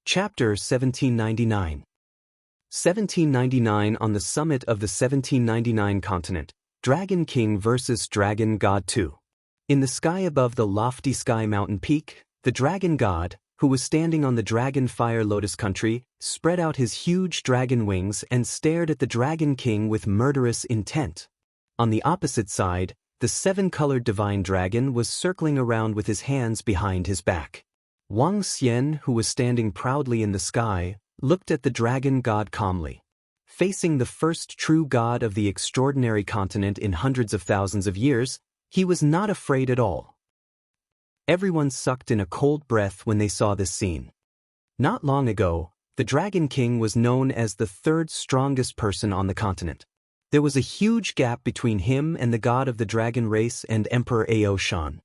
Chapter 1799. 1799 On the summit of the 1799 continent, Dragon King vs. Dragon God 2. In the sky above the lofty sky mountain peak, the Dragon God, who was standing on the Dragon Fire Lotus country, spread out his huge dragon wings and stared at the Dragon King with murderous intent. On the opposite side, the seven-colored divine dragon was circling around with his hands behind his back. Wang Xian, who was standing proudly in the sky, looked at the Dragon God calmly. Facing the first true god of the extraordinary continent in hundreds of thousands of years, he was not afraid at all. Everyone sucked in a cold breath when they saw this scene. Not long ago, the Dragon King was known as the third strongest person on the continent. There was a huge gap between him and the god of the dragon race and Emperor Ao Shan.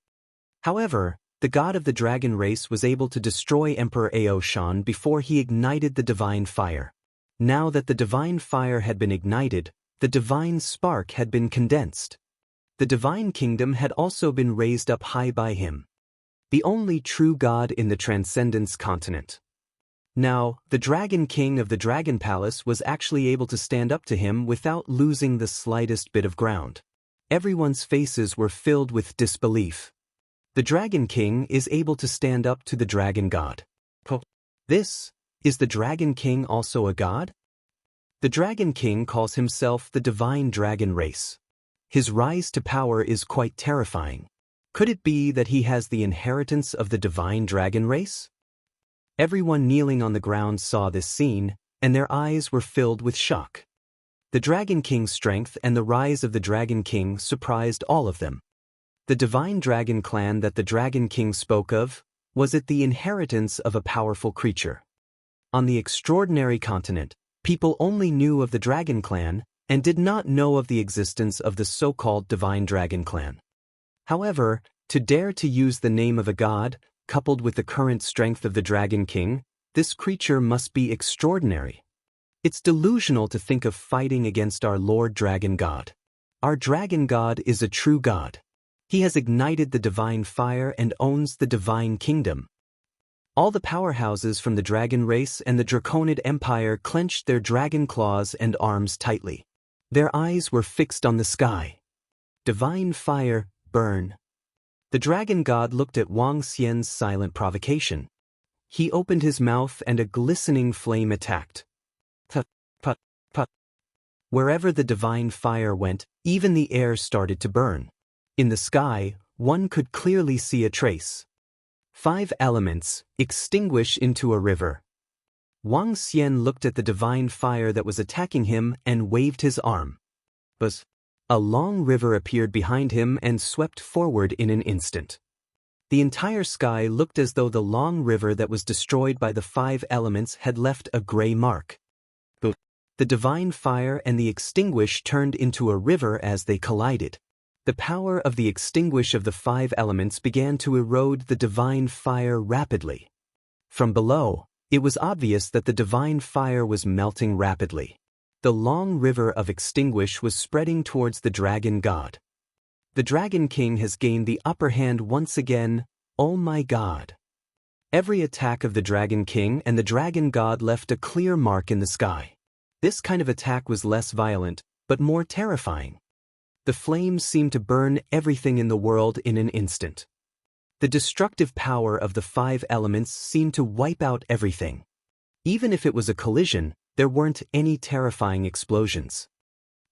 However, the god of the dragon race was able to destroy Emperor Ao Shan before he ignited the divine fire. Now that the divine fire had been ignited, the divine spark had been condensed. The divine kingdom had also been raised up high by him. The only true god in the Transcendence continent. Now, the Dragon King of the Dragon Palace was actually able to stand up to him without losing the slightest bit of ground. Everyone's faces were filled with disbelief. The Dragon King is able to stand up to the Dragon God. Is the Dragon King also a god? The Dragon King calls himself the Divine Dragon Race. His rise to power is quite terrifying. Could it be that he has the inheritance of the Divine Dragon Race? Everyone kneeling on the ground saw this scene, and their eyes were filled with shock. The Dragon King's strength and the rise of the Dragon King surprised all of them. The Divine Dragon clan that the Dragon King spoke of, was it the inheritance of a powerful creature? On the extraordinary continent, people only knew of the Dragon clan and did not know of the existence of the so-called Divine Dragon clan. However, to dare to use the name of a god, coupled with the current strength of the Dragon King, this creature must be extraordinary. It's delusional to think of fighting against our Lord Dragon God. Our Dragon God is a true god. He has ignited the divine fire and owns the divine kingdom. All the powerhouses from the dragon race and the Draconid Empire clenched their dragon claws and arms tightly. Their eyes were fixed on the sky. Divine fire, burn. The Dragon God looked at Wang Xian's silent provocation. He opened his mouth and a glistening flame attacked. Put, put, put. Wherever the divine fire went, even the air started to burn. In the sky, one could clearly see a trace. 5 elements, extinguish into a river. Wang Xian looked at the divine fire that was attacking him and waved his arm. Buzz. A long river appeared behind him and swept forward in an instant. The entire sky looked as though the long river that was destroyed by the 5 elements had left a gray mark. The divine fire and the extinguish turned into a river as they collided. The power of the extinguish of the 5 elements began to erode the divine fire rapidly. From below, it was obvious that the divine fire was melting rapidly. The long river of extinguish was spreading towards the Dragon God. The Dragon King has gained the upper hand once again. Oh my God! Every attack of the Dragon King and the Dragon God left a clear mark in the sky. This kind of attack was less violent, but more terrifying. The flames seemed to burn everything in the world in an instant. The destructive power of the 5 elements seemed to wipe out everything. Even if it was a collision, there weren't any terrifying explosions.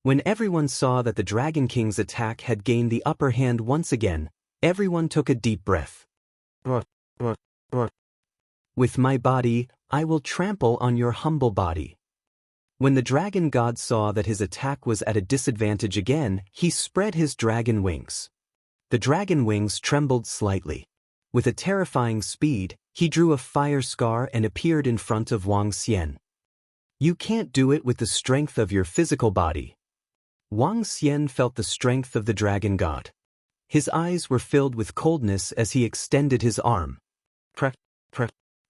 When everyone saw that the Dragon King's attack had gained the upper hand once again, everyone took a deep breath. With my body, I will trample on your humble body. When the Dragon God saw that his attack was at a disadvantage again, he spread his dragon wings. The dragon wings trembled slightly. With a terrifying speed, he drew a fire scar and appeared in front of Wang Xian. You can't do it with the strength of your physical body. Wang Xian felt the strength of the Dragon God. His eyes were filled with coldness as he extended his arm.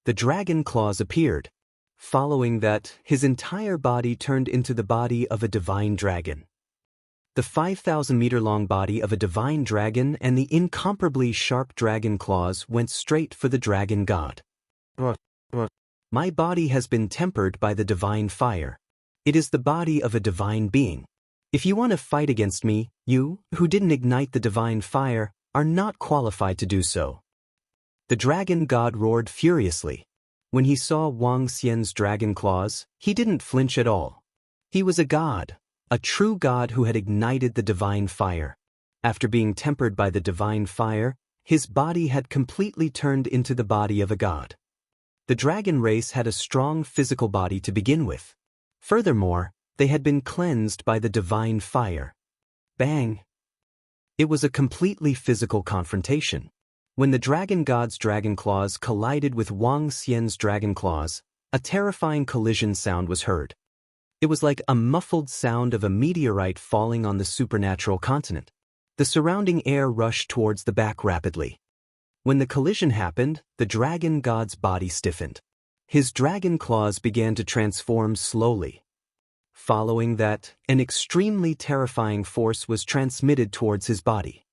The dragon claws appeared. Following that, his entire body turned into the body of a divine dragon. The 5,000-meter-long body of a divine dragon and the incomparably sharp dragon claws went straight for the Dragon God. My body has been tempered by the divine fire. It is the body of a divine being. If you want to fight against me, you, who didn't ignite the divine fire, are not qualified to do so." The dragon god roared furiously. When he saw Wang Xian's dragon claws, he didn't flinch at all. He was a god, a true god who had ignited the divine fire. After being tempered by the divine fire, his body had completely turned into the body of a god. The dragon race had a strong physical body to begin with. Furthermore, they had been cleansed by the divine fire. Bang! It was a completely physical confrontation. When the dragon god's dragon claws collided with Wang Xian's dragon claws, a terrifying collision sound was heard. It was like a muffled sound of a meteorite falling on the supernatural continent. The surrounding air rushed towards the back rapidly. When the collision happened, the dragon god's body stiffened. His dragon claws began to transform slowly. Following that, an extremely terrifying force was transmitted towards his body.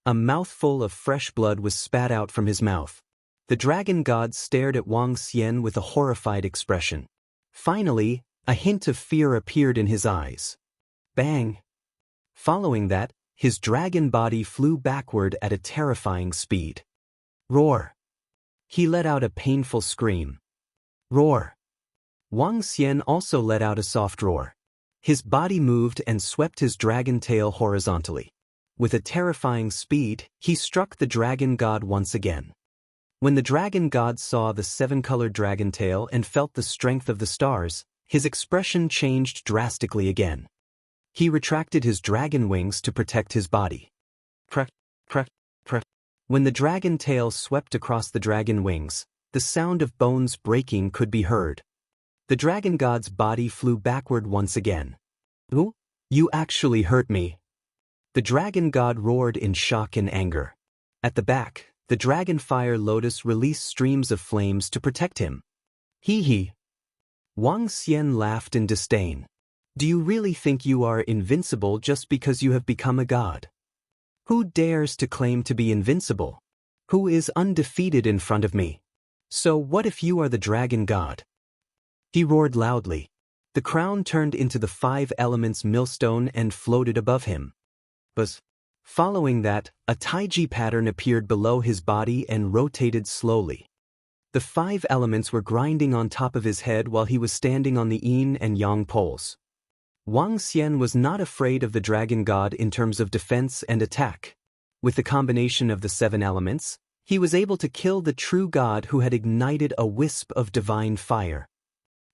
A mouthful of fresh blood was spat out from his mouth. The dragon god stared at Wang Xian with a horrified expression. Finally, a hint of fear appeared in his eyes. Bang! Following that, his dragon body flew backward at a terrifying speed. Roar! He let out a painful scream. Roar! Wang Xian also let out a soft roar. His body moved and swept his dragon tail horizontally. With a terrifying speed, he struck the dragon god once again. When the dragon god saw the seven-colored dragon tail and felt the strength of the stars, his expression changed drastically again. He retracted his dragon wings to protect his body. Crack, crack, crack. When the dragon tail swept across the dragon wings, the sound of bones breaking could be heard. The dragon god's body flew backward once again. "Ooh, you actually hurt me." The dragon god roared in shock and anger. At the back, the dragon fire lotus released streams of flames to protect him. Hee hee. Wang Xian laughed in disdain. "Do you really think you are invincible just because you have become a god? Who dares to claim to be invincible? Who is undefeated in front of me? So what if you are the dragon god?" He roared loudly. The crown turned into the 5 elements millstone and floated above him. Buzz. Following that, a taiji pattern appeared below his body and rotated slowly. The 5 elements were grinding on top of his head while he was standing on the yin and yang poles. Wang Xian was not afraid of the dragon god in terms of defense and attack. With the combination of the 7 elements, he was able to kill the true god who had ignited a wisp of divine fire.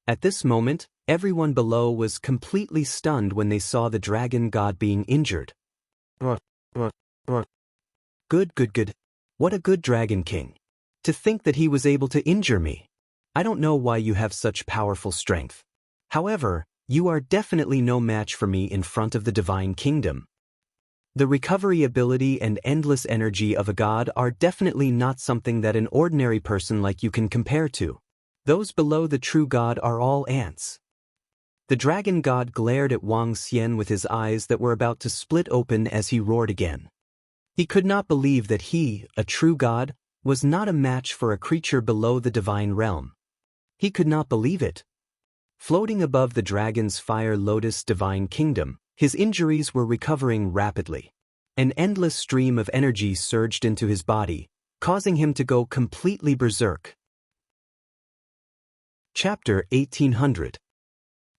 At this moment, everyone below was completely stunned when they saw the dragon god being injured. Good. What a good dragon king. To think that he was able to injure me. I don't know why you have such powerful strength. However, you are definitely no match for me in front of the divine kingdom. The recovery ability and endless energy of a god are definitely not something that an ordinary person like you can compare to. Those below the true god are all ants. The dragon god glared at Wang Xian with his eyes that were about to split open as he roared again. He could not believe that he, a true god, was not a match for a creature below the divine realm. He could not believe it. Floating above the dragon's fire lotus divine kingdom, his injuries were recovering rapidly. An endless stream of energy surged into his body, causing him to go completely berserk. Chapter 1800.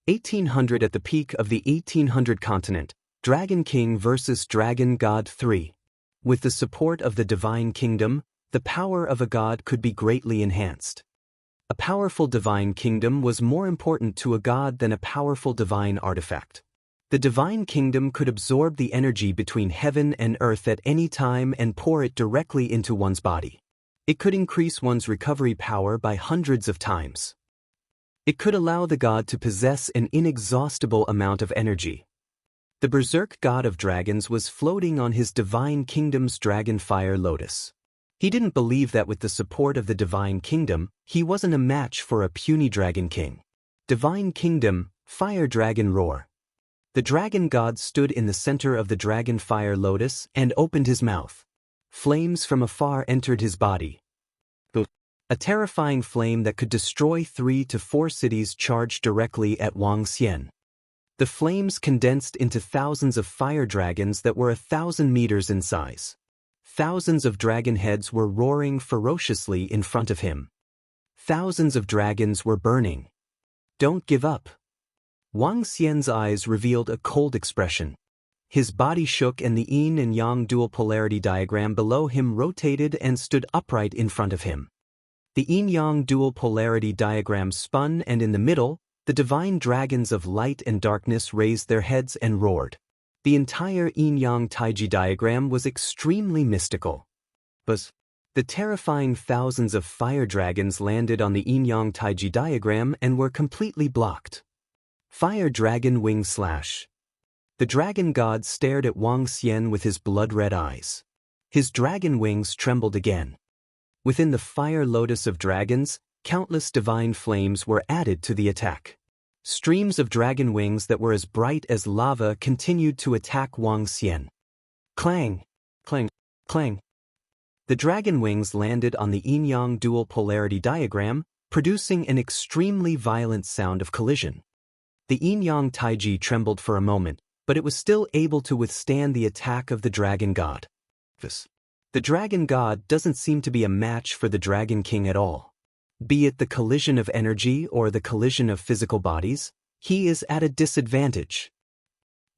1800. At the peak of the 1800 continent, Dragon King vs. Dragon God 3. With the support of the divine kingdom, the power of a god could be greatly enhanced. A powerful divine kingdom was more important to a god than a powerful divine artifact. The divine kingdom could absorb the energy between heaven and earth at any time and pour it directly into one's body. It could increase one's recovery power by hundreds of times. It could allow the god to possess an inexhaustible amount of energy. The berserk god of dragons was floating on his divine kingdom's dragon fire lotus. He didn't believe that with the support of the divine kingdom, he wasn't a match for a puny dragon king. Divine kingdom, fire dragon roar. The dragon god stood in the center of the dragon fire lotus and opened his mouth. Flames from afar entered his body. A terrifying flame that could destroy 3 to 4 cities charged directly at Wang Xian. The flames condensed into thousands of fire dragons that were 1,000 meters in size. Thousands of dragon heads were roaring ferociously in front of him. Thousands of dragons were burning. Don't give up. Wang Xian's eyes revealed a cold expression. His body shook and the yin and yang dual polarity diagram below him rotated and stood upright in front of him. The yin-yang dual polarity diagram spun, and in the middle, the divine dragons of light and darkness raised their heads and roared. The entire yin-yang taiji diagram was extremely mystical. But the terrifying thousands of fire dragons landed on the yin-yang taiji diagram and were completely blocked. Fire dragon wing slash. The dragon god stared at Wang Xian with his blood-red eyes. His dragon wings trembled again. Within the fire lotus of dragons, countless divine flames were added to the attack. Streams of dragon wings that were as bright as lava continued to attack Wang Xian. Clang! Clang! Clang! The dragon wings landed on the yin-yang dual polarity diagram, producing an extremely violent sound of collision. The yin-yang taiji trembled for a moment, but it was still able to withstand the attack of the dragon god. The dragon god doesn't seem to be a match for the dragon king at all. Be it the collision of energy or the collision of physical bodies, he is at a disadvantage.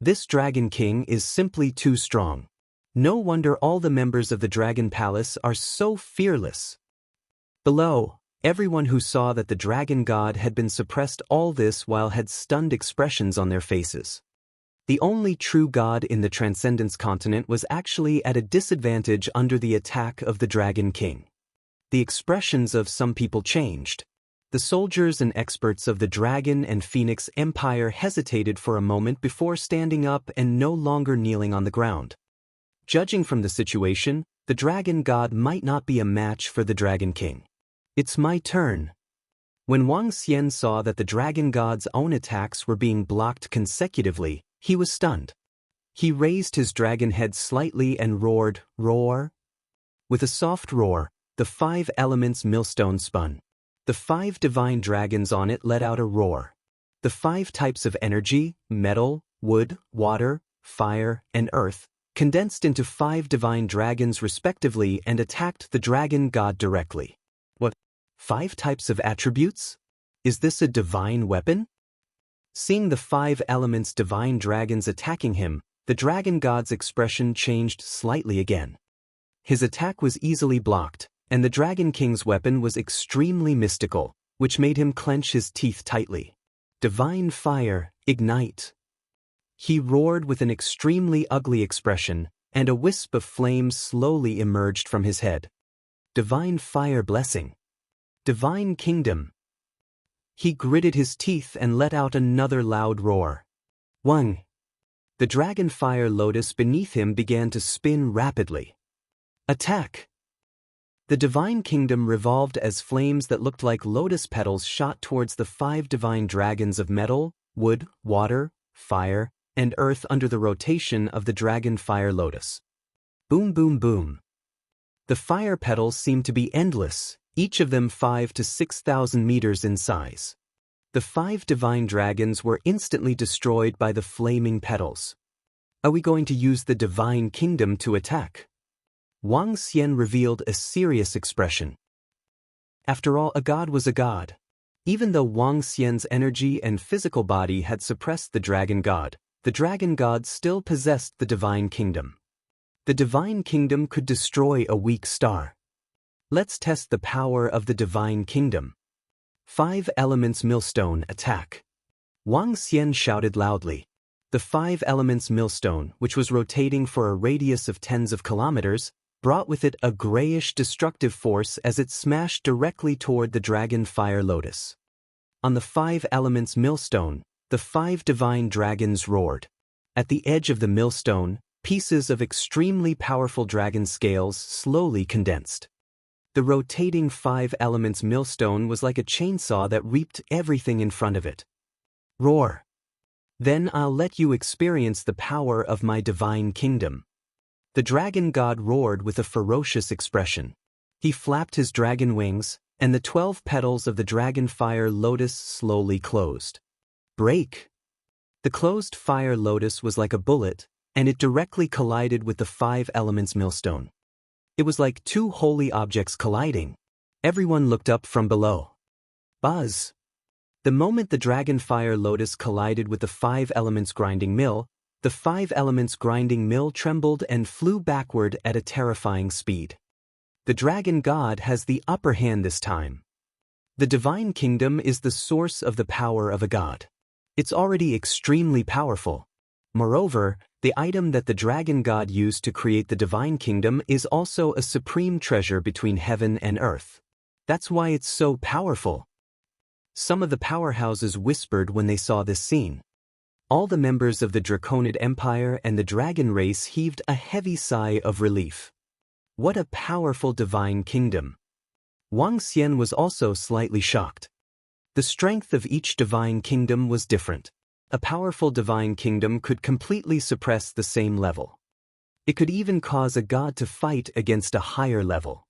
This dragon king is simply too strong. No wonder all the members of the dragon palace are so fearless. Below, everyone who saw that the dragon god had been suppressed all this while had stunned expressions on their faces. The only true god in the Transcendence continent was actually at a disadvantage under the attack of the Dragon King. The expressions of some people changed. The soldiers and experts of the Dragon and Phoenix Empire hesitated for a moment before standing up and no longer kneeling on the ground. Judging from the situation, the Dragon God might not be a match for the Dragon King. It's my turn. When Wang Xian saw that the Dragon God's own attacks were being blocked consecutively, he was stunned. He raised his dragon head slightly and roared, "Roar!" With a soft roar, the 5 elements millstone spun. The 5 divine dragons on it let out a roar. The 5 types of energy, metal, wood, water, fire, and earth, condensed into 5 divine dragons respectively and attacked the dragon god directly. What? 5 types of attributes? Is this a divine weapon? Seeing the 5 elements divine dragons attacking him, the dragon god's expression changed slightly again. His attack was easily blocked, and the Dragon King's weapon was extremely mystical, which made him clench his teeth tightly. Divine fire, ignite! He roared with an extremely ugly expression, and a wisp of flames slowly emerged from his head. Divine fire blessing! Divine kingdom! He gritted his teeth and let out another loud roar. Wang! The dragon fire lotus beneath him began to spin rapidly. Attack! The divine kingdom revolved as flames that looked like lotus petals shot towards the 5 divine dragons of metal, wood, water, fire, and earth under the rotation of the dragon fire lotus. Boom, boom, boom. The fire petals seemed to be endless, each of them 5 to 6,000 meters in size. The 5 divine dragons were instantly destroyed by the flaming petals. Are we going to use the divine kingdom to attack? Wang Xian revealed a serious expression. After all, a god was a god. Even though Wang Xian's energy and physical body had suppressed the dragon god still possessed the divine kingdom. The divine kingdom could destroy a weak star. Let's test the power of the divine kingdom. 5 elements millstone attack. Wang Xian shouted loudly. The 5 elements millstone, which was rotating for a radius of tens of kilometers, brought with it a grayish destructive force as it smashed directly toward the dragon fire lotus. On the 5 elements millstone, the 5 divine dragons roared. At the edge of the millstone, pieces of extremely powerful dragon scales slowly condensed. The rotating 5 elements millstone was like a chainsaw that reaped everything in front of it. Roar! Then I'll let you experience the power of my divine kingdom. The dragon god roared with a ferocious expression. He flapped his dragon wings, and the 12 petals of the dragon fire lotus slowly closed. Break! The closed fire lotus was like a bullet, and it directly collided with the 5 elements millstone. It was like two holy objects colliding. Everyone looked up from below. Buzz! The moment the dragon fire lotus collided with the 5 elements grinding mill, the 5 elements grinding mill trembled and flew backward at a terrifying speed. The dragon god has the upper hand this time. The divine kingdom is the source of the power of a god. It's already extremely powerful. Moreover, the item that the dragon god used to create the divine kingdom is also a supreme treasure between heaven and earth. That's why it's so powerful. Some of the powerhouses whispered when they saw this scene. All the members of the Draconid Empire and the dragon race heaved a heavy sigh of relief. What a powerful divine kingdom. Wang Xian was also slightly shocked. The strength of each divine kingdom was different. A powerful divine kingdom could completely suppress the same level. It could even cause a god to fight against a higher level.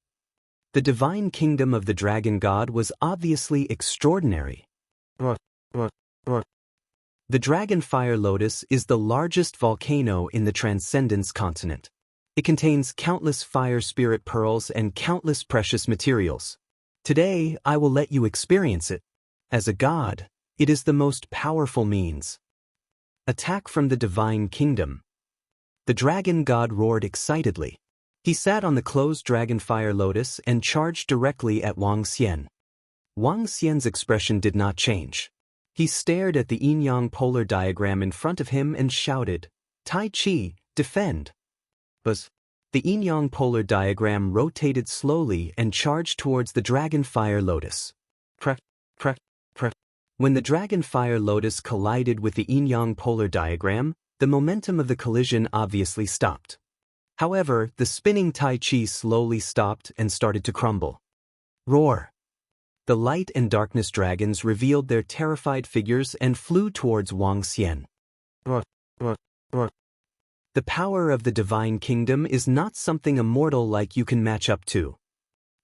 The divine kingdom of the dragon god was obviously extraordinary. The dragon fire lotus is the largest volcano in the Transcendence continent. It contains countless fire spirit pearls and countless precious materials. Today, I will let you experience it. As a god, it is the most powerful means. Attack from the divine kingdom. The dragon god roared excitedly. He sat on the closed dragon fire lotus and charged directly at Wang Xian. Wang Xian's expression did not change. He stared at the yin-yang polar diagram in front of him and shouted, "Tai Chi, defend!" Buzz! The yin-yang polar diagram rotated slowly and charged towards the dragon fire lotus. Crack, crack, crack. When the dragon fire lotus collided with the yin-yang polar diagram, the momentum of the collision obviously stopped. However, the spinning Tai Chi slowly stopped and started to crumble. Roar! The light and darkness dragons revealed their terrified figures and flew towards Wang Xian. Roar! Roar! Roar! The power of the divine kingdom is not something a mortal like you can match up to.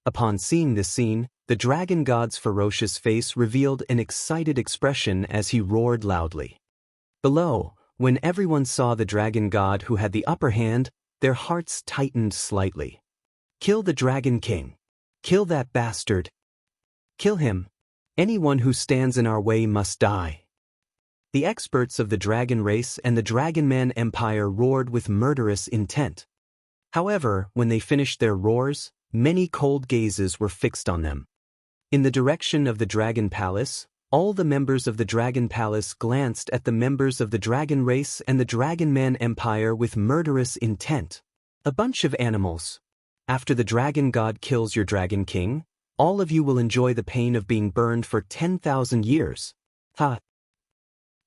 Upon seeing this scene, the dragon god's ferocious face revealed an excited expression as he roared loudly. Below, when everyone saw the dragon god who had the upper hand, their hearts tightened slightly. Kill the dragon king. Kill that bastard. Kill him. Anyone who stands in our way must die. The experts of the dragon race and the Dragon Man Empire roared with murderous intent. However, when they finished their roars, many cold gazes were fixed on them. In the direction of the Dragon Palace, all the members of the Dragon Palace glanced at the members of the dragon race and the Dragon Man Empire with murderous intent. A bunch of animals. After the dragon god kills your dragon king, all of you will enjoy the pain of being burned for 10,000 years. Ha!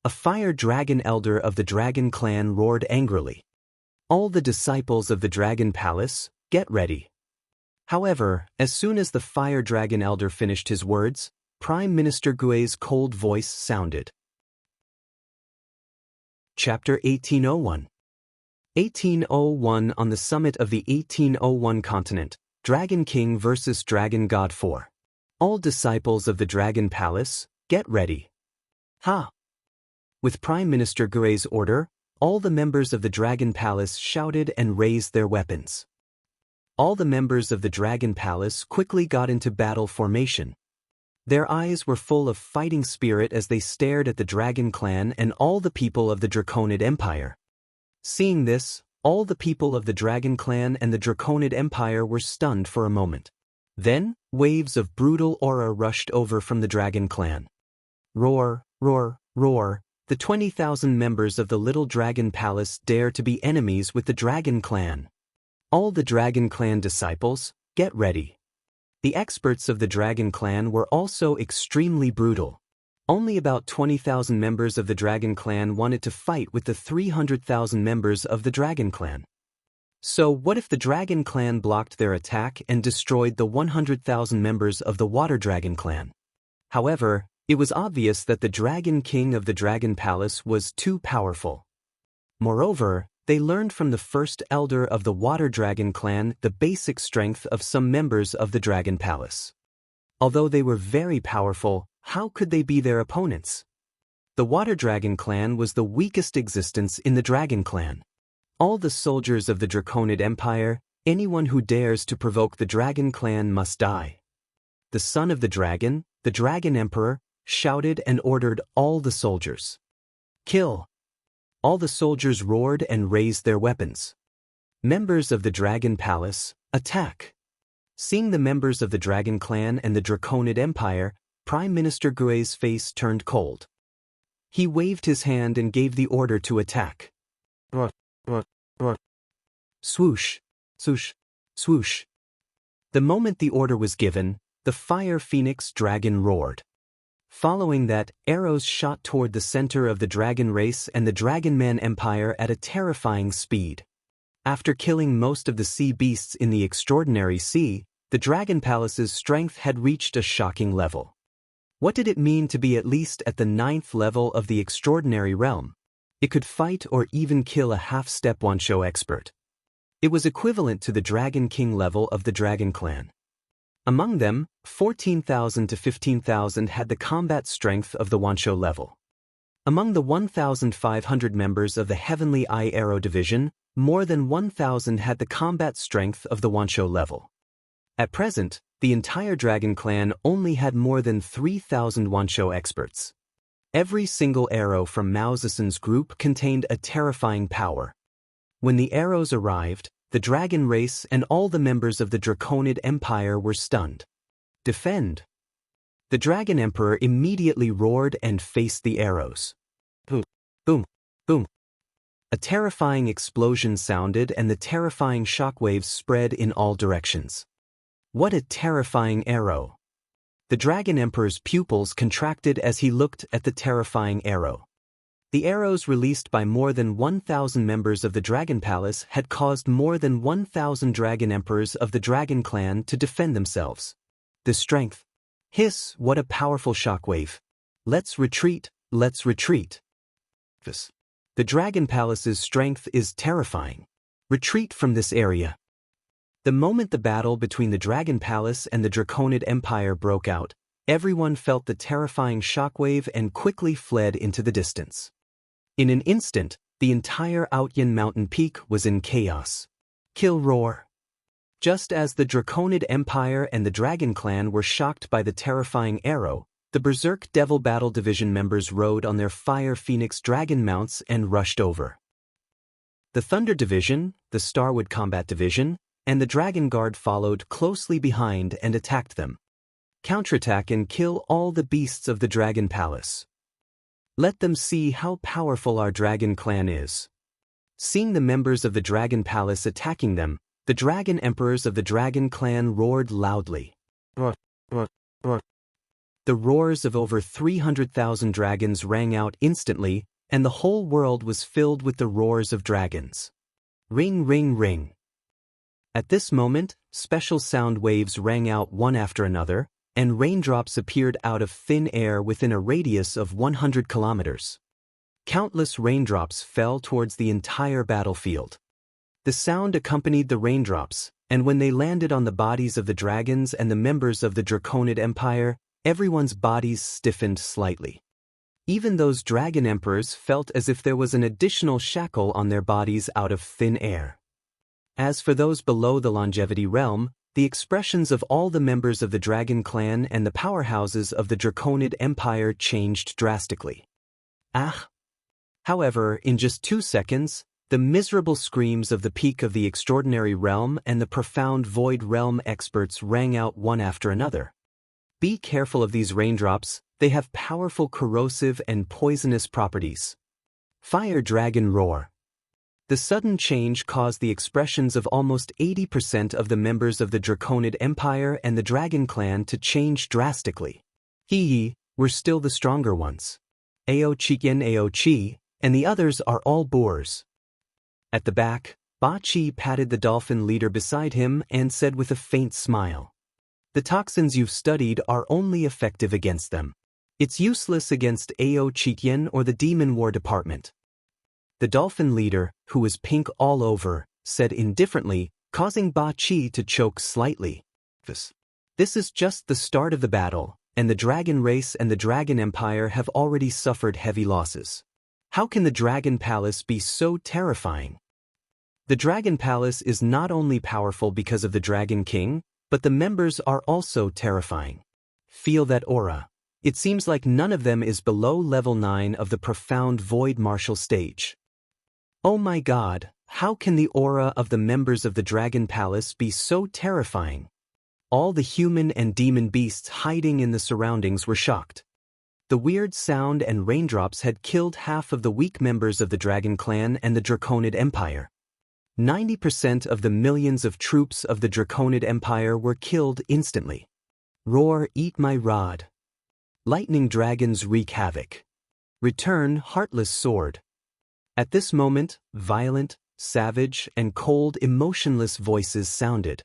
A fire dragon elder of the dragon clan roared angrily. All the disciples of the Dragon Palace, get ready. However, as soon as the fire dragon elder finished his words, Prime Minister Gui's cold voice sounded. Chapter 1801. 1801. On the summit of the 1801 continent, Dragon King vs. Dragon God 4. All disciples of the Dragon Palace, get ready. Ha! With Prime Minister Gui's order, all the members of the Dragon Palace shouted and raised their weapons. All the members of the Dragon Palace quickly got into battle formation. Their eyes were full of fighting spirit as they stared at the Dragon Clan and all the people of the Draconid Empire. Seeing this, all the people of the Dragon Clan and the Draconid Empire were stunned for a moment. Then, waves of brutal aura rushed over from the Dragon Clan. Roar, roar, roar, the 20,000 members of the Little Dragon Palace dare to be enemies with the Dragon Clan. All the Dragon Clan disciples, get ready. The experts of the Dragon Clan were also extremely brutal. Only about 20,000 members of the Dragon Clan wanted to fight with the 300,000 members of the Dragon Clan. So what if the Dragon Clan blocked their attack and destroyed the 100,000 members of the Water Dragon Clan? However, it was obvious that the Dragon King of the Dragon Palace was too powerful. Moreover, they learned from the first elder of the Water Dragon Clan the basic strength of some members of the Dragon Palace. Although they were very powerful, how could they be their opponents? The Water Dragon clan was the weakest existence in the Dragon clan. All the soldiers of the Draconid Empire, anyone who dares to provoke the Dragon clan must die. The son of the Dragon Emperor, shouted and ordered all the soldiers. Kill! All the soldiers roared and raised their weapons. Members of the Dragon Palace, attack! Seeing the members of the Dragon clan and the Draconid Empire, Prime Minister Gui's face turned cold. He waved his hand and gave the order to attack. Swoosh, swoosh, swoosh. The moment the order was given, the Fire Phoenix Dragon roared. Following that, arrows shot toward the center of the dragon race and the Dragon Man Empire at a terrifying speed. After killing most of the sea beasts in the Extraordinary Sea, the Dragon Palace's strength had reached a shocking level. What did it mean to be at least at the 9th level of the Extraordinary Realm? It could fight or even kill a half-step Wansho expert. It was equivalent to the Dragon King level of the Dragon Clan. Among them, 14,000 to 15,000 had the combat strength of the Wansho level. Among the 1,500 members of the Heavenly Eye Arrow Division, more than 1,000 had the combat strength of the Wansho level. At present, the entire Dragon Clan only had more than 3,000 Wansho experts. Every single arrow from Mao Zedong's group contained a terrifying power. When the arrows arrived, the dragon race and all the members of the Draconid Empire were stunned. Defend! The Dragon Emperor immediately roared and faced the arrows. Boom, boom, boom. A terrifying explosion sounded and the terrifying shockwaves spread in all directions. What a terrifying arrow! The Dragon Emperor's pupils contracted as he looked at the terrifying arrow. The arrows released by more than 1,000 members of the Dragon Palace had caused more than 1,000 Dragon Emperors of the Dragon Clan to defend themselves. The strength! Hiss, what a powerful shockwave! Let's retreat, let's retreat! The Dragon Palace's strength is terrifying. Retreat from this area. The moment the battle between the Dragon Palace and the Draconid Empire broke out, everyone felt the terrifying shockwave and quickly fled into the distance. In an instant, the entire Outyan mountain peak was in chaos. Kill roar! Just as the Draconid Empire and the Dragon Clan were shocked by the terrifying arrow, the Berserk Devil Battle Division members rode on their Fire Phoenix Dragon mounts and rushed over. The Thunder Division, the Starwood Combat Division, and the Dragon Guard followed closely behind and attacked them. Counterattack and kill all the beasts of the Dragon Palace. Let them see how powerful our Dragon Clan is. Seeing the members of the Dragon Palace attacking them, the Dragon Emperors of the Dragon Clan roared loudly. The roars of over 300,000 dragons rang out instantly, and the whole world was filled with the roars of dragons. Ring, ring, ring. At this moment, special sound waves rang out one after another, and raindrops appeared out of thin air within a radius of 100 kilometers. Countless raindrops fell towards the entire battlefield. The sound accompanied the raindrops, and when they landed on the bodies of the dragons and the members of the Draconid Empire, everyone's bodies stiffened slightly. Even those Dragon Emperors felt as if there was an additional shackle on their bodies out of thin air. As for those below the Longevity Realm, the expressions of all the members of the Dragon Clan and the powerhouses of the Draconid Empire changed drastically. Ah! However, in just 2 seconds, the miserable screams of the peak of the Extraordinary Realm and the profound Void Realm experts rang out one after another. Be careful of these raindrops, they have powerful corrosive and poisonous properties. Fire Dragon Roar. The sudden change caused the expressions of almost 80% of the members of the Draconid Empire and the Dragon Clan to change drastically. Hee, we're still the stronger ones. Aochi, and the others are all boors. At the back, Ba Chi patted the dolphin leader beside him and said with a faint smile, "The toxins you've studied are only effective against them. It's useless against Aochi or the Demon War Department." The dolphin leader, who was pink all over, said indifferently, causing Ba Chi to choke slightly. This This is just the start of the battle, and the dragon race and the dragon empire have already suffered heavy losses. How can the dragon palace be so terrifying? The dragon palace is not only powerful because of the dragon king, but the members are also terrifying. Feel that aura. It seems like none of them is below level 9 of the profound void martial stage. Oh my god, how can the aura of the members of the dragon palace be so terrifying? All the human and demon beasts hiding in the surroundings were shocked. The weird sound and raindrops had killed half of the weak members of the dragon clan and the Draconid Empire. 90% of the millions of troops of the Draconid Empire were killed instantly. Roar, eat my rod. Lightning dragons wreak havoc. Return, heartless sword. At this moment, violent, savage, and cold, emotionless voices sounded.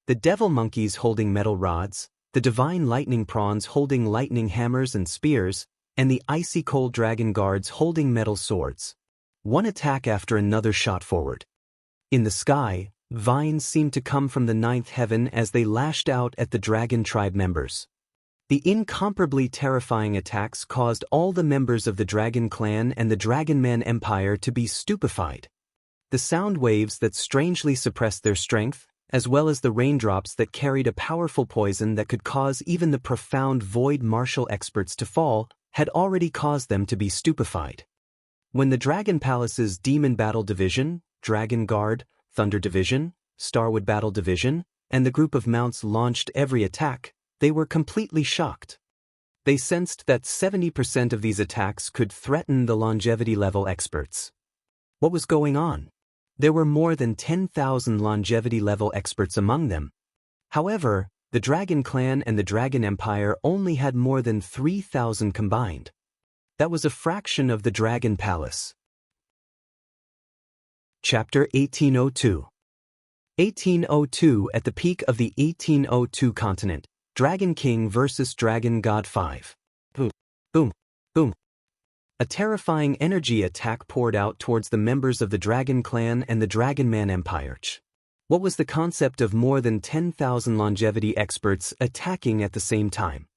The devil monkeys holding metal rods, the divine lightning prawns holding lightning hammers and spears, and the icy cold dragon guards holding metal swords. One attack after another shot forward. In the sky, vines seemed to come from the ninth heaven as they lashed out at the dragon tribe members. The incomparably terrifying attacks caused all the members of the dragon clan and the dragon man empire to be stupefied. The sound waves that strangely suppressed their strength, as well as the raindrops that carried a powerful poison that could cause even the profound void martial experts to fall, had already caused them to be stupefied. When the Dragon Palace's Demon Battle Division, Dragon Guard, Thunder Division, Starwood Battle Division, and the group of mounts launched every attack, they were completely shocked. They sensed that 70% of these attacks could threaten the longevity level experts. What was going on? There were more than 10,000 longevity level experts among them. However, the Dragon Clan and the Dragon Empire only had more than 3,000 combined. That was a fraction of the Dragon Palace. Chapter 1802. 1802. At the peak of the 1802 continent, Dragon King vs. Dragon God 5. Boom, boom, boom. A terrifying energy attack poured out towards the members of the Dragon Clan and the Dragon Man Empire. What was the concept of more than 10,000 longevity experts attacking at the same time?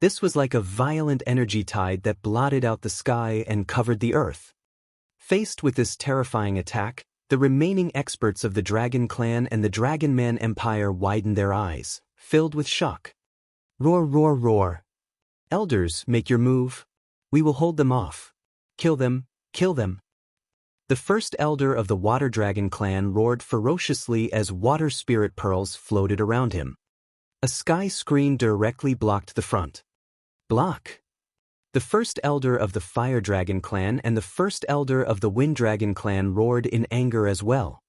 This was like a violent energy tide that blotted out the sky and covered the earth. Faced with this terrifying attack, the remaining experts of the Dragon Clan and the Dragon Man Empire widened their eyes, filled with shock. Roar, roar, roar. Elders, make your move. We will hold them off. Kill them, kill them. The first elder of the Water Dragon clan roared ferociously as water spirit pearls floated around him. A sky screen directly blocked the front. Block. The first elder of the Fire Dragon clan and the first elder of the Wind Dragon clan roared in anger as well.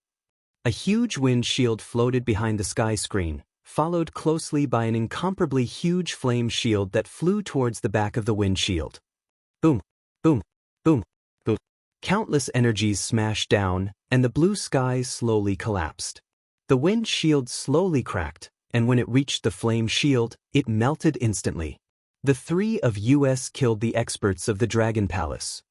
A huge wind shield floated behind the sky screen, followed closely by an incomparably huge flame shield that flew towards the back of the wind shield. Boom, boom, boom, boom. Countless energies smashed down, and the blue sky slowly collapsed. The wind shield slowly cracked, and when it reached the flame shield, it melted instantly. The three of us killed the experts of the Dragon Palace.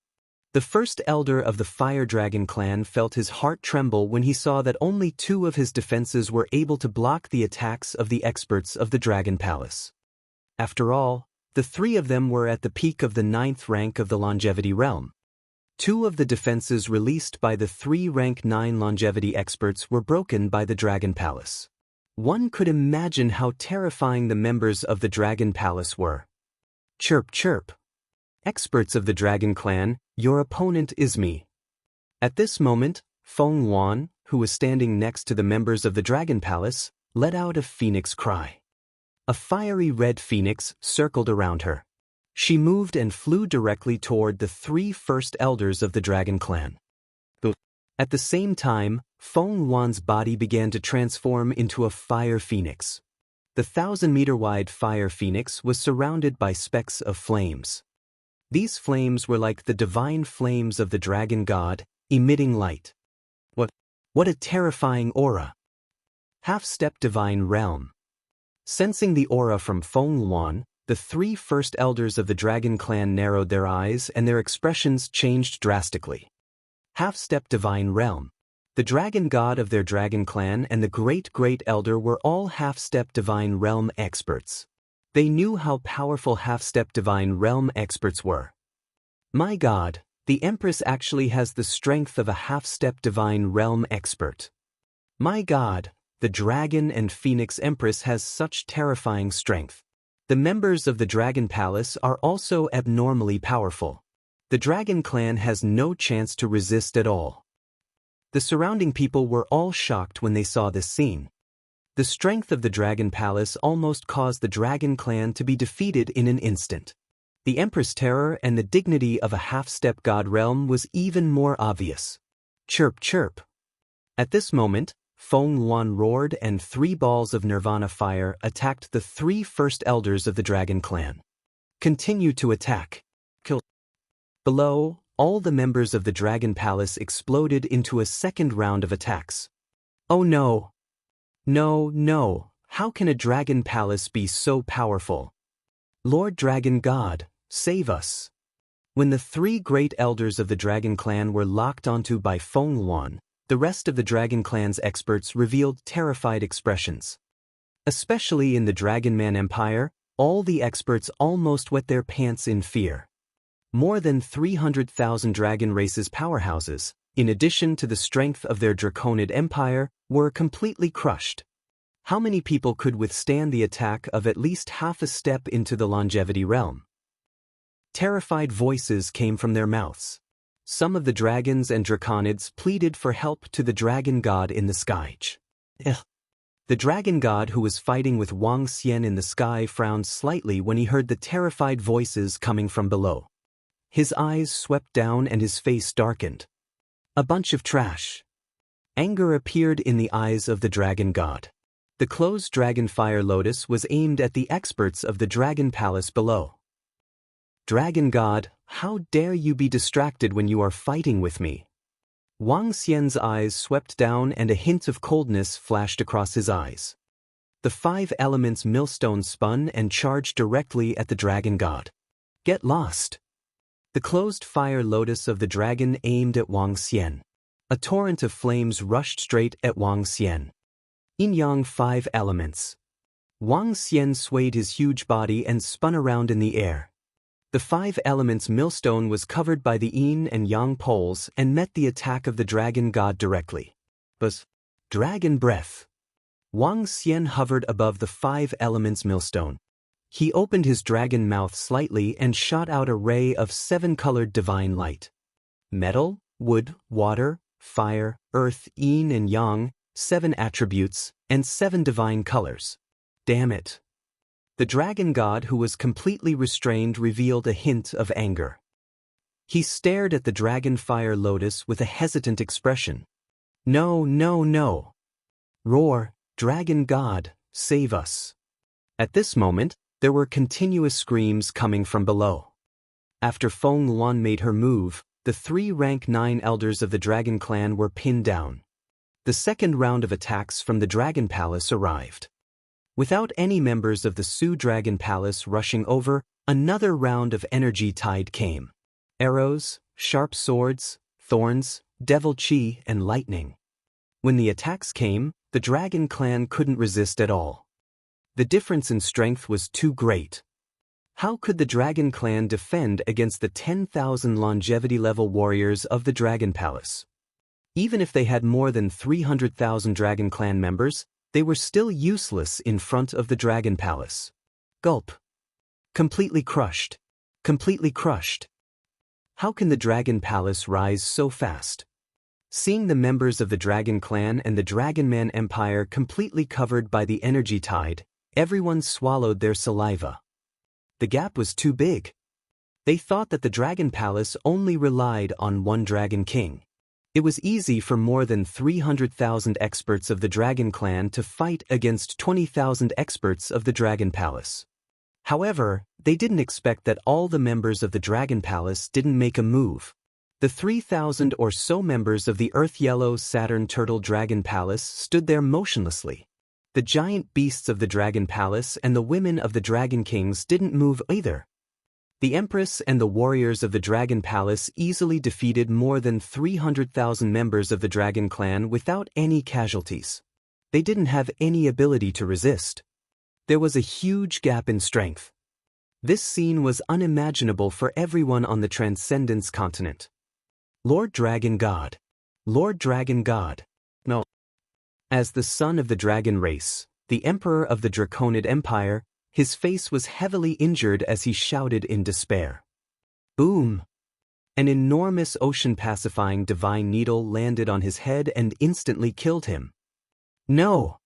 The first elder of the Fire Dragon clan felt his heart tremble when he saw that only 2 of his defenses were able to block the attacks of the experts of the Dragon Palace. After all, the 3 of them were at the peak of the 9th rank of the longevity realm. 2 of the defenses released by the 3 rank 9 longevity experts were broken by the Dragon Palace. One could imagine how terrifying the members of the Dragon Palace were. Chirp chirp. Experts of the Dragon Clan, your opponent is me. At this moment, Feng Yuan, who was standing next to the members of the Dragon Palace, let out a phoenix cry. A fiery red phoenix circled around her. She moved and flew directly toward the 3 first elders of the Dragon Clan. At the same time, Feng Yuan's body began to transform into a fire phoenix. The 1,000-meter-wide fire phoenix was surrounded by specks of flames. These flames were like the divine flames of the dragon god, emitting light. What a terrifying aura! Half-step divine realm. Sensing the aura from Feng Yuan, the 3 first elders of the Dragon Clan narrowed their eyes and their expressions changed drastically. Half-step divine realm. The dragon god of their dragon clan and the great elder were all half-step divine realm experts. They knew how powerful half-step divine realm experts were. My god, the Empress actually has the strength of a half-step divine realm expert. My god, the Dragon and Phoenix Empress has such terrifying strength. The members of the Dragon Palace are also abnormally powerful. The Dragon Clan has no chance to resist at all. The surrounding people were all shocked when they saw this scene. The strength of the Dragon Palace almost caused the Dragon Clan to be defeated in an instant. The Empress' terror and the dignity of a half-step god realm was even more obvious. Chirp chirp. At this moment, Feng Luan roared and 3 balls of Nirvana fire attacked the 3 first elders of the Dragon Clan. Continue to attack. Kill. Below, all the members of the Dragon Palace exploded into a second round of attacks. Oh no! No, how can a Dragon Palace be so powerful? Lord Dragon God, save us! When the 3 great elders of the Dragon Clan were locked onto by Feng Luan, the rest of the Dragon Clan's experts revealed terrified expressions. Especially in the Dragon Man Empire, all the experts almost wet their pants in fear. More than 300,000 dragon races powerhouses, in addition to the strength of their Draconid Empire, were completely crushed. How many people could withstand the attack of at least half a step into the longevity realm? Terrified voices came from their mouths. Some of the dragons and Draconids pleaded for help to the dragon god in the sky. The dragon god who was fighting with Wang Xian in the sky frowned slightly when he heard the terrified voices coming from below. His eyes swept down and his face darkened. A bunch of trash. Anger appeared in the eyes of the dragon god. The closed dragon fire lotus was aimed at the experts of the dragon palace below. Dragon god, how dare you be distracted when you are fighting with me? Wang Xian's eyes swept down and a hint of coldness flashed across his eyes. The 5 elements millstone spun and charged directly at the dragon god. Get lost! The closed fire lotus of the dragon aimed at Wang Xian. A torrent of flames rushed straight at Wang Xian. Yin-yang 5 elements. Wang Xian swayed his huge body and spun around in the air. The 5 elements millstone was covered by the yin and yang poles and met the attack of the dragon god directly. Buzz. Dragon breath. Wang Xian hovered above the 5 elements millstone. He opened his dragon mouth slightly and shot out a ray of 7-colored divine light. Metal, wood, water, fire, earth, yin and yang, 7 attributes, and 7 divine colors. Damn it. The dragon god who was completely restrained revealed a hint of anger. He stared at the dragon fire lotus with a hesitant expression. No. Roar, dragon god, save us. At this moment, there were continuous screams coming from below. After Feng Luan made her move, the 3 rank 9 elders of the dragon clan were pinned down. The second round of attacks from the dragon palace arrived. Without any members of the Su Dragon Palace rushing over, another round of energy tide came. Arrows, sharp swords, thorns, devil chi, and lightning. When the attacks came, the dragon clan couldn't resist at all. The difference in strength was too great. How could the Dragon Clan defend against the 10,000 longevity-level warriors of the Dragon Palace? Even if they had more than 300,000 Dragon Clan members, they were still useless in front of the Dragon Palace. Gulp. Completely crushed. How can the Dragon Palace rise so fast? Seeing the members of the Dragon Clan and the Dragon Man Empire completely covered by the energy tide, everyone swallowed their saliva. The gap was too big. They thought that the Dragon Palace only relied on one Dragon King. It was easy for more than 300,000 experts of the Dragon Clan to fight against 20,000 experts of the Dragon Palace. However, they didn't expect that all the members of the Dragon Palace didn't make a move. The 3,000 or so members of the Earth Yellow Saturn Turtle Dragon Palace stood there motionlessly. The giant beasts of the Dragon Palace and the women of the Dragon Kings didn't move either. The Empress and the warriors of the Dragon Palace easily defeated more than 300,000 members of the Dragon Clan without any casualties. They didn't have any ability to resist. There was a huge gap in strength. This scene was unimaginable for everyone on the Transcendence continent. Lord Dragon God. Lord Dragon God. No. As the son of the dragon race, the emperor of the Draconid Empire, his face was heavily injured as he shouted in despair. Boom! An enormous ocean-pacifying divine needle landed on his head and instantly killed him. No!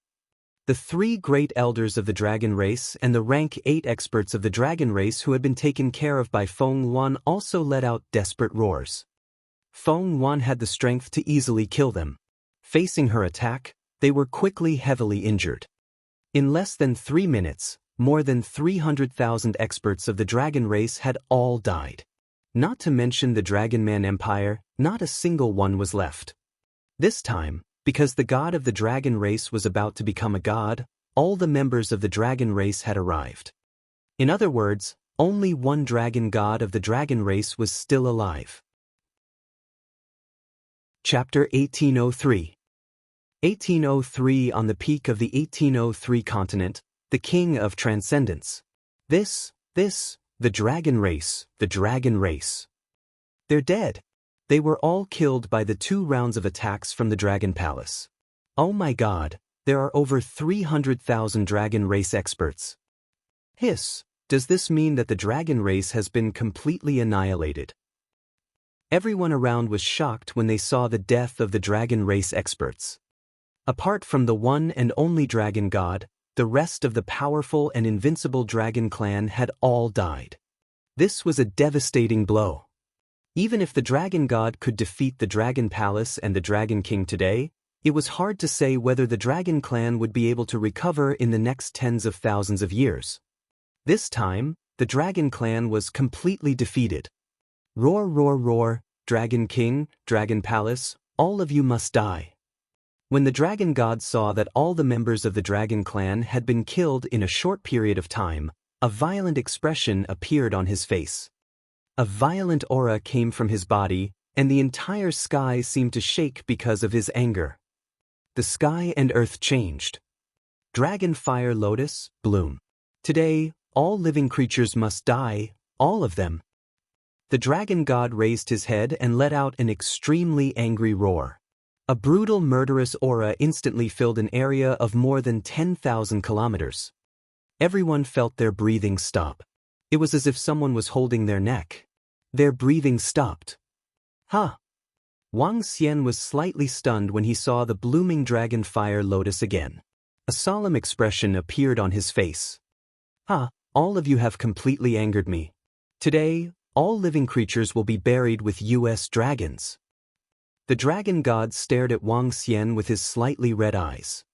The 3 great elders of the dragon race and the rank 8 experts of the dragon race who had been taken care of by Feng Yuan also let out desperate roars. Feng Yuan had the strength to easily kill them. Facing her attack, they were quickly heavily injured. In less than 3 minutes, more than 300,000 experts of the dragon race had all died. Not to mention the Dragonman Empire, not a single one was left. This time, because the god of the dragon race was about to become a god, all the members of the dragon race had arrived. In other words, only one dragon god of the dragon race was still alive. Chapter 1803. 1803. On the peak of the 1803 continent, the king of transcendence. The dragon race, the dragon race. They're dead. They were all killed by the 2 rounds of attacks from the Dragon Palace. Oh my god, there are over 300,000 dragon race experts. Hiss, does this mean that the dragon race has been completely annihilated? Everyone around was shocked when they saw the death of the dragon race experts. Apart from the one and only dragon god, the rest of the powerful and invincible dragon clan had all died. This was a devastating blow. Even if the dragon god could defeat the dragon palace and the dragon king today, it was hard to say whether the dragon clan would be able to recover in the next tens of thousands of years. This time, the dragon clan was completely defeated. Roar, roar, roar, dragon king, dragon palace, all of you must die. When the dragon god saw that all the members of the dragon clan had been killed in a short period of time, a violent expression appeared on his face. A violent aura came from his body, and the entire sky seemed to shake because of his anger. The sky and earth changed. Dragon fire lotus, bloom. Today, all living creatures must die, all of them. The dragon god raised his head and let out an extremely angry roar. A brutal murderous aura instantly filled an area of more than 10,000 kilometers. Everyone felt their breathing stop. It was as if someone was holding their neck. Their breathing stopped. Huh. Wang Xian was slightly stunned when he saw the blooming dragon fire lotus again. A solemn expression appeared on his face. All of you have completely angered me. Today, all living creatures will be buried with US dragons. The dragon god stared at Wang Xian with his slightly red eyes.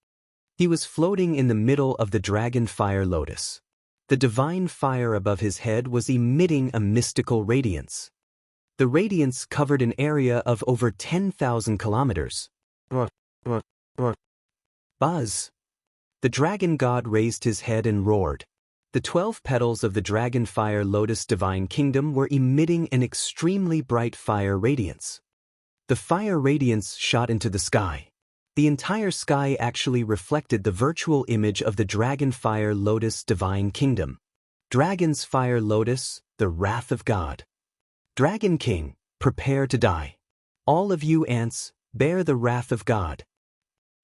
He was floating in the middle of the dragon fire lotus. The divine fire above his head was emitting a mystical radiance. The radiance covered an area of over 10,000 kilometers. Buzz! The dragon god raised his head and roared. The 12 petals of the dragon fire lotus divine kingdom were emitting an extremely bright fire radiance. The fire radiance shot into the sky. The entire sky actually reflected the virtual image of the dragon fire lotus divine kingdom. Dragon's fire lotus, the wrath of God. Dragon King, prepare to die. All of you ants, bear the wrath of God.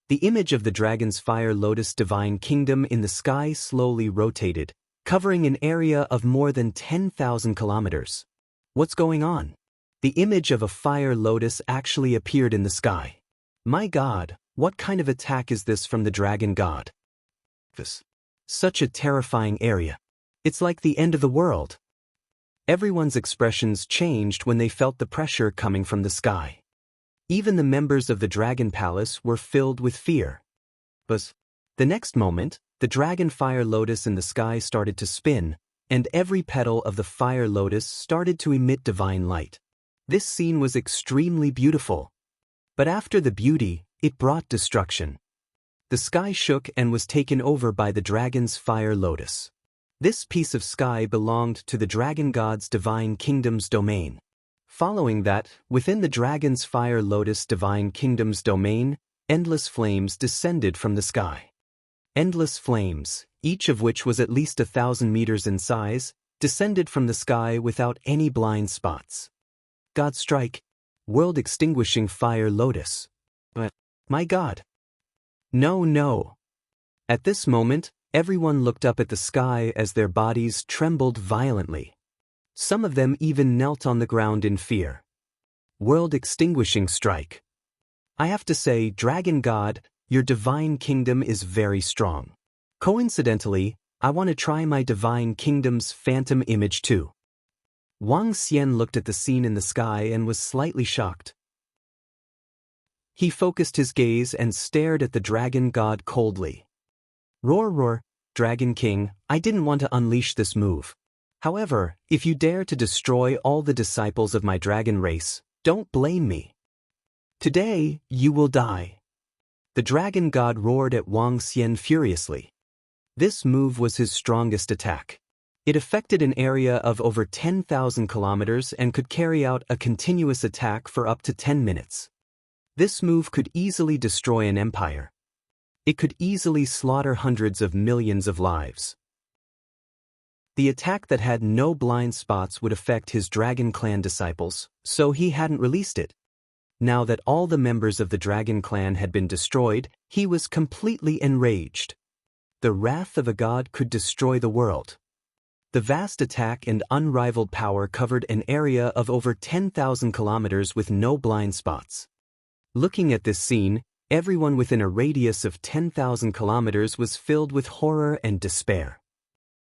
The image of the dragon's fire lotus divine kingdom in the sky slowly rotated, covering an area of more than 10,000 kilometers. What's going on? The image of a fire lotus actually appeared in the sky. My God, what kind of attack is this from the dragon god? Such a terrifying area. It's like the end of the world. Everyone's expressions changed when they felt the pressure coming from the sky. Even the members of the Dragon Palace were filled with fear. But the next moment, the dragon fire lotus in the sky started to spin, and every petal of the fire lotus started to emit divine light. This scene was extremely beautiful. But after the beauty, it brought destruction. The sky shook and was taken over by the dragon's fire lotus. This piece of sky belonged to the dragon god's divine kingdom's domain. Following that, within the dragon's fire lotus divine kingdom's domain, endless flames descended from the sky. Endless flames, each of which was at least 1,000 meters in size, descended from the sky without any blind spots. God strike, world-extinguishing fire lotus. But, my God. No, no. At this moment, everyone looked up at the sky as their bodies trembled violently. Some of them even knelt on the ground in fear. World-extinguishing strike. I have to say, Dragon God, your divine kingdom is very strong. Coincidentally, I want to try my divine kingdom's phantom image too. Wang Xian looked at the scene in the sky and was slightly shocked. He focused his gaze and stared at the dragon god coldly. Roar, roar, Dragon King, I didn't want to unleash this move. However, if you dare to destroy all the disciples of my dragon race, don't blame me. Today, you will die. The dragon god roared at Wang Xian furiously. This move was his strongest attack. It affected an area of over 10,000 kilometers and could carry out a continuous attack for up to 10 minutes. This move could easily destroy an empire. It could easily slaughter hundreds of millions of lives. The attack that had no blind spots would affect his Dragon Clan disciples, so he hadn't released it. Now that all the members of the Dragon Clan had been destroyed, he was completely enraged. The wrath of a god could destroy the world. The vast attack and unrivaled power covered an area of over 10,000 kilometers with no blind spots. Looking at this scene, everyone within a radius of 10,000 kilometers was filled with horror and despair.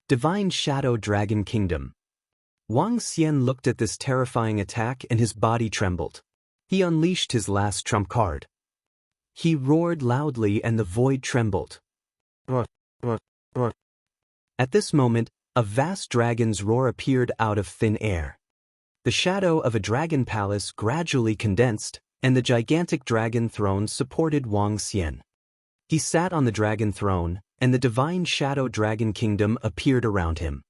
Divine Shadow Dragon Kingdom. Wang Xian looked at this terrifying attack and his body trembled. He unleashed his last trump card. He roared loudly and the void trembled. At this moment, a vast dragon's roar appeared out of thin air. The shadow of a dragon palace gradually condensed, and the gigantic dragon throne supported Wang Xian. He sat on the dragon throne, and the divine Shadow Dragon Kingdom appeared around him.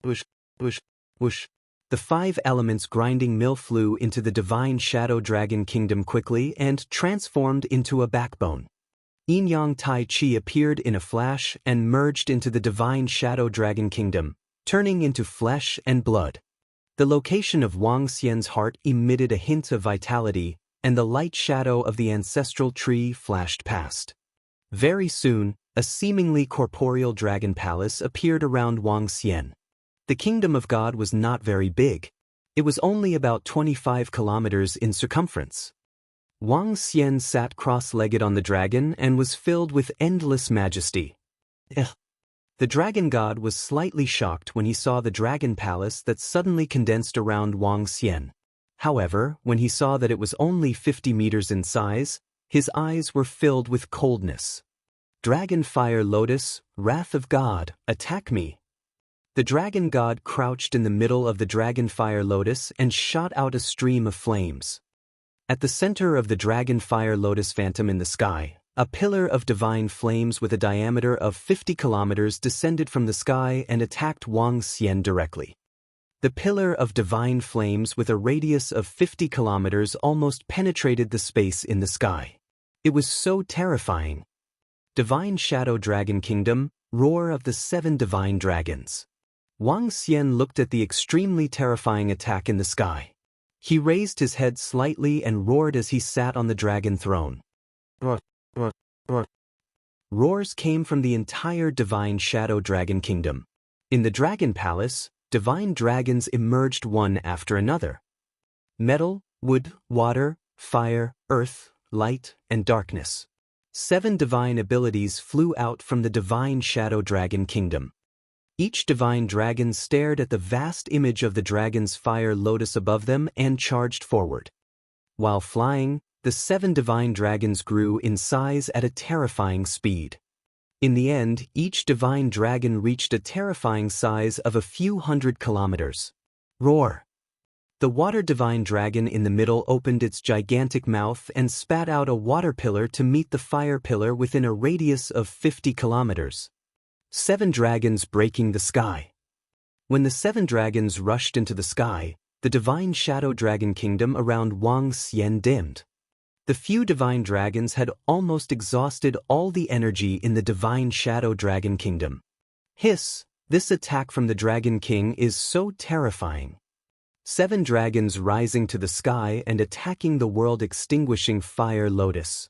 Whoosh, whoosh, whoosh. The 5 elements grinding mill flew into the divine Shadow Dragon Kingdom quickly and transformed into a backbone. Yin-Yang Tai Chi appeared in a flash and merged into the divine Shadow Dragon Kingdom, turning into flesh and blood. The location of Wang Xian's heart emitted a hint of vitality, and the light shadow of the ancestral tree flashed past. Very soon, a seemingly corporeal dragon palace appeared around Wang Xian. The kingdom of God was not very big. It was only about 25 kilometers in circumference. Wang Xian sat cross-legged on the dragon and was filled with endless majesty. The dragon god was slightly shocked when he saw the dragon palace that suddenly condensed around Wang Xian. However, when he saw that it was only 50 meters in size, his eyes were filled with coldness. Dragon Fire Lotus, Wrath of God, attack me. The dragon god crouched in the middle of the dragon fire lotus and shot out a stream of flames. At the center of the dragon fire lotus phantom in the sky, a pillar of divine flames with a diameter of 50 kilometers descended from the sky and attacked Wang Xian directly. The pillar of divine flames with a radius of 50 kilometers almost penetrated the space in the sky. It was so terrifying. Divine Shadow Dragon Kingdom, Roar of the 7 Divine Dragons. Wang Xian looked at the extremely terrifying attack in the sky. He raised his head slightly and roared as he sat on the dragon throne. Roars came from the entire Divine Shadow Dragon Kingdom. In the Dragon Palace, divine dragons emerged one after another. Metal, wood, water, fire, earth, light, and darkness. 7 divine abilities flew out from the Divine Shadow Dragon Kingdom. Each divine dragon stared at the vast image of the dragon's fire lotus above them and charged forward. While flying, the 7 divine dragons grew in size at a terrifying speed. In the end, each divine dragon reached a terrifying size of a few hundred kilometers. Roar! The water divine dragon in the middle opened its gigantic mouth and spat out a water pillar to meet the fire pillar within a radius of 50 kilometers. 7 dragons breaking the sky. When the 7 dragons rushed into the sky, the divine shadow dragon kingdom around Wang Xian dimmed. The few divine dragons had almost exhausted all the energy in the divine shadow dragon kingdom. Hiss! This attack from the Dragon King is so terrifying. 7 dragons rising to the sky and attacking the world-extinguishing fire lotus.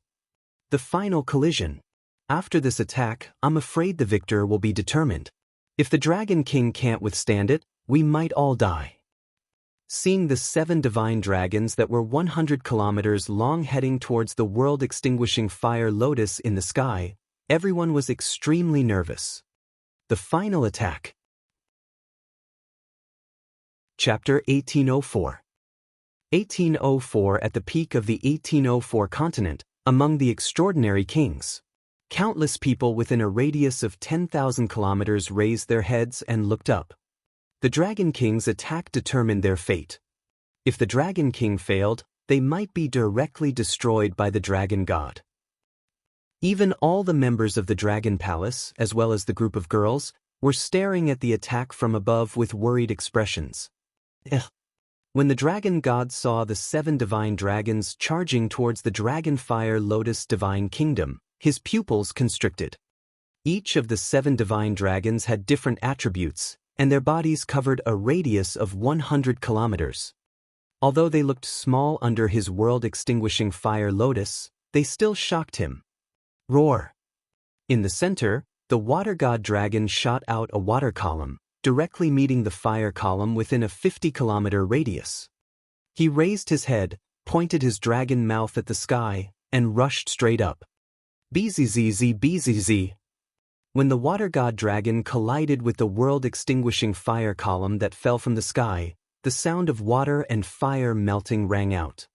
The final collision. After this attack, I'm afraid the victor will be determined. If the Dragon King can't withstand it, we might all die. Seeing the 7 divine dragons that were 100 kilometers long heading towards the world-extinguishing fire lotus in the sky, everyone was extremely nervous. The final attack. Chapter 1804. 1804. At the peak of the 1804 continent, among the extraordinary kings, countless people within a radius of 10,000 kilometers raised their heads and looked up. The Dragon King's attack determined their fate. If the Dragon King failed, they might be directly destroyed by the Dragon God. Even all the members of the Dragon Palace, as well as the group of girls, were staring at the attack from above with worried expressions. When the Dragon God saw the 7 divine dragons charging towards the Dragon Fire Lotus Divine Kingdom, his pupils constricted. Each of the 7 divine dragons had different attributes, and their bodies covered a radius of 100 kilometers. Although they looked small under his world-extinguishing fire lotus, they still shocked him. Roar! In the center, the water god dragon shot out a water column, directly meeting the fire column within a 50-kilometer radius. He raised his head, pointed his dragon mouth at the sky, and rushed straight up. Bzzz bzz. When the water god dragon collided with the world-extinguishing fire column that fell from the sky, the sound of water and fire melting rang out.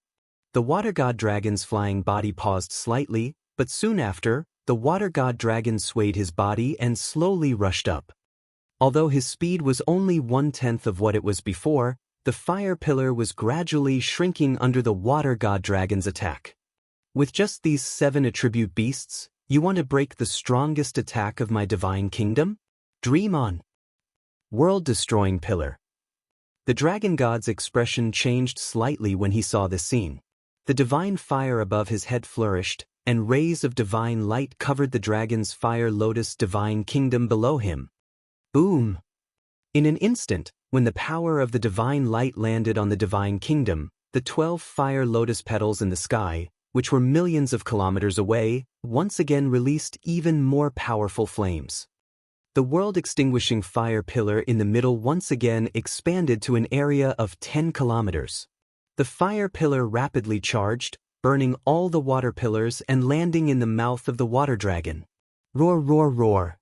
The water god dragon's flying body paused slightly, but soon after, the water god dragon swayed his body and slowly rushed up. Although his speed was only 1/10 of what it was before, the fire pillar was gradually shrinking under the water god dragon's attack. With just these 7 attribute beasts, you want to break the strongest attack of my divine kingdom? Dream on. World-destroying pillar. The dragon god's expression changed slightly when he saw this scene. The divine fire above his head flourished, and rays of divine light covered the dragon's fire lotus divine kingdom below him. Boom! In an instant, when the power of the divine light landed on the divine kingdom, the 12 fire lotus petals in the sky, which were millions of kilometers away, once again released even more powerful flames. The world-extinguishing fire pillar in the middle once again expanded to an area of 10 kilometers. The fire pillar rapidly charged, burning all the water pillars and landing in the mouth of the water dragon. Roar, roar, roar.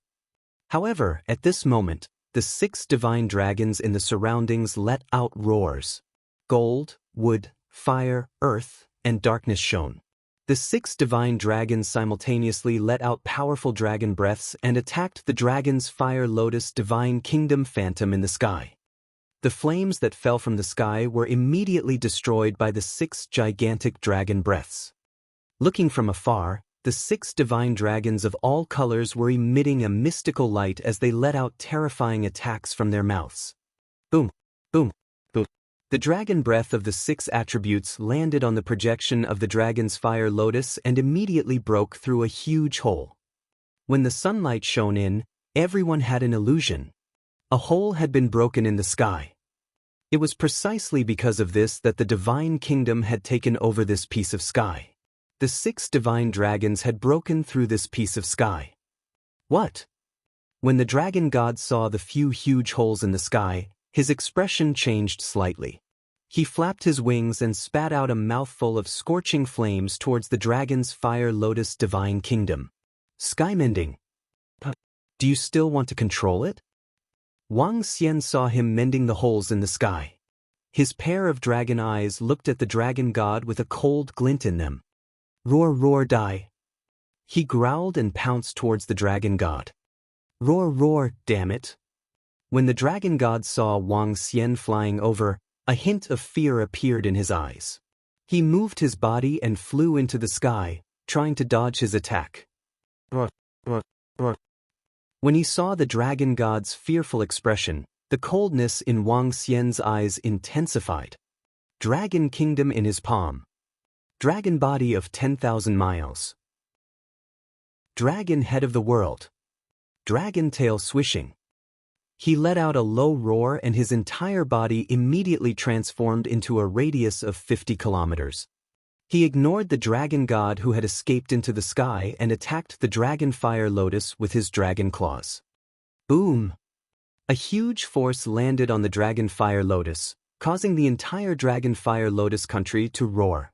However, at this moment, the 6 divine dragons in the surroundings let out roars. Gold, wood, fire, earth, and darkness shone. The 6 divine dragons simultaneously let out powerful dragon breaths and attacked the dragon's fire lotus divine kingdom phantom in the sky. The flames that fell from the sky were immediately destroyed by the 6 gigantic dragon breaths. Looking from afar, the 6 divine dragons of all colors were emitting a mystical light as they let out terrifying attacks from their mouths. Boom, boom, boom. The dragon breath of the 6 attributes landed on the projection of the dragon's fire lotus and immediately broke through a huge hole. When the sunlight shone in, everyone had an illusion. A hole had been broken in the sky. It was precisely because of this that the divine kingdom had taken over this piece of sky. The 6 divine dragons had broken through this piece of sky. What? When the dragon god saw the few huge holes in the sky, his expression changed slightly. He flapped his wings and spat out a mouthful of scorching flames towards the dragon's fire lotus divine kingdom. Skymending. Do you still want to control it? Wang Xian saw him mending the holes in the sky. His pair of dragon eyes looked at the dragon god with a cold glint in them. Roar, roar, die. He growled and pounced towards the dragon god. Roar, roar, damn it. When the dragon god saw Wang Xian flying over, a hint of fear appeared in his eyes. He moved his body and flew into the sky, trying to dodge his attack. Roar, roar, roar. When he saw the dragon god's fearful expression, The coldness in Wang Xian's eyes intensified. Dragon Kingdom in his palm. Dragon body of 10,000 miles. Dragon head of the world. Dragon tail swishing. He let out a low roar and his entire body immediately transformed into a radius of 50 kilometers. He ignored the dragon god who had escaped into the sky and attacked the dragon fire lotus with his dragon claws. Boom! A huge force landed on the dragon fire lotus, causing the entire dragon fire lotus country to roar.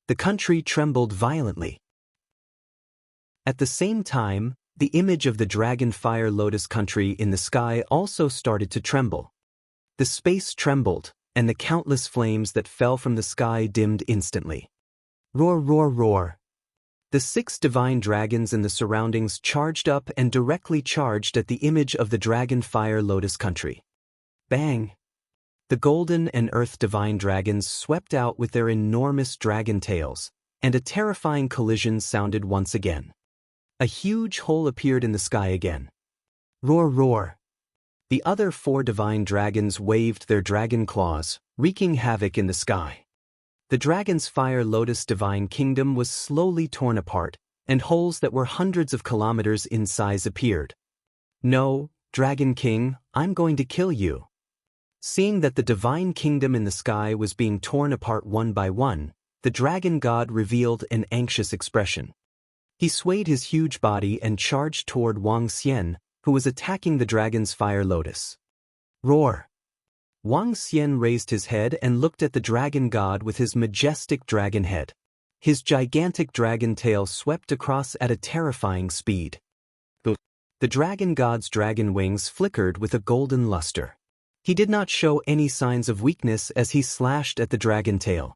The country trembled violently. At the same time, the image of the dragon fire lotus country in the sky also started to tremble. The space trembled, and the countless flames that fell from the sky dimmed instantly. Roar, roar, roar. The 6 divine dragons in the surroundings charged up and directly charged at the image of the dragon fire lotus country. Bang! The golden and earth divine dragons swept out with their enormous dragon tails, and a terrifying collision sounded once again. A huge hole appeared in the sky again. Roar, roar. The other 4 divine dragons waved their dragon claws, wreaking havoc in the sky. The dragon's fire lotus divine kingdom was slowly torn apart, and holes that were hundreds of kilometers in size appeared. No, Dragon King, I'm going to kill you. Seeing that the divine kingdom in the sky was being torn apart one by one, the dragon god revealed an anxious expression. He swayed his huge body and charged toward Wang Xian, who was attacking the dragon's fire lotus. Roar! Wang Xian raised his head and looked at the dragon god with his majestic dragon head. His gigantic dragon tail swept across at a terrifying speed. The dragon god's dragon wings flickered with a golden luster. He did not show any signs of weakness as he slashed at the dragon tail.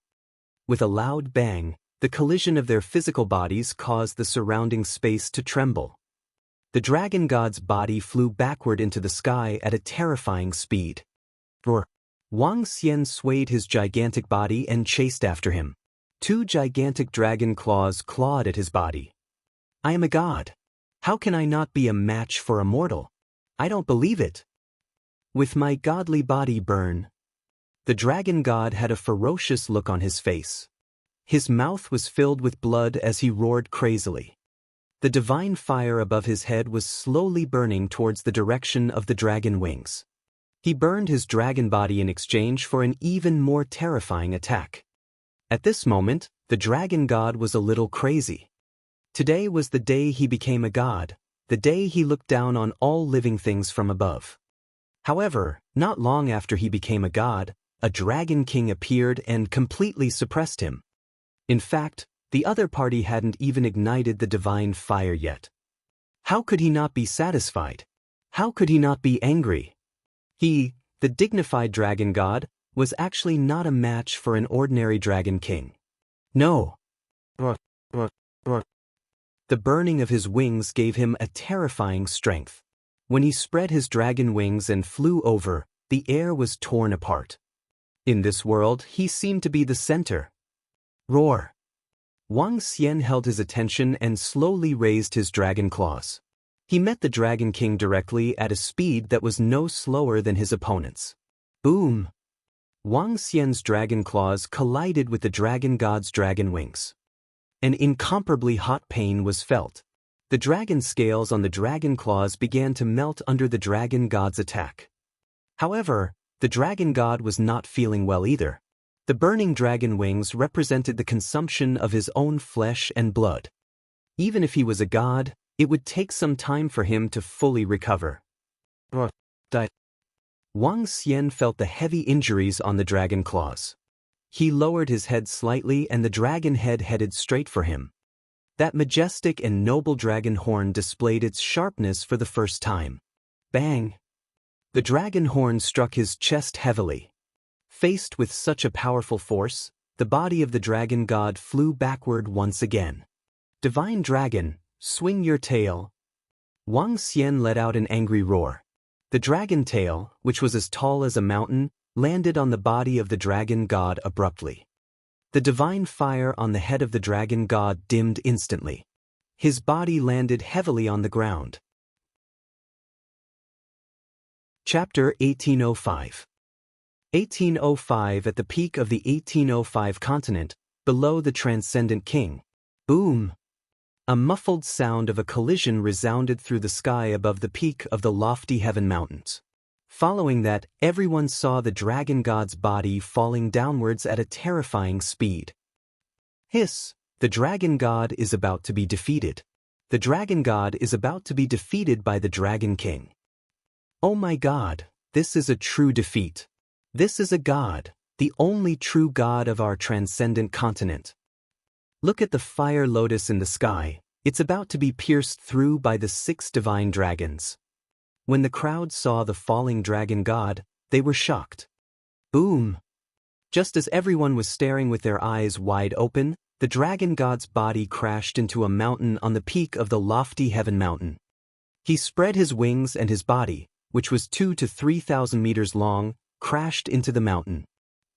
With a loud bang, the collision of their physical bodies caused the surrounding space to tremble. The dragon god's body flew backward into the sky at a terrifying speed. Roar! Wang Xian swayed his gigantic body and chased after him. 2 gigantic dragon claws clawed at his body. I am a god. How can I not be a match for a mortal? I don't believe it. With my godly body burn. The dragon god had a ferocious look on his face. His mouth was filled with blood as he roared crazily. The divine fire above his head was slowly burning towards the direction of the dragon wings. He burned his dragon body in exchange for an even more terrifying attack. At this moment, the dragon god was a little crazy. Today was the day he became a god, the day he looked down on all living things from above. However, not long after he became a god, a dragon king appeared and completely suppressed him. In fact, the other party hadn't even ignited the divine fire yet. How could he not be satisfied? How could he not be angry? He, the dignified dragon god, was actually not a match for an ordinary dragon king. No. The burning of his wings gave him a terrifying strength. When he spread his dragon wings and flew over, the air was torn apart. In this world, he seemed to be the center. Roar! Wang Xian held his attention and slowly raised his dragon claws. He met the Dragon King directly at a speed that was no slower than his opponent's. Boom! Wang Xian's dragon claws collided with the dragon god's dragon wings. An incomparably hot pain was felt. The dragon scales on the dragon claws began to melt under the dragon god's attack. However, the dragon god was not feeling well either. The burning dragon wings represented the consumption of his own flesh and blood. Even if he was a god, it would take some time for him to fully recover. Wang Xian felt the heavy injuries on the dragon claws. He lowered his head slightly and the dragon head headed straight for him. That majestic and noble dragon horn displayed its sharpness for the first time. Bang! The dragon horn struck his chest heavily. Faced with such a powerful force, the body of the dragon god flew backward once again. Divine dragon, swing your tail. Wang Xian let out an angry roar. The dragon tail, which was as tall as a mountain, landed on the body of the dragon god abruptly. The divine fire on the head of the dragon god dimmed instantly. His body landed heavily on the ground. Chapter 1805. 1805. At the peak of the 1805 continent, below the transcendent king. Boom! A muffled sound of a collision resounded through the sky above the peak of the lofty heaven mountains. Following that, everyone saw the dragon god's body falling downwards at a terrifying speed. Hiss! The dragon god is about to be defeated. The dragon god is about to be defeated by the dragon king. Oh my god, this is a true defeat. This is a god, the only true god of our transcendent continent. Look at the fire lotus in the sky, it's about to be pierced through by the 6 divine dragons. When the crowd saw the falling dragon god, they were shocked. Boom! Just as everyone was staring with their eyes wide open, the dragon god's body crashed into a mountain on the peak of the lofty heaven mountain. He spread his wings and his body, which was 2,000 to 3,000 meters long, crashed into the mountain.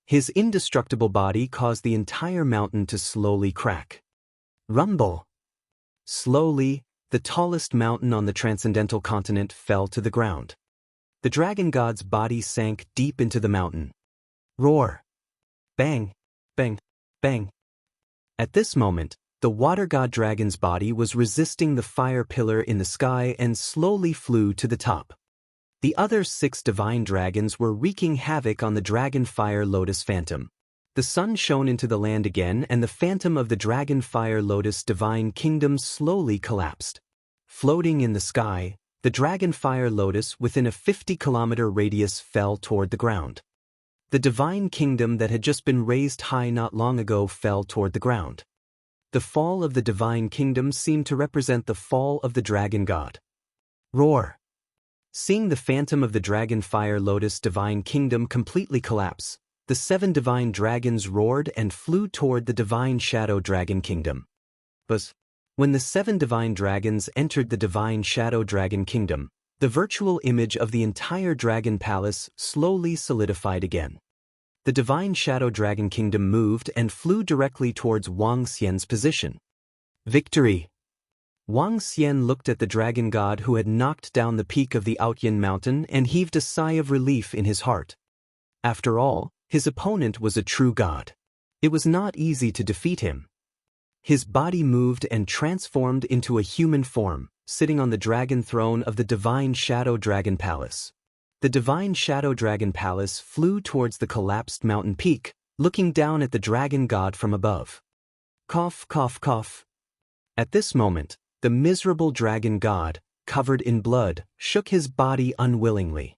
His indestructible body caused the entire mountain to slowly crack. Rumble! Slowly, the tallest mountain on the transcendental continent fell to the ground. The dragon god's body sank deep into the mountain. Roar! Bang! Bang! Bang! At this moment, the water god dragon's body was resisting the fire pillar in the sky and slowly flew to the top. The other 6 divine dragons were wreaking havoc on the dragon fire lotus phantom. The sun shone into the land again and the phantom of the dragon fire lotus divine kingdom slowly collapsed. Floating in the sky, the dragon fire lotus within a 50-kilometer radius fell toward the ground. The divine kingdom that had just been raised high not long ago fell toward the ground. The fall of the divine kingdom seemed to represent the fall of the dragon god. Roar! Seeing the phantom of the dragon fire lotus divine kingdom completely collapse, the 7 divine dragons roared and flew toward the divine shadow dragon kingdom. But when the 7 divine dragons entered the divine shadow dragon kingdom, the virtual image of the entire dragon palace slowly solidified again. The divine shadow dragon kingdom moved and flew directly towards Wang Xian's position. Victory! Wang Xian looked at the dragon god who had knocked down the peak of the Outyin mountain and heaved a sigh of relief in his heart. After all, his opponent was a true god. It was not easy to defeat him. His body moved and transformed into a human form, sitting on the dragon throne of the divine shadow dragon palace. The divine shadow dragon palace flew towards the collapsed mountain peak, looking down at the dragon god from above. Cough, cough, cough. At this moment, the miserable dragon god, covered in blood, shook his body unwillingly.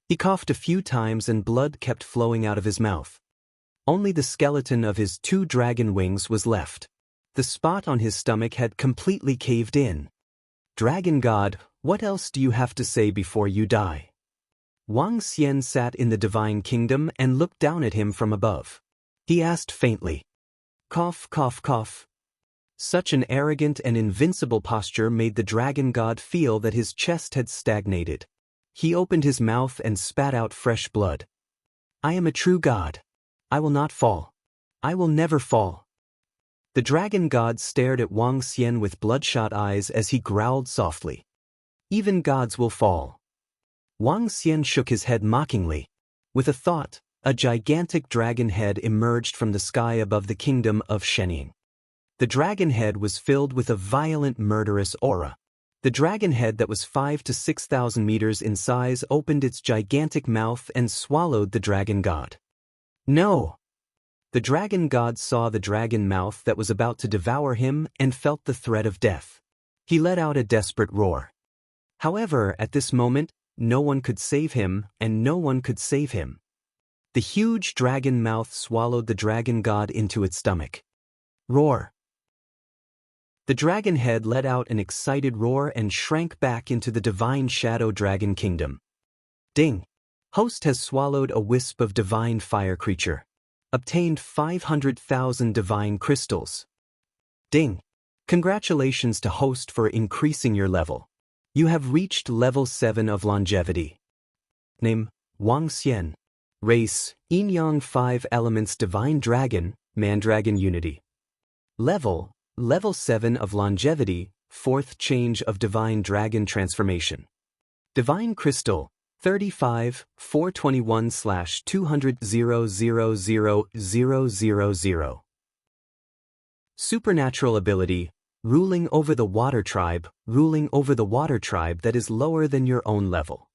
He coughed a few times and blood kept flowing out of his mouth. Only the skeleton of his 2 dragon wings was left. The spot on his stomach had completely caved in. Dragon god, what else do you have to say before you die? Wang Xian sat in the divine kingdom and looked down at him from above. He asked faintly. Cough, cough, cough. Such an arrogant and invincible posture made the dragon god feel that his chest had stagnated. He opened his mouth and spat out fresh blood. I am a true god. I will not fall. I will never fall. The dragon god stared at Wang Xian with bloodshot eyes as he growled softly. Even gods will fall. Wang Xian shook his head mockingly. With a thought, a gigantic dragon head emerged from the sky above the kingdom of Shenying. The dragon head was filled with a violent murderous aura. The dragon head that was 5,000 to 6,000 meters in size opened its gigantic mouth and swallowed the dragon god. No! The dragon god saw the dragon mouth that was about to devour him and felt the threat of death. He let out a desperate roar. However, at this moment, no one could save him, and no one could save him. The huge dragon mouth swallowed the dragon god into its stomach. Roar! The dragon head let out an excited roar and shrank back into the divine shadow dragon kingdom. Ding! Host has swallowed a wisp of divine fire creature. Obtained 500,000 divine crystals. Ding! Congratulations to host for increasing your level. You have reached level 7 of longevity. Name, Wang Xian. Race, Yin-Yang 5 Elements Divine Dragon, Mandragon Unity. Level 7 of longevity, 4th change of Divine Dragon Transformation. Divine Crystal, 35, 421/200,000,000. Supernatural ability, ruling over the water tribe that is lower than your own level.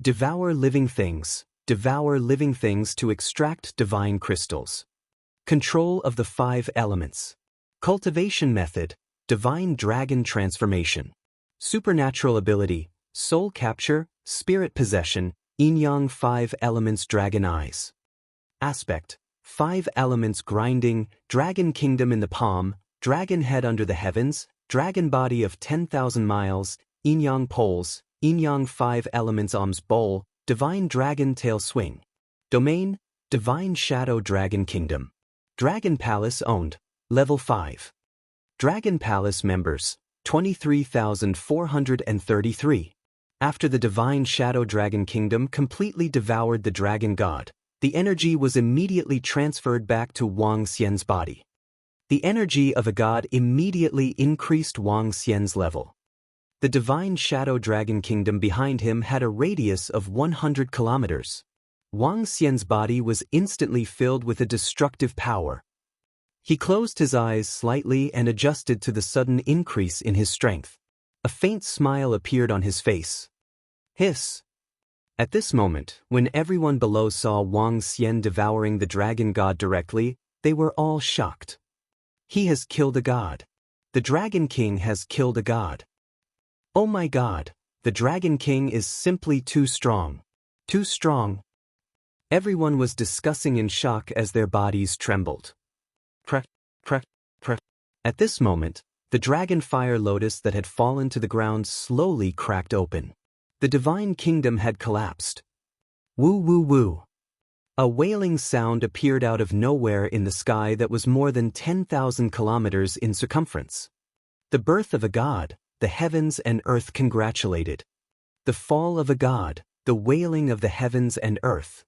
Devour living things to extract divine crystals. Control of the 5 elements. Cultivation method, divine dragon transformation. Supernatural ability, soul capture, spirit possession, yin-yang 5 elements dragon eyes. Aspect, 5 elements grinding, dragon kingdom in the palm, dragon head under the heavens, dragon body of 10,000 miles, yin-yang poles, yin-yang 5 elements arms bowl, divine dragon tail swing. Domain, divine shadow dragon kingdom. Dragon palace owned, level 5. Dragon palace members, 23,433. After the divine shadow dragon kingdom completely devoured the dragon god, the energy was immediately transferred back to Wang Xian's body. The energy of a god immediately increased Wang Xian's level. The divine shadow dragon kingdom behind him had a radius of 100 kilometers. Wang Xian's body was instantly filled with a destructive power. He closed his eyes slightly and adjusted to the sudden increase in his strength. A faint smile appeared on his face. Hiss. At this moment, when everyone below saw Wang Xian devouring the dragon god directly, they were all shocked. He has killed a god. The Dragon King has killed a god. Oh my god, the Dragon King is simply too strong. Too strong. Everyone was discussing in shock as their bodies trembled. Crack, crack, crack. At this moment, the dragon fire lotus that had fallen to the ground slowly cracked open. The divine kingdom had collapsed. Woo woo woo. A wailing sound appeared out of nowhere in the sky that was more than 10,000 kilometers in circumference. The birth of a god, the heavens and earth congratulated. The fall of a god, the wailing of the heavens and earth.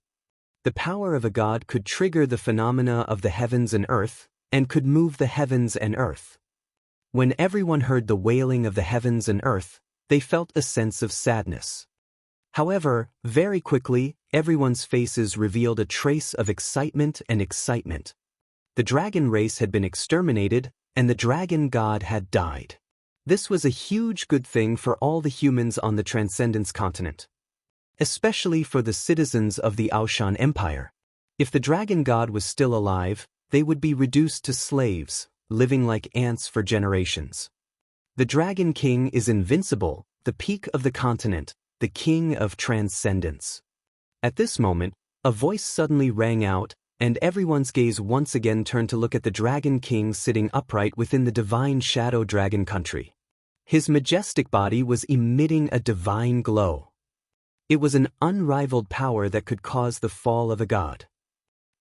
The power of a god could trigger the phenomena of the heavens and earth, and could move the heavens and earth. When everyone heard the wailing of the heavens and earth, they felt a sense of sadness. However, very quickly, everyone's faces revealed a trace of excitement and excitement. The dragon race had been exterminated, and the dragon god had died. This was a huge good thing for all the humans on the Transcendence continent. Especially for the citizens of the Aoshan Empire. If the dragon god was still alive, they would be reduced to slaves, living like ants for generations. The Dragon King is invincible, the peak of the continent, the king of transcendence. At this moment, a voice suddenly rang out, and everyone's gaze once again turned to look at the Dragon King sitting upright within the divine shadow dragon country. His majestic body was emitting a divine glow. It was an unrivaled power that could cause the fall of a god.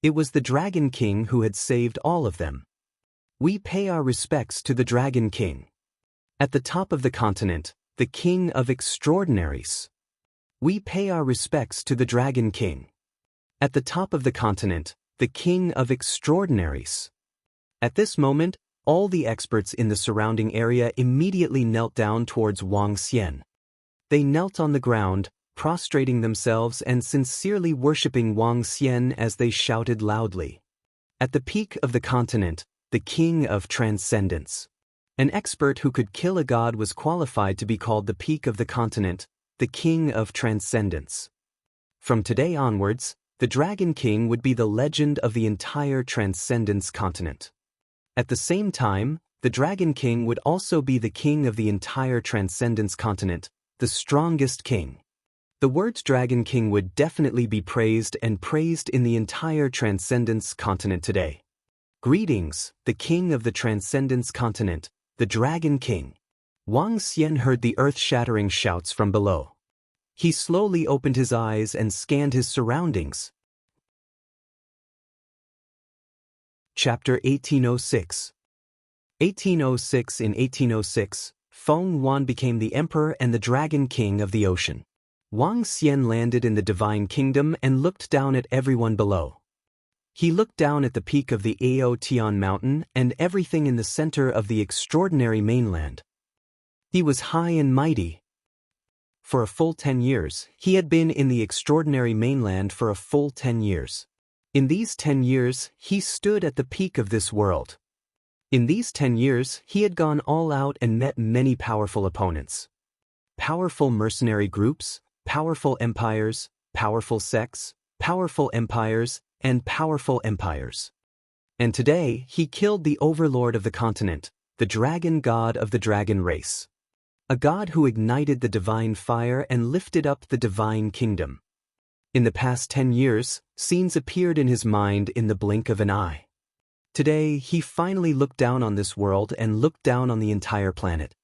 It was the Dragon King who had saved all of them. We pay our respects to the Dragon King. At the top of the continent, the King of Extraordinaries. We pay our respects to the Dragon King. At the top of the continent, the King of Extraordinaries. At this moment, all the experts in the surrounding area immediately knelt down towards Wang Xian. They knelt on the ground, prostrating themselves and sincerely worshipping Wang Xian as they shouted loudly. At the peak of the continent, the King of Transcendence. An expert who could kill a god was qualified to be called the peak of the continent, the King of Transcendence. From today onwards, the Dragon King would be the legend of the entire Transcendence continent. At the same time, the Dragon King would also be the king of the entire Transcendence continent, the strongest king. The words Dragon King would definitely be praised and praised in the entire Transcendence continent today. Greetings, the king of the Transcendence continent, the Dragon King. Wang Xian heard the earth-shattering shouts from below. He slowly opened his eyes and scanned his surroundings. Chapter 1806. 1806. In 1806, Feng Yuan became the emperor and the Dragon King of the ocean. Wang Xian landed in the Divine Kingdom and looked down at everyone below. He looked down at the peak of the Ao Tian mountain and everything in the center of the extraordinary mainland. He was high and mighty. for a full 10 years, he had been in the extraordinary mainland for a full 10 years. In these 10 years, he stood at the peak of this world. In these 10 years, he had gone all out and met many powerful opponents. Powerful mercenary groups, powerful empires, powerful sects, powerful empires, and powerful empires. And today, he killed the overlord of the continent, the dragon god of the dragon race. A god who ignited the divine fire and lifted up the divine kingdom. In the past 10 years, scenes appeared in his mind in the blink of an eye. Today, he finally looked down on this world and looked down on the entire planet.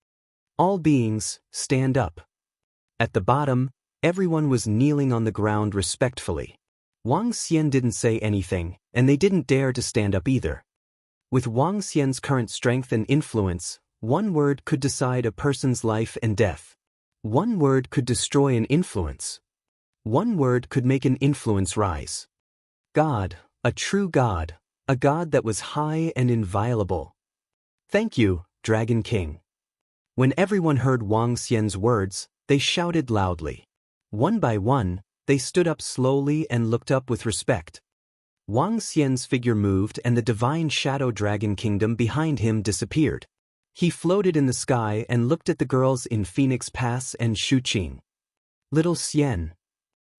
All beings, stand up. At the bottom, everyone was kneeling on the ground respectfully. Wang Xian didn't say anything, and they didn't dare to stand up either. With Wang Xian's current strength and influence, one word could decide a person's life and death. One word could destroy an influence. One word could make an influence rise. God, a true God, a God that was high and inviolable. Thank you, Dragon King. When everyone heard Wang Xian's words, they shouted loudly. One by one, they stood up slowly and looked up with respect. Wang Xian's figure moved and the divine shadow dragon kingdom behind him disappeared. He floated in the sky and looked at the girls in Phoenix Pass and Shuqing. Little Xian.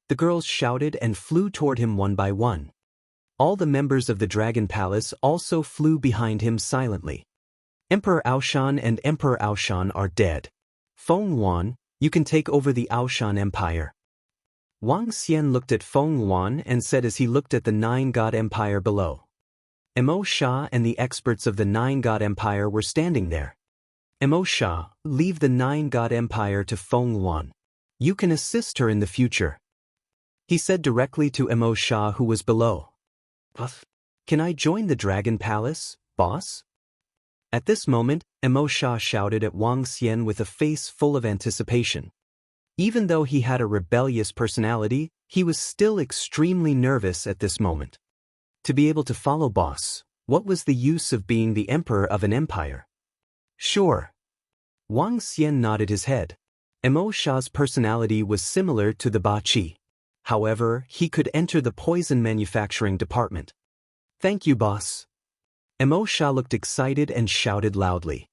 The girls shouted and flew toward him one by one. All the members of the Dragon Palace also flew behind him silently. Emperor Aoshan and Emperor Aoshan are dead. Feng Yuan, you can take over the Aoshan Empire. Wang Xian looked at Feng Yuan and said as he looked at the Nine-God Empire below. Mo Sha and the experts of the Nine-God Empire were standing there. Mo Sha, leave the Nine-God Empire to Feng Yuan. You can assist her in the future. He said directly to Mo Sha who was below. Can I join the Dragon Palace, boss? At this moment, Mo Sha shouted at Wang Xian with a face full of anticipation. Even though he had a rebellious personality, he was still extremely nervous at this moment. To be able to follow boss, what was the use of being the emperor of an empire? Sure. Wang Xian nodded his head. Mo Sha's personality was similar to the Ba Qi. However, he could enter the poison manufacturing department. Thank you, boss. Mo Sha looked excited and shouted loudly.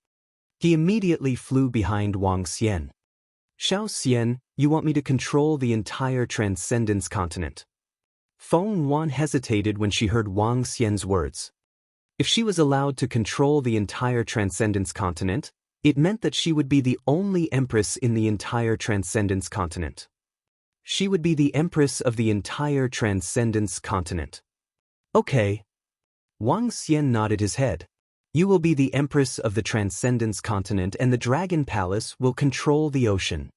He immediately flew behind Wang Xian. Xiao Xian, you want me to control the entire Transcendence continent? Feng Yuan hesitated when she heard Wang Xian's words. If she was allowed to control the entire Transcendence continent, it meant that she would be the only empress in the entire Transcendence continent. She would be the empress of the entire Transcendence continent. Okay. Wang Xian nodded his head. You will be the empress of the Transcendence continent and the Dragon Palace will control the ocean.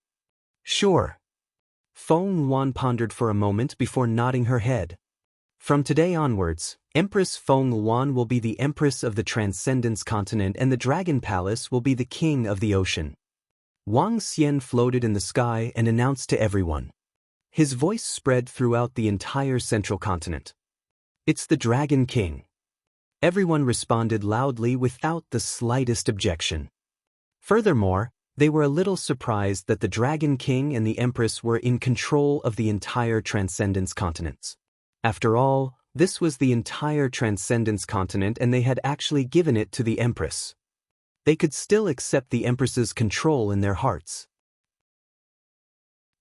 Sure. Feng Yuan pondered for a moment before nodding her head. From today onwards, Empress Feng Yuan will be the empress of the Transcendence continent and the Dragon Palace will be the king of the ocean. Wang Xian floated in the sky and announced to everyone. His voice spread throughout the entire central continent. It's the Dragon King. Everyone responded loudly without the slightest objection. Furthermore, they were a little surprised that the Dragon King and the Empress were in control of the entire Transcendence continents. After all, this was the entire Transcendence continent and they had actually given it to the Empress. They could still accept the Empress's control in their hearts.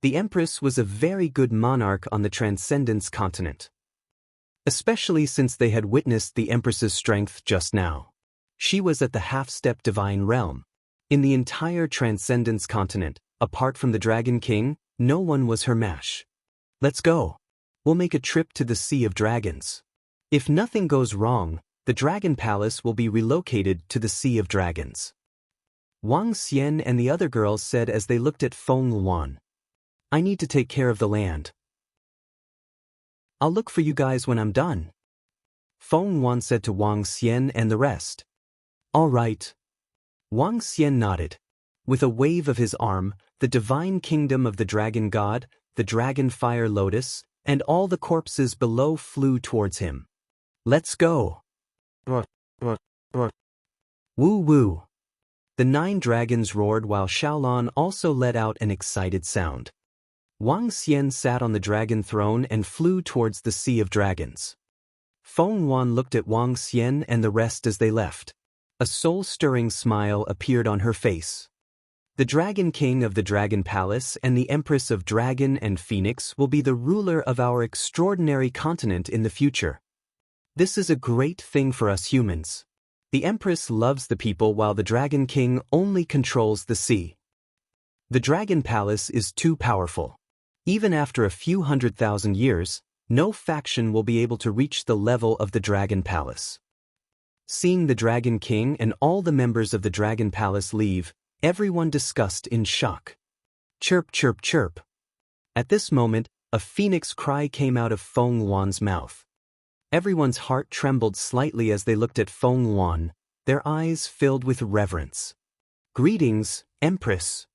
The Empress was a very good monarch on the Transcendence continent. Especially since they had witnessed the Empress's strength just now. She was at the half-step divine realm. In the entire Transcendence continent, apart from the Dragon King, no one was her match. Let's go. We'll make a trip to the Sea of Dragons. If nothing goes wrong, the Dragon Palace will be relocated to the Sea of Dragons. Wang Xian and the other girls said as they looked at Feng Yuan. I need to take care of the land. I'll look for you guys when I'm done. Feng Yuan said to Wang Xian and the rest. All right. Wang Xian nodded. With a wave of his arm, the divine kingdom of the dragon god, the dragon fire lotus, and all the corpses below flew towards him. Let's go. Woo woo. The 9 dragons roared while Xiaolon also let out an excited sound. Wang Xian sat on the dragon throne and flew towards the Sea of Dragons. Feng Wan looked at Wang Xian and the rest as they left. A soul-stirring smile appeared on her face. The Dragon King of the Dragon Palace and the Empress of Dragon and Phoenix will be the ruler of our extraordinary continent in the future. This is a great thing for us humans. The Empress loves the people while the Dragon King only controls the sea. The Dragon Palace is too powerful. Even after a few 100,000 years, no faction will be able to reach the level of the Dragon Palace. Seeing the Dragon King and all the members of the Dragon Palace leave, everyone discussed in shock. Chirp, chirp, chirp. At this moment, a phoenix cry came out of Feng Wan's mouth. Everyone's heart trembled slightly as they looked at Feng Wan, their eyes filled with reverence. Greetings, Empress.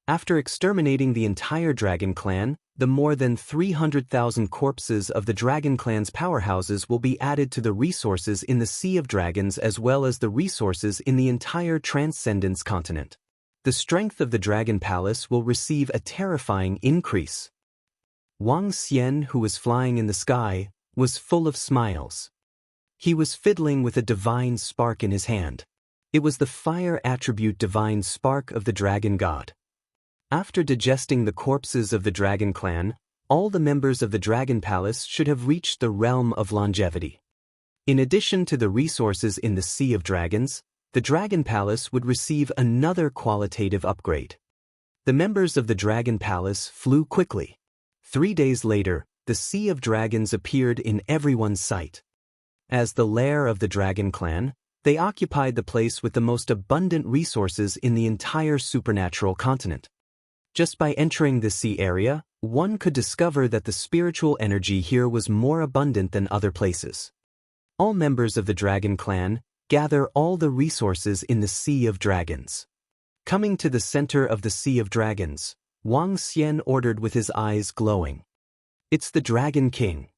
After exterminating the entire Dragon Clan, the more than 300,000 corpses of the Dragon Clan's powerhouses will be added to the resources in the Sea of Dragons as well as the resources in the entire Transcendence continent. The strength of the Dragon Palace will receive a terrifying increase. Wang Xian, who was flying in the sky, was full of smiles. He was fiddling with a divine spark in his hand. It was the fire attribute divine spark of the Dragon God. After digesting the corpses of the Dragon Clan, all the members of the Dragon Palace should have reached the realm of longevity. In addition to the resources in the Sea of Dragons, the Dragon Palace would receive another qualitative upgrade. The members of the Dragon Palace flew quickly. 3 days later, the Sea of Dragons appeared in everyone's sight. As the lair of the Dragon Clan, they occupied the place with the most abundant resources in the entire supernatural continent. Just by entering the sea area, one could discover that the spiritual energy here was more abundant than other places. All members of the Dragon Clan gather all the resources in the Sea of Dragons. Coming to the center of the Sea of Dragons, Wang Xian ordered with his eyes glowing. It's the Dragon King.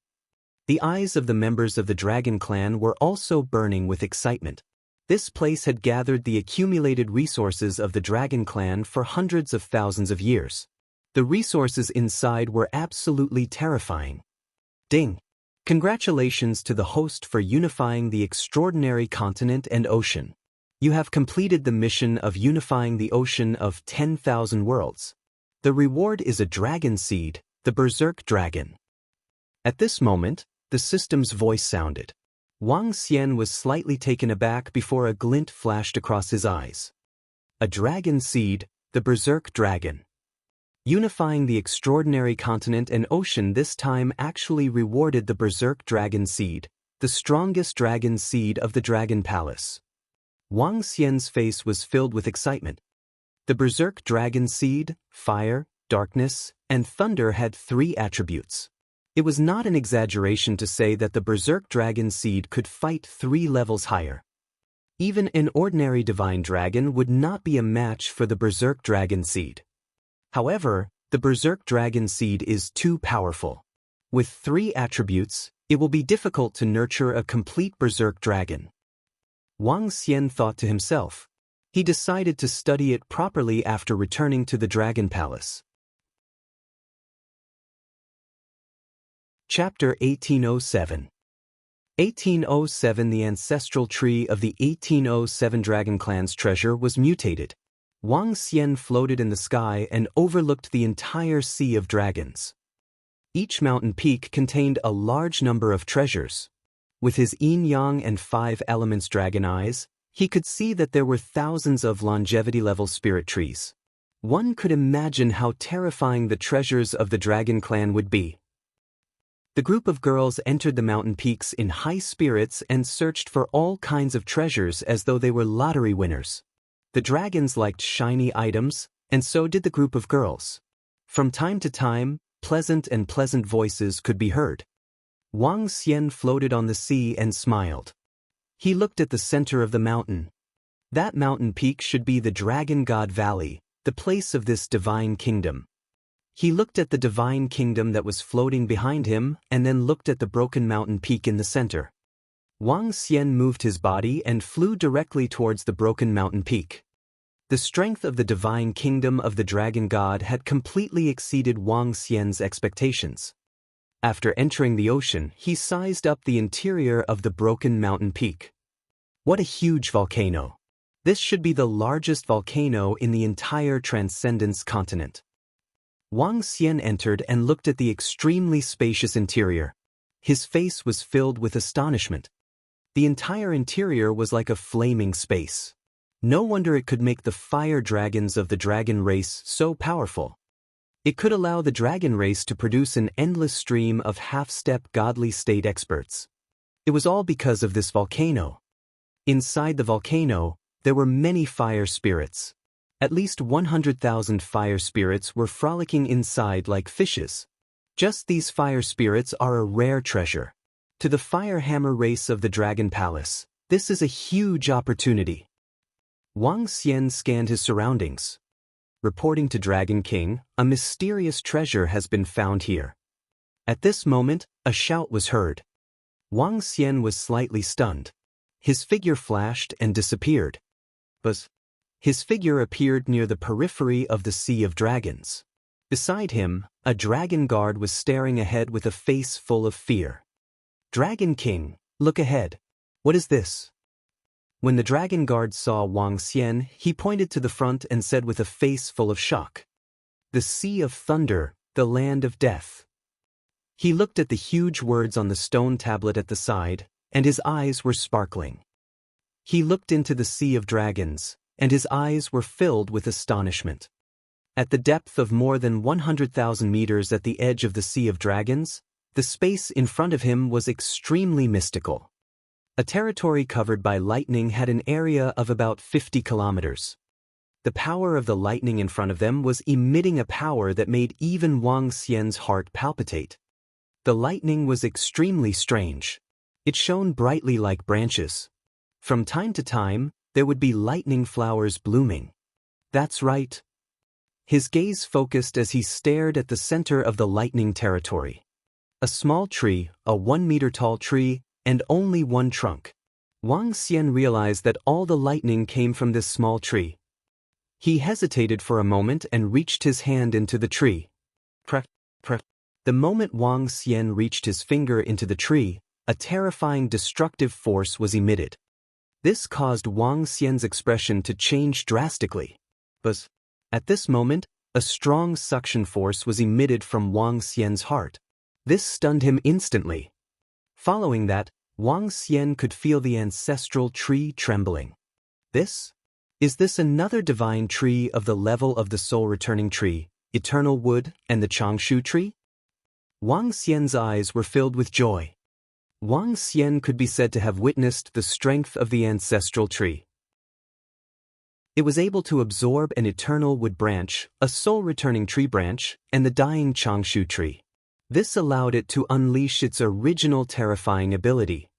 The eyes of the members of the Dragon Clan were also burning with excitement. This place had gathered the accumulated resources of the Dragon Clan for hundreds of thousands of years. The resources inside were absolutely terrifying. Ding! Congratulations to the host for unifying the extraordinary continent and ocean. You have completed the mission of unifying the ocean of 10,000 worlds. The reward is a dragon seed, the Berserk Dragon. At this moment, the system's voice sounded. Wang Xian was slightly taken aback before a glint flashed across his eyes. A dragon seed, the Berserk Dragon. Unifying the extraordinary continent and ocean this time actually rewarded the Berserk Dragon seed, the strongest dragon seed of the Dragon Palace. Wang Xian's face was filled with excitement. The Berserk Dragon seed, fire, darkness, and thunder had 3 attributes. It was not an exaggeration to say that the Berserk Dragon seed could fight 3 levels higher. Even an ordinary divine dragon would not be a match for the Berserk Dragon seed. However, the Berserk Dragon seed is too powerful. With 3 attributes, it will be difficult to nurture a complete Berserk Dragon. Wang Xian thought to himself. He decided to study it properly after returning to the Dragon Palace. Chapter 1807. 1807. The ancestral tree of the 1807 Dragon Clan's treasure was mutated. Wang Xian floated in the sky and overlooked the entire Sea of Dragons. Each mountain peak contained a large number of treasures. With his yin-yang and 5 elements dragon eyes, he could see that there were thousands of longevity-level spirit trees. One could imagine how terrifying the treasures of the Dragon Clan would be. The group of girls entered the mountain peaks in high spirits and searched for all kinds of treasures as though they were lottery winners. The dragons liked shiny items, and so did the group of girls. From time to time, pleasant voices could be heard. Wang Xian floated on the sea and smiled. He looked at the center of the mountain. That mountain peak should be the Dragon God Valley, the place of this divine kingdom. He looked at the divine kingdom that was floating behind him and then looked at the broken mountain peak in the center. Wang Xian moved his body and flew directly towards the broken mountain peak. The strength of the divine kingdom of the dragon god had completely exceeded Wang Xian's expectations. After entering the ocean, he sized up the interior of the broken mountain peak. What a huge volcano! This should be the largest volcano in the entire Transcendence continent. Wang Xian entered and looked at the extremely spacious interior. His face was filled with astonishment. The entire interior was like a flaming space. No wonder it could make the fire dragons of the dragon race so powerful. It could allow the dragon race to produce an endless stream of half-step godly state experts. It was all because of this volcano. Inside the volcano, there were many fire spirits. At least 100,000 fire spirits were frolicking inside like fishes. Just these fire spirits are a rare treasure. To the fire hammer race of the Dragon Palace, this is a huge opportunity. Wang Xian scanned his surroundings. Reporting to Dragon King, a mysterious treasure has been found here. At this moment, a shout was heard. Wang Xian was slightly stunned. His figure flashed and disappeared. But his figure appeared near the periphery of the Sea of Dragons. Beside him, a dragon guard was staring ahead with a face full of fear. Dragon King, look ahead. What is this? When the dragon guard saw Wang Xian, he pointed to the front and said with a face full of shock, "The Sea of Thunder, the land of death." He looked at the huge words on the stone tablet at the side, and his eyes were sparkling. He looked into the Sea of Dragons, and his eyes were filled with astonishment. At the depth of more than 100,000 meters at the edge of the Sea of Dragons, the space in front of him was extremely mystical. A territory covered by lightning had an area of about 50 kilometers. The power of the lightning in front of them was emitting a power that made even Wang Xian's heart palpitate. The lightning was extremely strange. It shone brightly like branches. From time to time, there would be lightning flowers blooming. That's right. His gaze focused as he stared at the center of the lightning territory. A small tree, a 1-meter-tall tree, and only one trunk. Wang Xian realized that all the lightning came from this small tree. He hesitated for a moment and reached his hand into the tree. The moment Wang Xian reached his finger into the tree, a terrifying destructive force was emitted. This caused Wang Xian's expression to change drastically. But at this moment, a strong suction force was emitted from Wang Xian's heart. This stunned him instantly. Following that, Wang Xian could feel the ancestral tree trembling. Is this another divine tree of the level of the soul-returning tree, eternal wood, and the Changshu tree? Wang Xian's eyes were filled with joy. Wang Xian could be said to have witnessed the strength of the ancestral tree. It was able to absorb an eternal wood branch, a soul-returning tree branch, and the dying Changshu tree. This allowed it to unleash its original terrifying ability.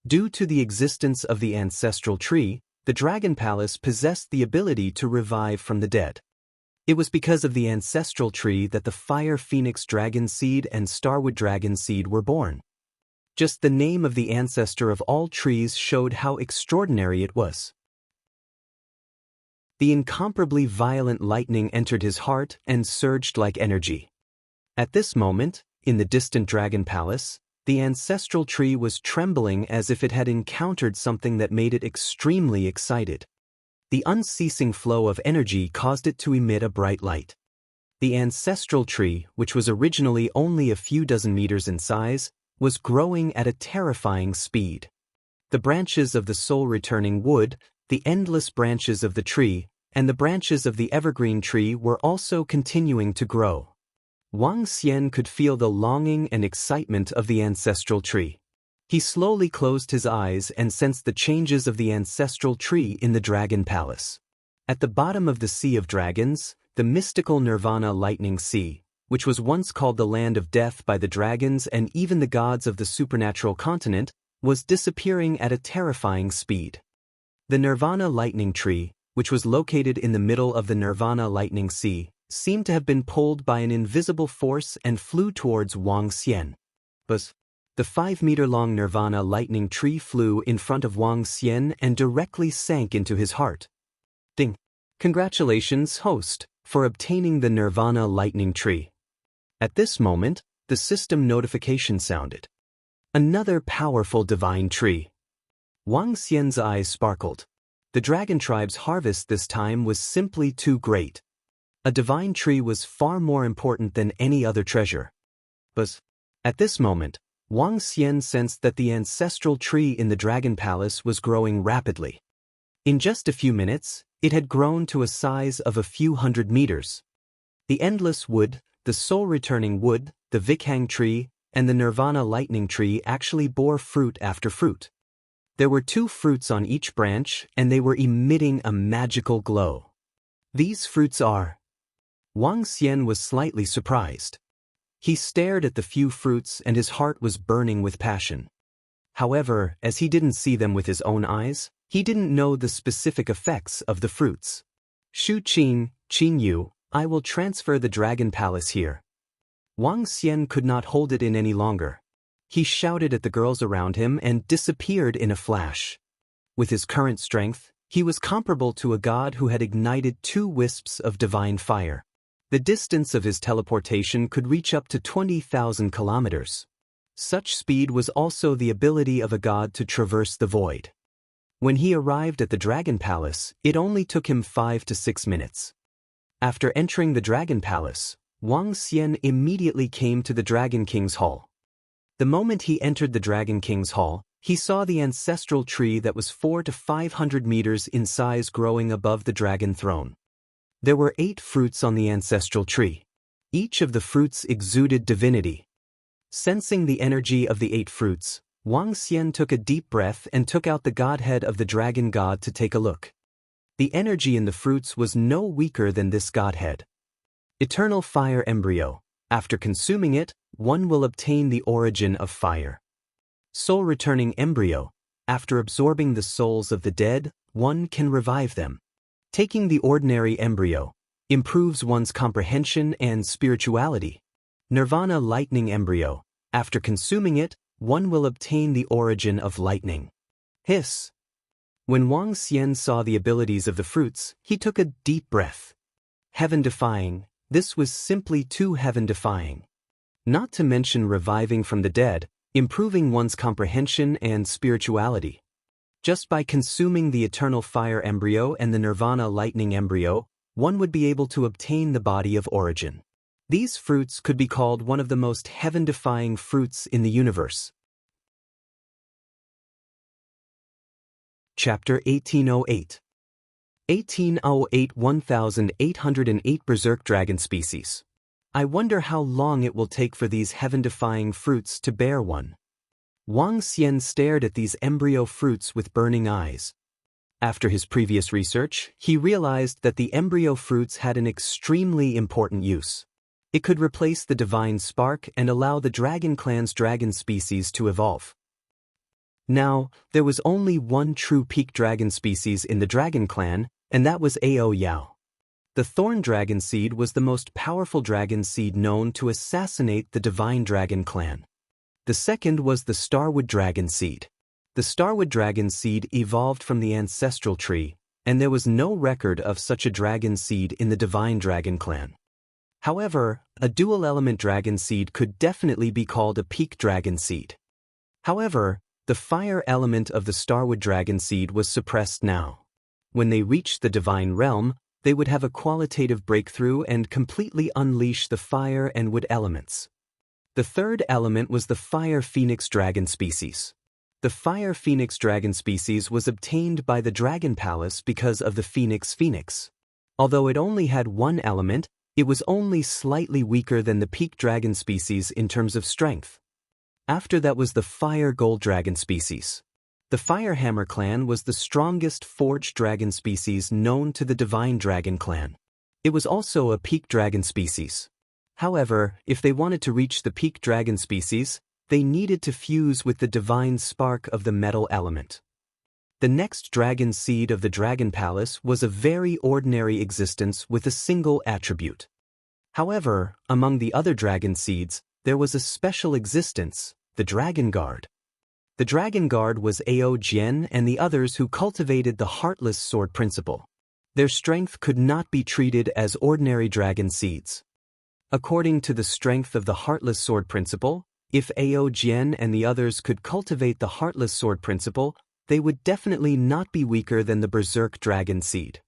Due to the existence of the ancestral tree, the Dragon Palace possessed the ability to revive from the dead. It was because of the ancestral tree that the Fire Phoenix Dragon Seed and Starwood Dragon Seed were born. Just the name of the ancestor of all trees showed how extraordinary it was. The incomparably violent lightning entered his heart and surged like energy. At this moment, in the distant Dragon Palace, the ancestral tree was trembling as if it had encountered something that made it extremely excited. The unceasing flow of energy caused it to emit a bright light. The ancestral tree, which was originally only a few dozen meters in size, was growing at a terrifying speed. The branches of the soul-returning wood, the endless branches of the tree, and the branches of the evergreen tree were also continuing to grow. Wang Xian could feel the longing and excitement of the ancestral tree. He slowly closed his eyes and sensed the changes of the ancestral tree in the Dragon Palace. At the bottom of the Sea of Dragons, the mystical Nirvana Lightning Sea, which was once called the Land of Death by the dragons and even the gods of the supernatural continent, was disappearing at a terrifying speed. The Nirvana Lightning Tree, which was located in the middle of the Nirvana Lightning Sea, seemed to have been pulled by an invisible force and flew towards Wang Xian. But The 5-meter-long Nirvana lightning tree flew in front of Wang Xian and directly sank into his heart. Ding! Congratulations, host, for obtaining the Nirvana lightning tree. At this moment, the system notification sounded. Another powerful divine tree. Wang Xian's eyes sparkled. The dragon tribe's harvest this time was simply too great. A divine tree was far more important than any other treasure. But at this moment, Wang Xian sensed that the ancestral tree in the Dragon Palace was growing rapidly. In just a few minutes, it had grown to a size of a few hundred meters. The endless wood, the soul-returning wood, the Vikhang tree, and the Nirvana lightning tree actually bore fruit after fruit. There were 2 fruits on each branch, and they were emitting a magical glow. These fruits are... Wang Xian was slightly surprised. He stared at the few fruits and his heart was burning with passion. However, as he didn't see them with his own eyes, he didn't know the specific effects of the fruits. Shu Qing, Qing Yu, I will transfer the Dragon Palace here. Wang Xian could not hold it in any longer. He shouted at the girls around him and disappeared in a flash. With his current strength, he was comparable to a god who had ignited 2 wisps of divine fire. The distance of his teleportation could reach up to 20,000 kilometers. Such speed was also the ability of a god to traverse the void. When he arrived at the Dragon Palace, it only took him 5 to 6 minutes. After entering the Dragon Palace, Wang Xian immediately came to the Dragon King's hall. The moment he entered the Dragon King's hall, he saw the ancestral tree that was 400 to 500 meters in size growing above the dragon throne. There were 8 fruits on the ancestral tree. Each of the fruits exuded divinity. Sensing the energy of the 8 fruits, Wang Xian took a deep breath and took out the godhead of the dragon god to take a look. The energy in the fruits was no weaker than this godhead. Eternal fire embryo. After consuming it, one will obtain the origin of fire. Soul-returning embryo. After absorbing the souls of the dead, one can revive them. Taking the ordinary embryo improves one's comprehension and spirituality. Nirvana lightning embryo. After consuming it, one will obtain the origin of lightning. Hiss. When Wang Xian saw the abilities of the fruits, he took a deep breath. Heaven-defying. This was simply too heaven-defying. Not to mention reviving from the dead, improving one's comprehension and spirituality. Just by consuming the eternal fire embryo and the Nirvana lightning embryo, one would be able to obtain the body of origin. These fruits could be called one of the most heaven-defying fruits in the universe. Chapter 1808. 1808 1808 Berserk Dragon Species. I wonder how long it will take for these heaven-defying fruits to bear one. Wang Xian stared at these embryo fruits with burning eyes. After his previous research, he realized that the embryo fruits had an extremely important use. It could replace the divine spark and allow the Dragon Clan's dragon species to evolve. Now, there was only one true peak dragon species in the Dragon Clan, and that was Ao Yao. The Thorn Dragon Seed was the most powerful dragon seed known to assassinate the Divine Dragon Clan. The second was the Starwood Dragon Seed. The Starwood Dragon Seed evolved from the ancestral tree, and there was no record of such a dragon seed in the Divine Dragon Clan. However, a dual-element dragon seed could definitely be called a peak dragon seed. However, the fire element of the Starwood Dragon Seed was suppressed now. When they reached the Divine Realm, they would have a qualitative breakthrough and completely unleash the fire and wood elements. The third element was the Fire Phoenix Dragon species. The Fire Phoenix Dragon species was obtained by the Dragon Palace because of the Phoenix. Although it only had one element, it was only slightly weaker than the Peak Dragon species in terms of strength. After that was the Fire Gold Dragon species. The Firehammer clan was the strongest forged dragon species known to the Divine Dragon Clan. It was also a peak dragon species. However, if they wanted to reach the peak dragon species, they needed to fuse with the divine spark of the metal element. The next dragon seed of the Dragon Palace was a very ordinary existence with a single attribute. However, among the other dragon seeds, there was a special existence, the Dragon Guard. The Dragon Guard was Ao Jian and the others who cultivated the Heartless Sword principle. Their strength could not be treated as ordinary dragon seeds. According to the strength of the Heartless Sword principle, if Ao Jian and the others could cultivate the Heartless Sword principle, they would definitely not be weaker than the Berserk Dragon seed.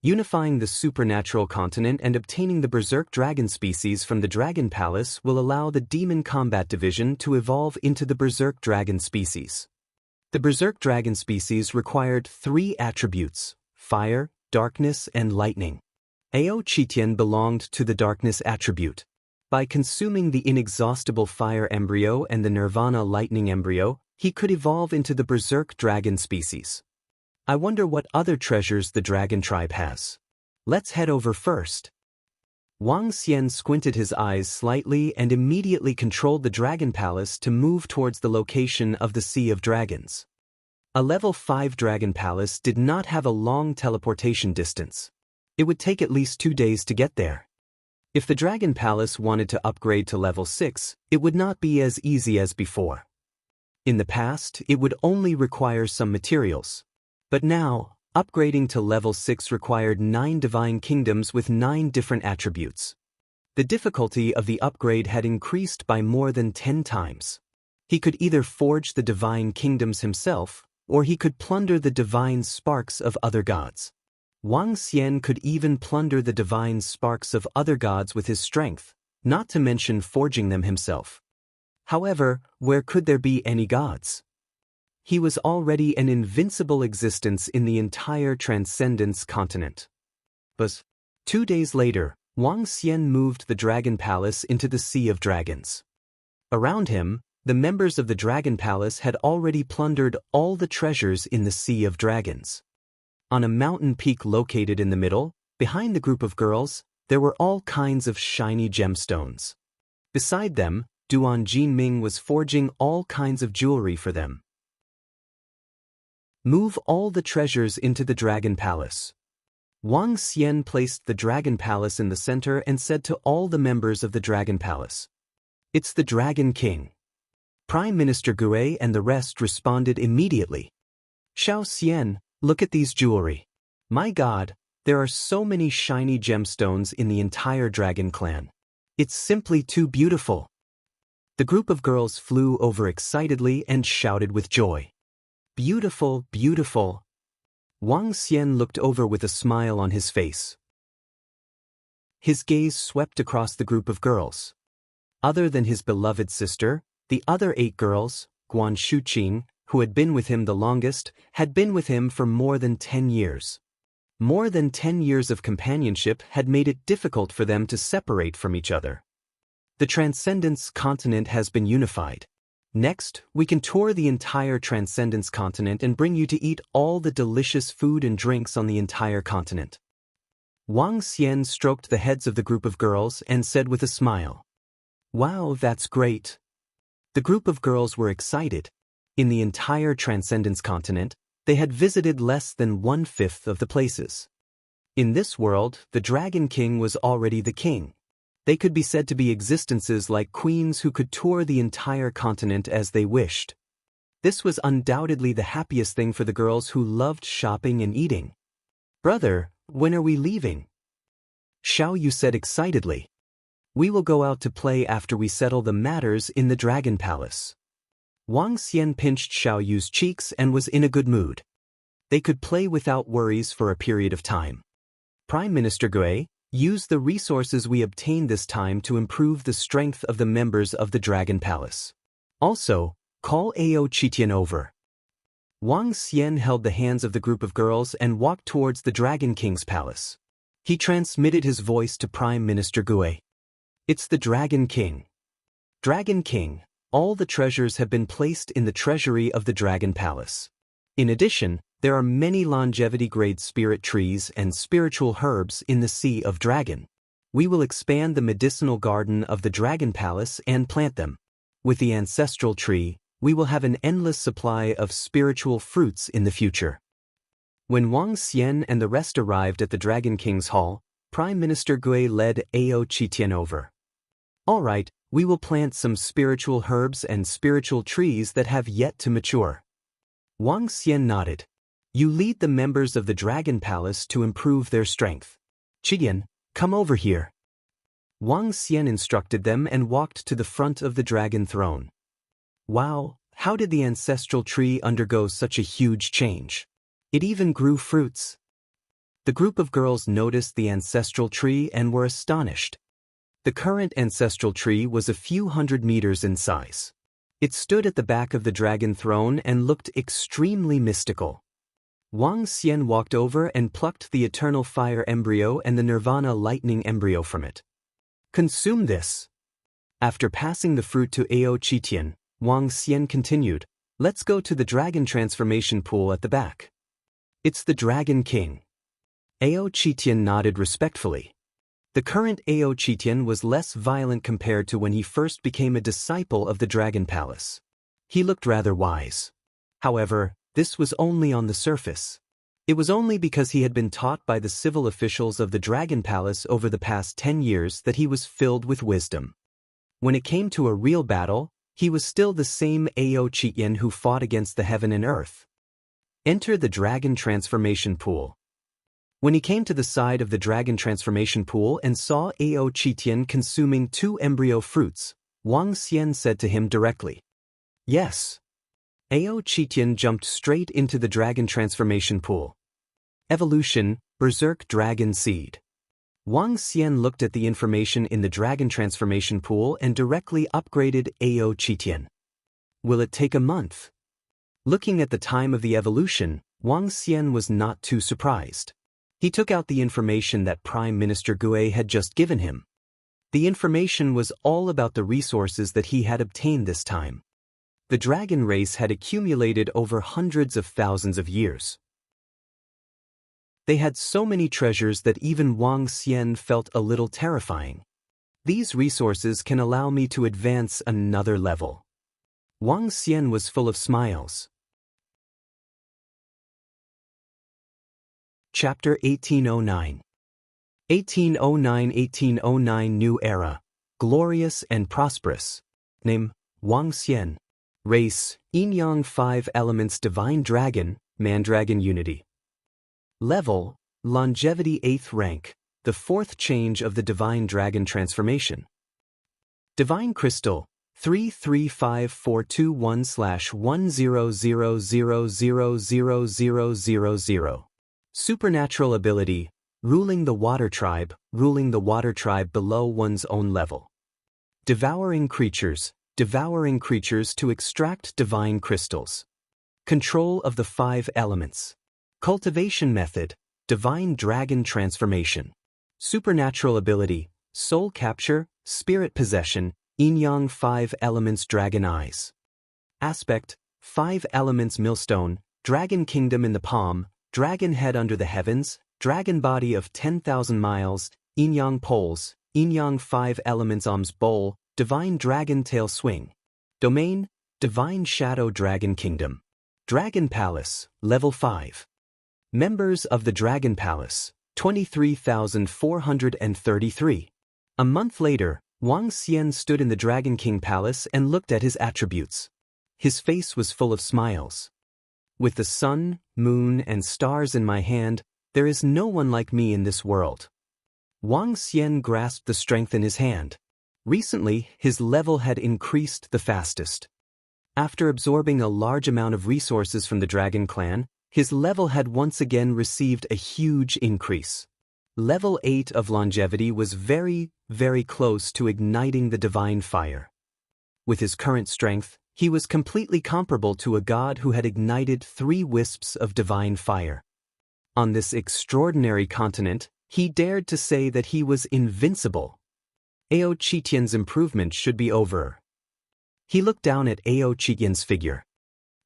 Unifying the supernatural continent and obtaining the Berserk Dragon species from the Dragon Palace will allow the Demon Combat Division to evolve into the Berserk Dragon species. The Berserk Dragon species required 3 attributes: fire, darkness, and lightning. Ao Qitian belonged to the darkness attribute. By consuming the inexhaustible fire embryo and the Nirvana lightning embryo, he could evolve into the Berserk Dragon species. I wonder what other treasures the dragon tribe has. Let's head over first. Wang Xian squinted his eyes slightly and immediately controlled the Dragon Palace to move towards the location of the Sea of Dragons. A level 5 Dragon Palace did not have a long teleportation distance. It would take at least 2 days to get there. If the Dragon Palace wanted to upgrade to level 6, it would not be as easy as before. In the past, it would only require some materials. But now, upgrading to level 6 required 9 divine kingdoms with 9 different attributes. The difficulty of the upgrade had increased by more than 10 times. He could either forge the divine kingdoms himself, or he could plunder the divine sparks of other gods. Wang Xian could even plunder the divine sparks of other gods with his strength, not to mention forging them himself. However, where could there be any gods? He was already an invincible existence in the entire Transcendence continent. But 2 days later, Wang Xian moved the Dragon Palace into the Sea of Dragons. Around him, the members of the Dragon Palace had already plundered all the treasures in the Sea of Dragons. On a mountain peak located in the middle, behind the group of girls, there were all kinds of shiny gemstones. Beside them, Duan Jinming was forging all kinds of jewelry for them. Move all the treasures into the Dragon Palace. Wang Xian placed the Dragon Palace in the center and said to all the members of the Dragon Palace, "It's the Dragon King." Prime Minister Gue and the rest responded immediately. "Xiao Xian, look at these jewelry. My God, there are so many shiny gemstones in the entire Dragon clan. It's simply too beautiful." The group of girls flew over excitedly and shouted with joy. "Beautiful, beautiful." Wang Xian looked over with a smile on his face. His gaze swept across the group of girls. Other than his beloved sister, the other 8 girls, Guan Shuqing, who had been with him the longest, had been with him for more than 10 years. More than 10 years of companionship had made it difficult for them to separate from each other. The Transcendence continent has been unified. Next, we can tour the entire Transcendence continent and bring you to eat all the delicious food and drinks on the entire continent. Wang Xian stroked the heads of the group of girls and said with a smile, "Wow, that's great." The group of girls were excited. In the entire Transcendence continent, they had visited less than 1/5 of the places. In this world, the Dragon King was already the king. They could be said to be existences like queens who could tour the entire continent as they wished. This was undoubtedly the happiest thing for the girls who loved shopping and eating. "Brother, when are we leaving?" Xiao Yu said excitedly. "We will go out to play after we settle the matters in the Dragon Palace." Wang Xian pinched Xiao Yu's cheeks and was in a good mood. They could play without worries for a period of time. Prime Minister Gue, use the resources we obtained this time to improve the strength of the members of the Dragon Palace. Also, call Ao Qitian over. Wang Xian held the hands of the group of girls and walked towards the Dragon King's palace. He transmitted his voice to Prime Minister Gue. "It's the Dragon King. Dragon King, all the treasures have been placed in the treasury of the Dragon Palace. In addition, there are many longevity-grade spirit trees and spiritual herbs in the Sea of Dragon. We will expand the medicinal garden of the Dragon Palace and plant them. With the ancestral tree, we will have an endless supply of spiritual fruits in the future." When Wang Xian and the rest arrived at the Dragon King's hall, Prime Minister Gue led Ao Qitian over. "All right, We will plant some spiritual herbs and spiritual trees that have yet to mature. Wang Xian nodded. You lead the members of the Dragon Palace to improve their strength. Qian, come over here. Wang Xian instructed them and walked to the front of the dragon throne. Wow, how did the ancestral tree undergo such a huge change? It even grew fruits. The group of girls noticed the ancestral tree and were astonished. The current ancestral tree was a few hundred meters in size. It stood at the back of the dragon throne and looked extremely mystical. Wang Xian walked over and plucked the eternal fire embryo and the nirvana lightning embryo from it. Consume this. After passing the fruit to Ao Qitian, Wang Xian continued, let's go to the dragon transformation pool at the back. It's the Dragon King. Ao Qitian nodded respectfully. The current Ao Qitian was less violent compared to when he first became a disciple of the Dragon Palace. He looked rather wise. However, this was only on the surface. It was only because he had been taught by the civil officials of the Dragon Palace over the past 10 years that he was filled with wisdom. When it came to a real battle, he was still the same Ao Qitian who fought against the heaven and earth. Enter the Dragon Transformation Pool. When he came to the side of the Dragon Transformation Pool and saw Ao Qitian consuming 2 embryo fruits, Wang Xian said to him directly, yes. Ao Qitian jumped straight into the Dragon Transformation Pool. Evolution, Berserk Dragon Seed. Wang Xian looked at the information in the Dragon Transformation Pool and directly upgraded Ao Qitian. Will it take a month? Looking at the time of the evolution, Wang Xian was not too surprised. He took out the information that Prime Minister Gue had just given him. The information was all about the resources that he had obtained this time. The dragon race had accumulated over hundreds of thousands of years. They had so many treasures that even Wang Xian felt a little terrifying. These resources can allow me to advance another level. Wang Xian was full of smiles. Chapter 1809. 1809 New Era. Glorious and prosperous. Name, Wang Xian. Race, Yin-Yang 5 Elements Divine Dragon, Mandragon Unity. Level, Longevity 8th Rank, the 4th change of the Divine Dragon Transformation. Divine Crystal, 335421/100000000. Supernatural ability, ruling the water tribe below one's own level. Devouring creatures to extract divine crystals. Control of the 5 elements. Cultivation method, divine dragon transformation. Supernatural ability, soul capture, spirit possession, Yin-Yang 5 elements dragon eyes. Aspect, 5 elements millstone, dragon kingdom in the palm, dragon head under the heavens, dragon body of 10,000 miles, Yin-Yang poles, Yin-Yang 5 elements arms bowl, divine dragon tail swing. Domain, divine shadow dragon kingdom. Dragon Palace, level 5. Members of the Dragon Palace, 23,433. A month later, Wang Xian stood in the Dragon King Palace and looked at his attributes. His face was full of smiles. With the sun, moon, and stars in my hand, there is no one like me in this world. Wang Xian grasped the strength in his hand. Recently, his level had increased the fastest. After absorbing a large amount of resources from the Dragon Clan, his level had once again received a huge increase. Level 8 of longevity was very, very close to igniting the divine fire. With his current strength, he was completely comparable to a god who had ignited 3 wisps of divine fire. On this extraordinary continent, he dared to say that he was invincible. Ao Qitian's improvement should be over. He looked down at Ao Qitian's figure.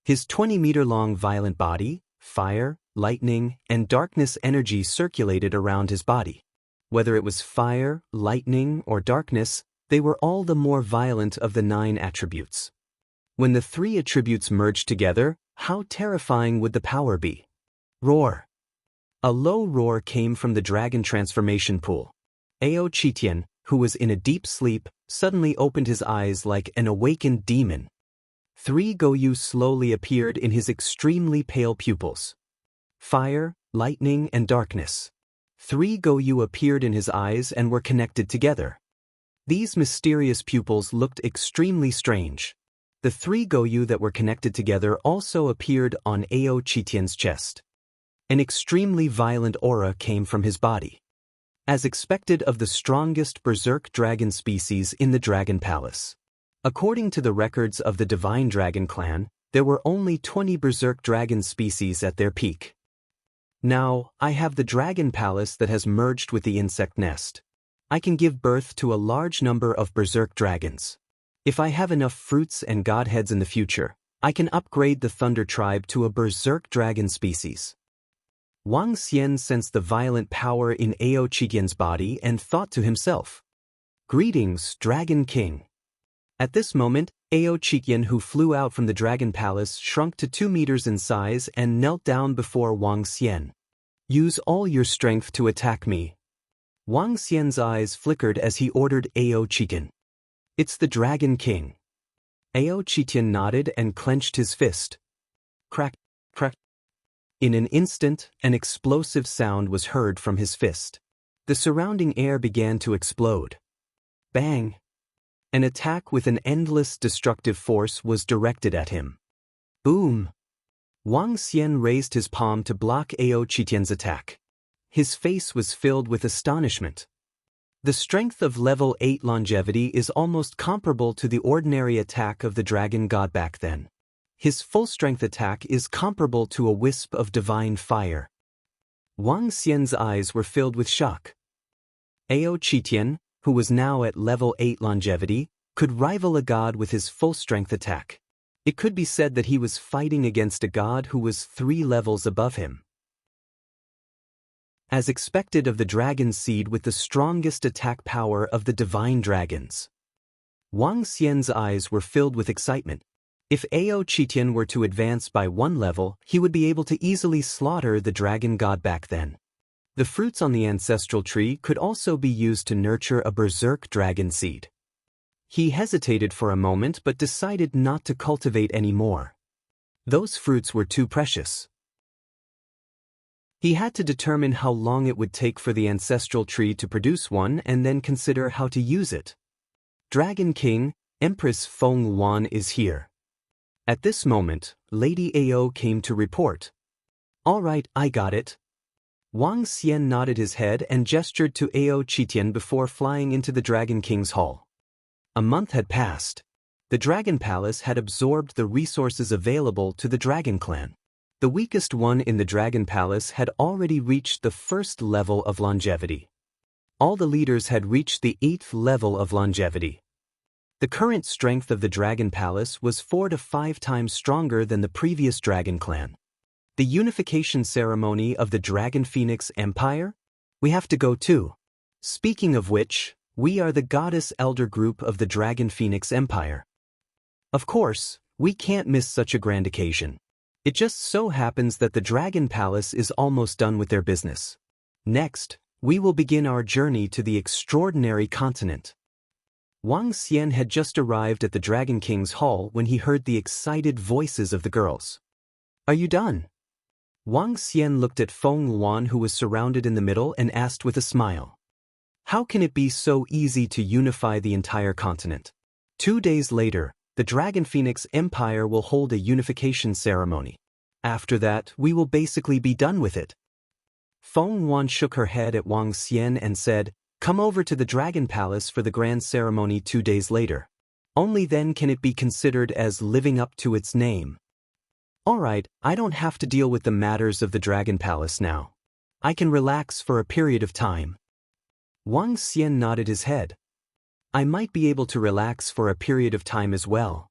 His 20-meter-long violent body, fire, lightning, and darkness energy circulated around his body. Whether it was fire, lightning, or darkness, they were all the more violent of the 9 attributes. When the 3 attributes merged together, how terrifying would the power be? Roar. A low roar came from the dragon transformation pool. Ao Qitian, who was in a deep sleep, suddenly opened his eyes like an awakened demon. 3 Goyu slowly appeared in his extremely pale pupils. Fire, lightning, and darkness. 3 Goyu appeared in his eyes and were connected together. These mysterious pupils looked extremely strange. The 3 Goyu that were connected together also appeared on Ao Chitian's chest. An extremely violent aura came from his body. As expected of the strongest berserk dragon species in the Dragon Palace. According to the records of the Divine Dragon Clan, there were only 20 berserk dragon species at their peak. Now, I have the Dragon Palace that has merged with the insect nest. I can give birth to a large number of berserk dragons. If I have enough fruits and godheads in the future, I can upgrade the Thunder Tribe to a berserk dragon species. Wang Xian sensed the violent power in Ao Chitian's body and thought to himself, "Greetings, Dragon King." At this moment, Ao Chitian, who flew out from the Dragon Palace, shrunk to 2 meters in size and knelt down before Wang Xian. "Use all your strength to attack me." Wang Xian's eyes flickered as he ordered Ao Chitian. "It's the Dragon King." Ao Chitian nodded and clenched his fist. Crack, crack. In an instant, an explosive sound was heard from his fist. The surrounding air began to explode. Bang! An attack with an endless destructive force was directed at him. Boom! Wang Xian raised his palm to block Ao Chitian's attack. His face was filled with astonishment. The strength of level 8 longevity is almost comparable to the ordinary attack of the dragon god back then. His full-strength attack is comparable to a wisp of divine fire. Wang Xian's eyes were filled with shock. Ao Chitian, who was now at level 8 longevity, could rival a god with his full-strength attack. It could be said that he was fighting against a god who was 3 levels above him. As expected of the dragon seed with the strongest attack power of the divine dragons. Wang Xian's eyes were filled with excitement. If Ao Chitian were to advance by 1 level, he would be able to easily slaughter the dragon god back then. The fruits on the ancestral tree could also be used to nurture a berserk dragon seed. He hesitated for a moment but decided not to cultivate any more. Those fruits were too precious. He had to determine how long it would take for the ancestral tree to produce one and then consider how to use it. Dragon King, Empress Feng Wan is here. At this moment, Lady Ao came to report. "All right, I got it." Wang Xian nodded his head and gestured to Ao Chitian before flying into the Dragon King's hall. A month had passed. The Dragon Palace had absorbed the resources available to the Dragon Clan. The weakest one in the Dragon Palace had already reached the 1st level of longevity. All the leaders had reached the 8th level of longevity. The current strength of the Dragon Palace was 4 to 5 times stronger than the previous Dragon Clan. The unification ceremony of the Dragon Phoenix Empire? We have to go too. Speaking of which, we are the Goddess Elder group of the Dragon Phoenix Empire. Of course, we can't miss such a grand occasion. It just so happens that the Dragon Palace is almost done with their business. Next, we will begin our journey to the extraordinary continent. Wang Xian had just arrived at the Dragon King's hall when he heard the excited voices of the girls. "Are you done?" Wang Xian looked at Feng Wan, who was surrounded in the middle, and asked with a smile. "How can it be so easy to unify the entire continent?" 2 days later, the Dragon Phoenix Empire will hold a unification ceremony. After that, we will basically be done with it. Feng Wan shook her head at Wang Xian and said, "Come over to the Dragon Palace for the grand ceremony 2 days later. Only then can it be considered as living up to its name." "All right, I don't have to deal with the matters of the Dragon Palace now. I can relax for a period of time." Wang Xian nodded his head. "I might be able to relax for a period of time as well."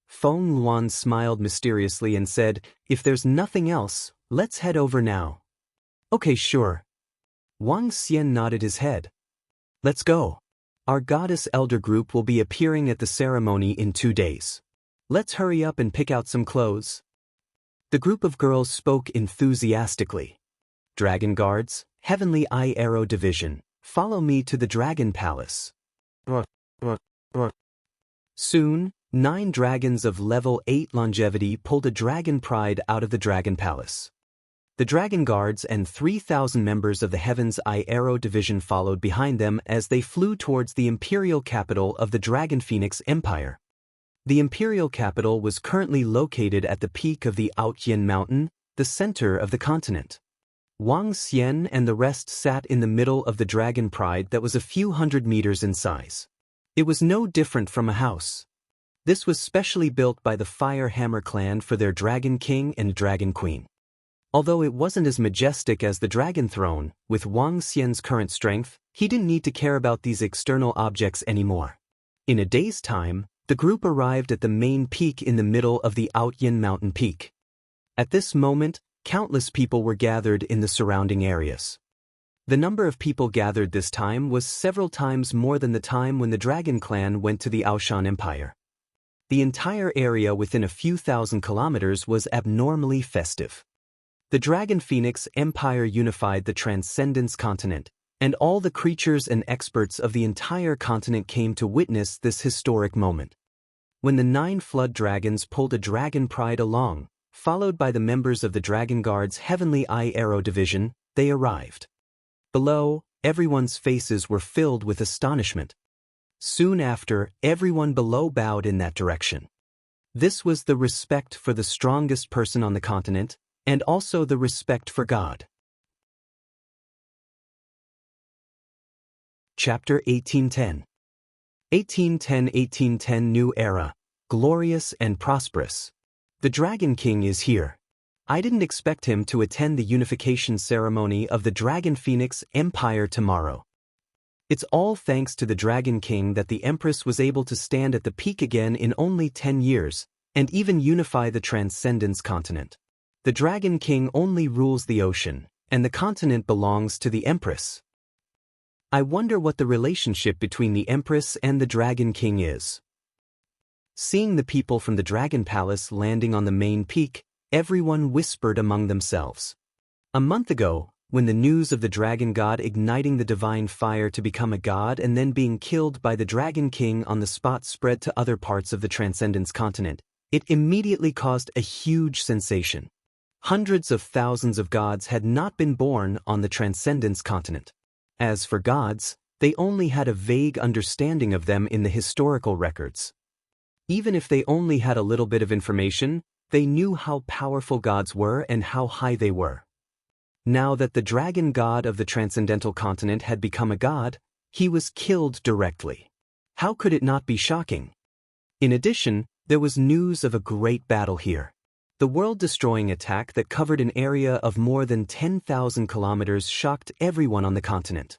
Feng Wan smiled mysteriously and said, "If there's nothing else, let's head over now." "Okay, sure." Wang Xian nodded his head. "Let's go. Our Goddess Elder group will be appearing at the ceremony in 2 days. Let's hurry up and pick out some clothes." The group of girls spoke enthusiastically. Dragon Guards, Heavenly Eye Arrow Division, Follow me to the Dragon Palace. Soon, 9 dragons of level 8 longevity pulled a dragon pride out of the Dragon Palace. The Dragon Guards and 3,000 members of the Heaven's Eye Arrow Division followed behind them as they flew towards the imperial capital of the Dragon Phoenix Empire. The imperial capital was currently located at the peak of the Aotian Mountain, the center of the continent. Wang Xian and the rest sat in the middle of the Dragon Pride that was a few hundred meters in size. It was no different from a house. This was specially built by the Fire Hammer clan for their Dragon King and Dragon Queen. Although it wasn't as majestic as the Dragon Throne, with Wang Xian's current strength, he didn't need to care about these external objects anymore. In a day's time, the group arrived at the main peak in the middle of the Aotian Mountain Peak. At this moment, countless people were gathered in the surrounding areas. The number of people gathered this time was several times more than the time when the Dragon Clan went to the Aoshan Empire. The entire area within a few thousand kilometers was abnormally festive. The Dragon Phoenix Empire unified the Transcendence continent, and all the creatures and experts of the entire continent came to witness this historic moment. When the 9 flood dragons pulled a dragon pride along, followed by the members of the Dragon Guard's Heavenly Eye Arrow Division, they arrived. Below, everyone's faces were filled with astonishment. Soon after, everyone below bowed in that direction. This was the respect for the strongest person on the continent, and also the respect for God. Chapter 1810. 1810 New Era, glorious and prosperous. The Dragon King is here. I didn't expect him to attend the unification ceremony of the Dragon Phoenix Empire tomorrow. It's all thanks to the Dragon King that the Empress was able to stand at the peak again in only 10 years, and even unify the Transcendence continent. The Dragon King only rules the ocean, and the continent belongs to the Empress. I wonder what the relationship between the Empress and the Dragon King is. Seeing the people from the Dragon Palace landing on the main peak, everyone whispered among themselves. A month ago, when the news of the Dragon God igniting the divine fire to become a god and then being killed by the Dragon King on the spot spread to other parts of the Transcendence continent, it immediately caused a huge sensation. Hundreds of thousands of gods had not been born on the Transcendence continent. As for gods, they only had a vague understanding of them in the historical records. Even if they only had a little bit of information, they knew how powerful gods were and how high they were. Now that the Dragon God of the Transcendental Continent had become a god, he was killed directly. How could it not be shocking? In addition, there was news of a great battle here. The world-destroying attack that covered an area of more than 10,000 kilometers shocked everyone on the continent.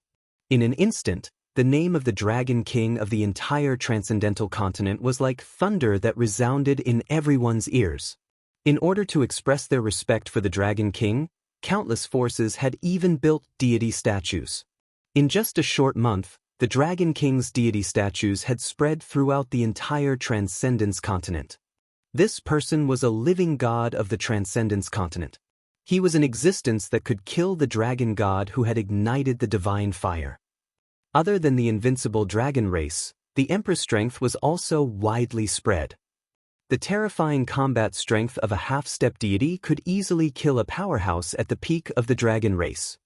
In an instant, the name of the Dragon King of the entire Transcendental Continent was like thunder that resounded in everyone's ears. In order to express their respect for the Dragon King, countless forces had even built deity statues. In just a short month, the Dragon King's deity statues had spread throughout the entire Transcendence continent. This person was a living god of the Transcendence continent. He was an existence that could kill the Dragon God who had ignited the divine fire. Other than the Invincible dragon race, the Emperor's strength was also widely spread. The terrifying combat strength of a half-step deity could easily kill a powerhouse at the peak of the dragon race.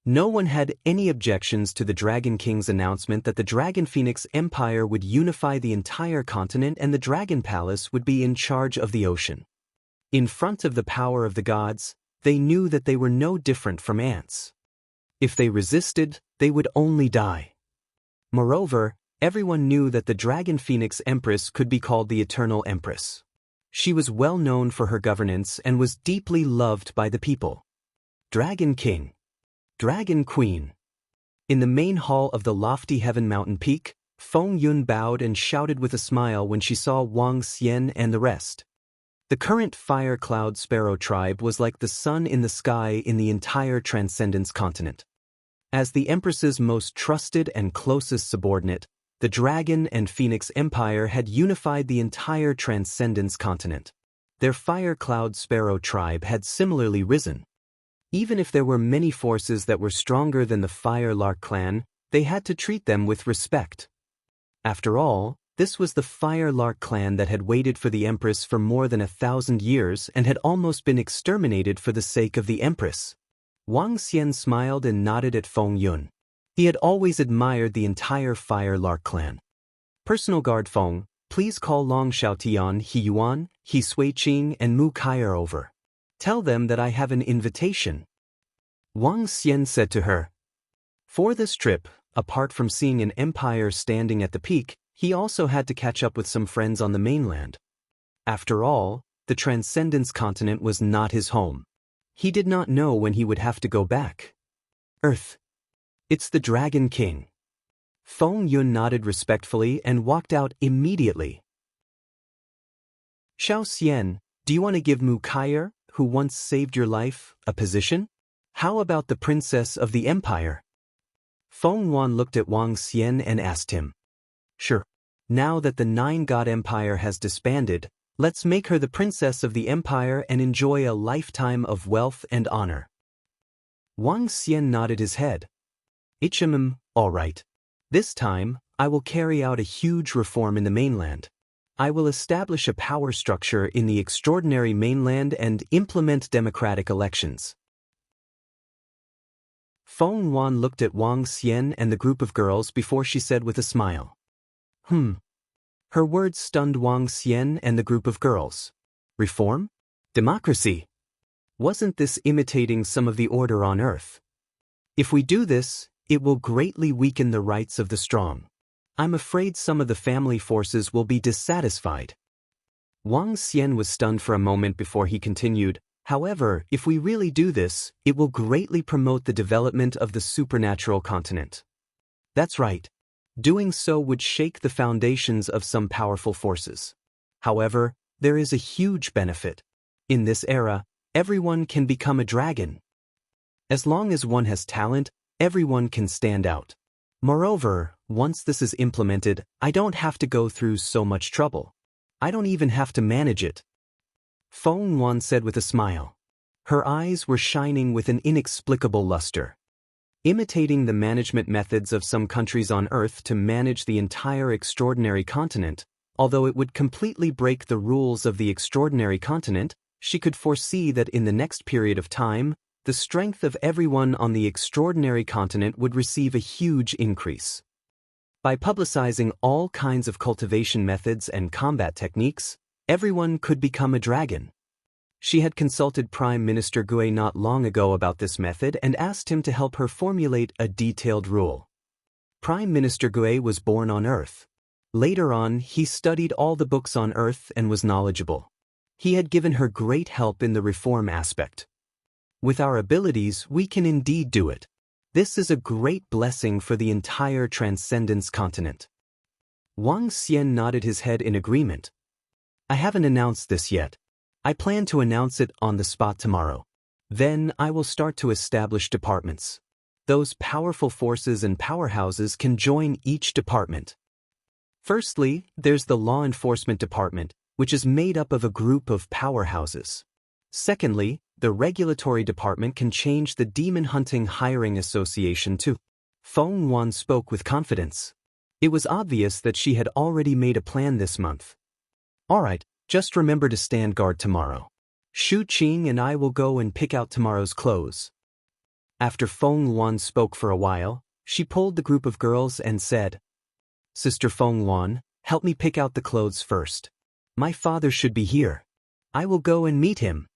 No one had any objections to the Dragon King's announcement that the Dragon Phoenix Empire would unify the entire continent and the Dragon Palace would be in charge of the ocean. In front of the power of the gods, they knew that they were no different from ants. If they resisted, they would only die. Moreover, everyone knew that the Dragon Phoenix Empress could be called the Eternal Empress. She was well known for her governance and was deeply loved by the people. Dragon King. Dragon Queen. In the main hall of the lofty Heaven Mountain Peak, Feng Yun bowed and shouted with a smile when she saw Wang Xian and the rest. The current Fire Cloud Sparrow tribe was like the sun in the sky in the entire Transcendence continent. As the Empress's most trusted and closest subordinate, the Dragon and Phoenix Empire had unified the entire Transcendence continent. Their Fire Cloud Sparrow tribe had similarly risen. Even if there were many forces that were stronger than the Fire Lark clan, they had to treat them with respect. After all, this was the Fire Lark clan that had waited for the Empress for more than 1,000 years and had almost been exterminated for the sake of the Empress. Wang Xian smiled and nodded at Feng Yun. He had always admired the entire Fire Lark clan. Personal guard Feng, please call Long Xiaotian, He Yuan, He Suiqing and Mu Kai'er over. Tell them that I have an invitation. Wang Xian said to her. For this trip, apart from seeing an empire standing at the peak, he also had to catch up with some friends on the mainland. After all, the Transcendence continent was not his home. He did not know when he would have to go back. Earth. It's the Dragon King. Feng Yun nodded respectfully and walked out immediately. Xiao Xian, do you want to give Mu Kai'er, who once saved your life, a position? How about the princess of the empire? Feng Yuan looked at Wang Xian and asked him. Sure. Now that the Nine-God Empire has disbanded, let's make her the princess of the empire and enjoy a lifetime of wealth and honor. Wang Xian nodded his head. All right. This time, I will carry out a huge reform in the mainland. I will establish a power structure in the extraordinary mainland and implement democratic elections. Feng Yuan looked at Wang Xian and the group of girls before she said with a smile. Her words stunned Wang Xian and the group of girls. Reform? Democracy? Wasn't this imitating some of the order on Earth? If we do this, it will greatly weaken the rights of the strong. I'm afraid some of the family forces will be dissatisfied. Wang Xian was stunned for a moment before he continued, however, if we really do this, it will greatly promote the development of the supernatural continent. That's right. Doing so would shake the foundations of some powerful forces. However, there is a huge benefit. In this era, everyone can become a dragon. As long as one has talent, everyone can stand out. Moreover, once this is implemented, I don't have to go through so much trouble. I don't even have to manage it. Feng Yuan said with a smile. Her eyes were shining with an inexplicable luster. Imitating the management methods of some countries on Earth to manage the entire extraordinary continent, although it would completely break the rules of the extraordinary continent, she could foresee that in the next period of time, the strength of everyone on the extraordinary continent would receive a huge increase. By publicizing all kinds of cultivation methods and combat techniques, everyone could become a dragon. She had consulted Prime Minister Gui not long ago about this method and asked him to help her formulate a detailed rule. Prime Minister Gui was born on Earth. Later on, he studied all the books on Earth and was knowledgeable. He had given her great help in the reform aspect. With our abilities, we can indeed do it. This is a great blessing for the entire Transcendence continent. Wang Xian nodded his head in agreement. I haven't announced this yet. I plan to announce it on the spot tomorrow. Then I will start to establish departments. Those powerful forces and powerhouses can join each department. Firstly, there's the Law Enforcement Department, which is made up of a group of powerhouses. Secondly, the Regulatory Department can change the Demon Hunting Hiring Association too. Feng Yuan spoke with confidence. It was obvious that she had already made a plan this month. All right. Just remember to stand guard tomorrow. Shu Qing and I will go and pick out tomorrow's clothes. After Feng Yuan spoke for a while, she pulled the group of girls and said, Sister Feng Yuan, help me pick out the clothes first. My father should be here. I will go and meet him.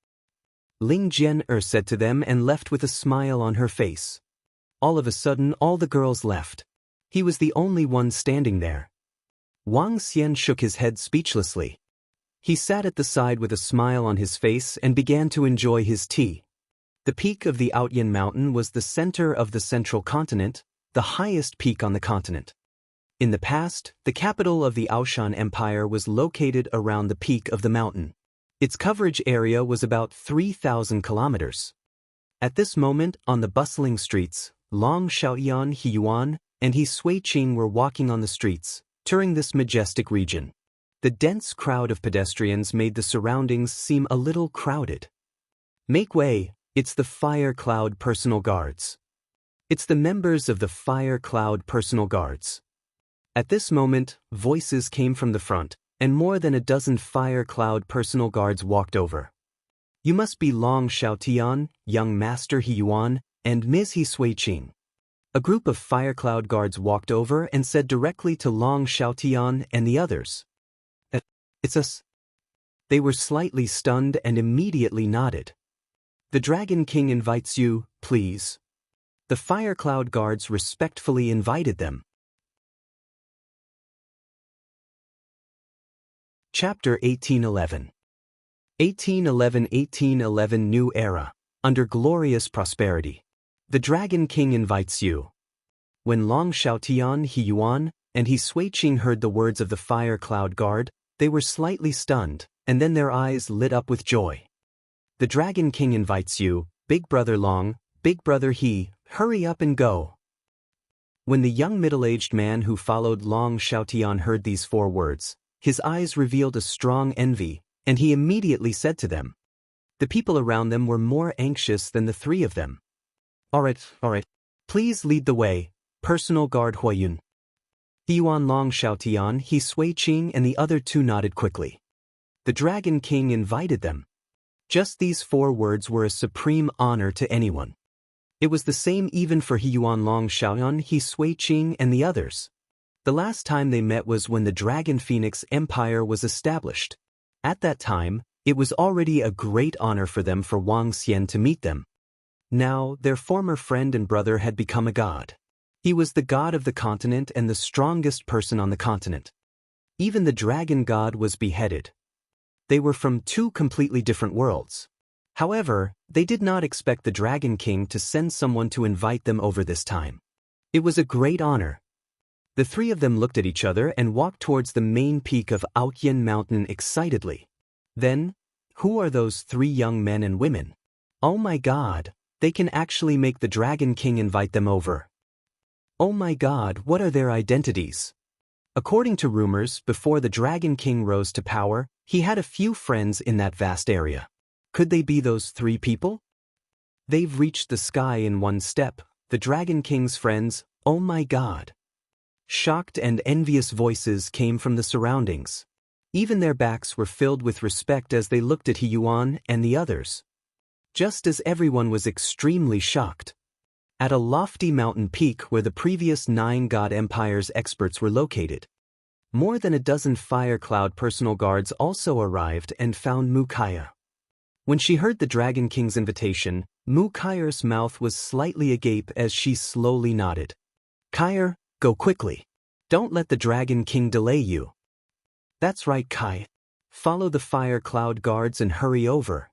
Ling Jian said to them and left with a smile on her face. All of a sudden, all the girls left. He was the only one standing there. Wang Xian shook his head speechlessly. He sat at the side with a smile on his face and began to enjoy his tea. The peak of the Outyan Mountain was the center of the central continent, the highest peak on the continent. In the past, the capital of the Aoshan Empire was located around the peak of the mountain. Its coverage area was about 3,000 kilometers. At this moment, on the bustling streets, Long Xiaoyan, He Yuan, and He Suiqing were walking on the streets, touring this majestic region. The dense crowd of pedestrians made the surroundings seem a little crowded. Make way, it's the Fire Cloud personal guards. It's the members of the Fire Cloud personal guards. At this moment, voices came from the front, and more than a dozen Fire Cloud personal guards walked over. You must be Long Xiaotian, young Master He Yuan, and Ms. He Sui-Qing. A group of Fire Cloud guards walked over and said directly to Long Xiaotian and the others, "It's us." They were slightly stunned and immediately nodded. "The Dragon King invites you, please." The Fire Cloud guards respectfully invited them. Chapter 1811. 1811 New Era. Under glorious prosperity. The Dragon King invites you. When Long Xiaotian, He Yuan, and He Sui-Qing heard the words of the Fire Cloud Guard, they were slightly stunned, and then their eyes lit up with joy. The Dragon King invites you, Big Brother Long, Big Brother He, hurry up and go. When the young middle-aged man who followed Long Xiaotian heard these 4 words, his eyes revealed a strong envy, and he immediately said to them. The people around them were more anxious than the 3 of them. All right. Please lead the way, Personal Guard Huayun. He Yuan, Long Xiaotian, He Sui-Qing, and the other 2 nodded quickly. The Dragon King invited them. Just these 4 words were a supreme honor to anyone. It was the same even for He Yuan, Long Xiaotian, He Sui-Qing, and the others. The last time they met was when the Dragon Phoenix Empire was established. At that time, it was already a great honor for them for Wang Xian to meet them. Now, their former friend and brother had become a god. He was the god of the continent and the strongest person on the continent. Even the dragon god was beheaded. They were from 2 completely different worlds. However, they did not expect the Dragon King to send someone to invite them over this time. It was a great honor. The 3 of them looked at each other and walked towards the main peak of Aotian Mountain excitedly. Then, who are those 3 young men and women? Oh my God! They can actually make the Dragon King invite them over. Oh my God, what are their identities? According to rumors, before the Dragon King rose to power, he had a few friends in that vast area. Could they be those 3 people? They've reached the sky in 1 step, the Dragon King's friends, oh my God. Shocked and envious voices came from the surroundings. Even their backs were filled with respect as they looked at He Yuan and the others. Just as everyone was extremely shocked. At a lofty mountain peak where the previous 9 God Empires experts were located. More than a dozen Fire Cloud personal guards also arrived and found Mu Kaya. When she heard the Dragon King's invitation, Mu Kaya's mouth was slightly agape as she slowly nodded. Kaya, go quickly. Don't let the Dragon King delay you. That's right, Kaya. Follow the Fire Cloud guards and hurry over.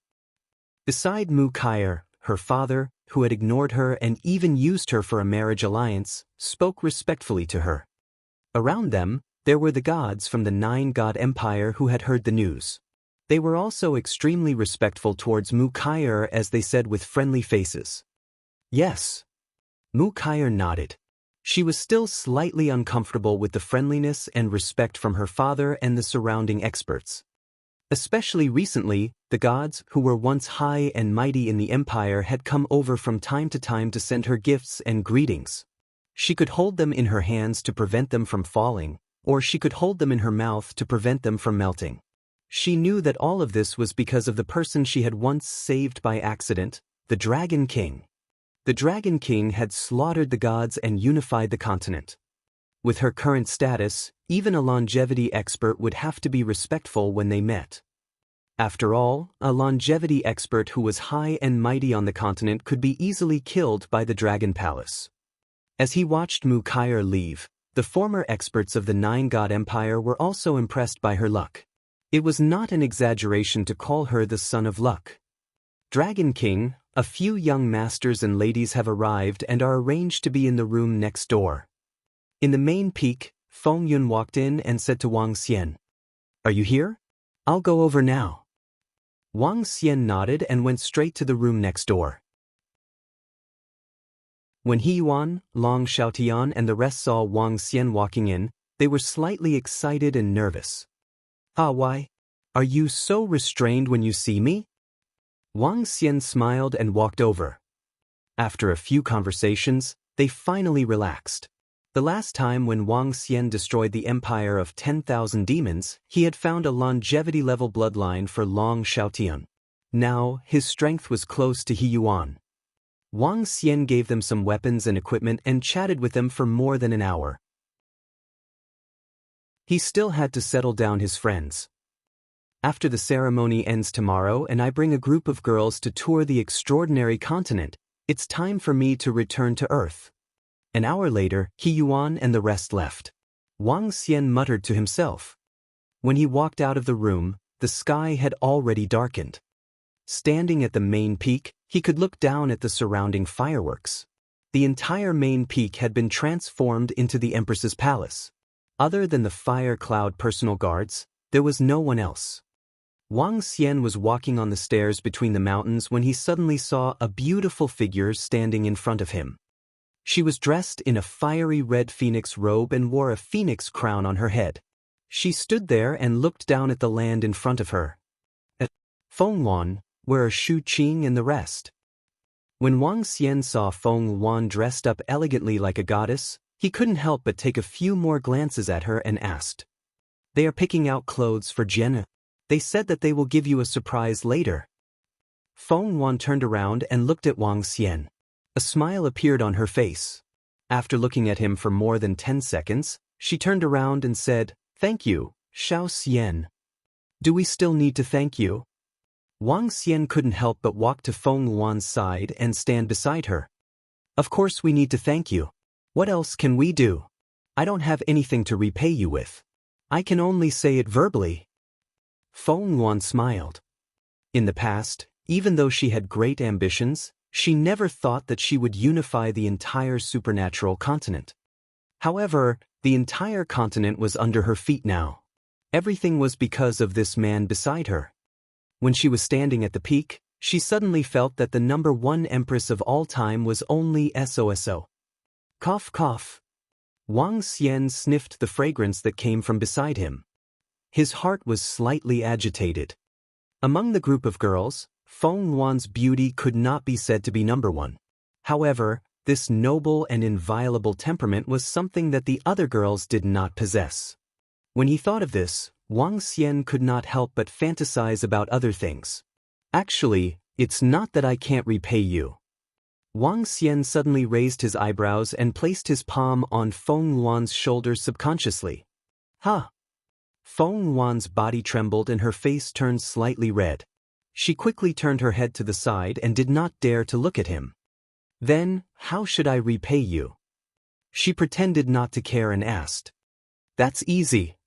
Beside Mu Kaya, her father, who had ignored her and even used her for a marriage alliance, spoke respectfully to her. Around them, there were the gods from the 9 God Empire who had heard the news. They were also extremely respectful towards Mu Kaya as they said with friendly faces. Yes. Mu Kaya nodded. She was still slightly uncomfortable with the friendliness and respect from her father and the surrounding experts. Especially recently, the gods, who were once high and mighty in the empire, had come over from time to time to send her gifts and greetings. She could hold them in her hands to prevent them from falling, or she could hold them in her mouth to prevent them from melting. She knew that all of this was because of the person she had once saved by accident, the Dragon King. The Dragon King had slaughtered the gods and unified the continent. With her current status, even a longevity expert would have to be respectful when they met. After all, a longevity expert who was high and mighty on the continent could be easily killed by the Dragon Palace. As he watched Mu Kaya leave, the former experts of the 9 God Empire were also impressed by her luck. It was not an exaggeration to call her the son of luck. Dragon King, a few young masters and ladies have arrived and are arranged to be in the room next door. In the main peak, Feng Yun walked in and said to Wang Xian, "Are you here? I'll go over now." Wang Xian nodded and went straight to the room next door. When He Yuan, Long Xiaotian and the rest saw Wang Xian walking in, they were slightly excited and nervous. Why? Are you so restrained when you see me?" Wang Xian smiled and walked over. After a few conversations, They finally relaxed. The last time when Wang Xian destroyed the empire of 10,000 demons, he had found a longevity-level bloodline for Long Xiaotian. Now, his strength was close to He Yuan. Wang Xian gave them some weapons and equipment and chatted with them for more than an hour. He still had to settle down his friends. After the ceremony ends tomorrow and I bring a group of girls to tour the extraordinary continent, it's time for me to return to Earth. An hour later, He Yuan and the rest left. Wang Xian muttered to himself. When he walked out of the room, the sky had already darkened. Standing at the main peak, he could look down at the surrounding fireworks. The entire main peak had been transformed into the Empress's palace. Other than the fire cloud personal guards, there was no one else. Wang Xian was walking on the stairs between the mountains when he suddenly saw a beautiful figure standing in front of him. She was dressed in a fiery red phoenix robe and wore a phoenix crown on her head. She stood there and looked down at the land in front of her. At Feng Wan, where are Shu Qing and the rest? When Wang Xian saw Feng Wan dressed up elegantly like a goddess, he couldn't help but take a few more glances at her and asked. They are picking out clothes for Jian. They said that they will give you a surprise later. Feng Wan turned around and looked at Wang Xian. A smile appeared on her face. After looking at him for more than 10 seconds, she turned around and said, "Thank you, Xiao Xian." "Do we still need to thank you?" Wang Xian couldn't help but walk to Feng Wan's side and stand beside her. "Of course we need to thank you. What else can we do? I don't have anything to repay you with. I can only say it verbally." Feng Wan smiled. In the past, even though she had great ambitions, she never thought that she would unify the entire supernatural continent. However, the entire continent was under her feet now. Everything was because of this man beside her. When she was standing at the peak, she suddenly felt that the number one empress of all time was only SOSO. Cough cough. Wang Xian sniffed the fragrance that came from beside him. His heart was slightly agitated. Among the group of girls, Feng Wan's beauty could not be said to be number one. However, this noble and inviolable temperament was something that the other girls did not possess. When he thought of this, Wang Xian could not help but fantasize about other things. "Actually, it's not that I can't repay you." Wang Xian suddenly raised his eyebrows and placed his palm on Feng Wan's shoulder subconsciously. "Huh." Feng Wan's body trembled and her face turned slightly red. She quickly turned her head to the side and did not dare to look at him. "Then, how should I repay you?" She pretended not to care and asked. "That's easy."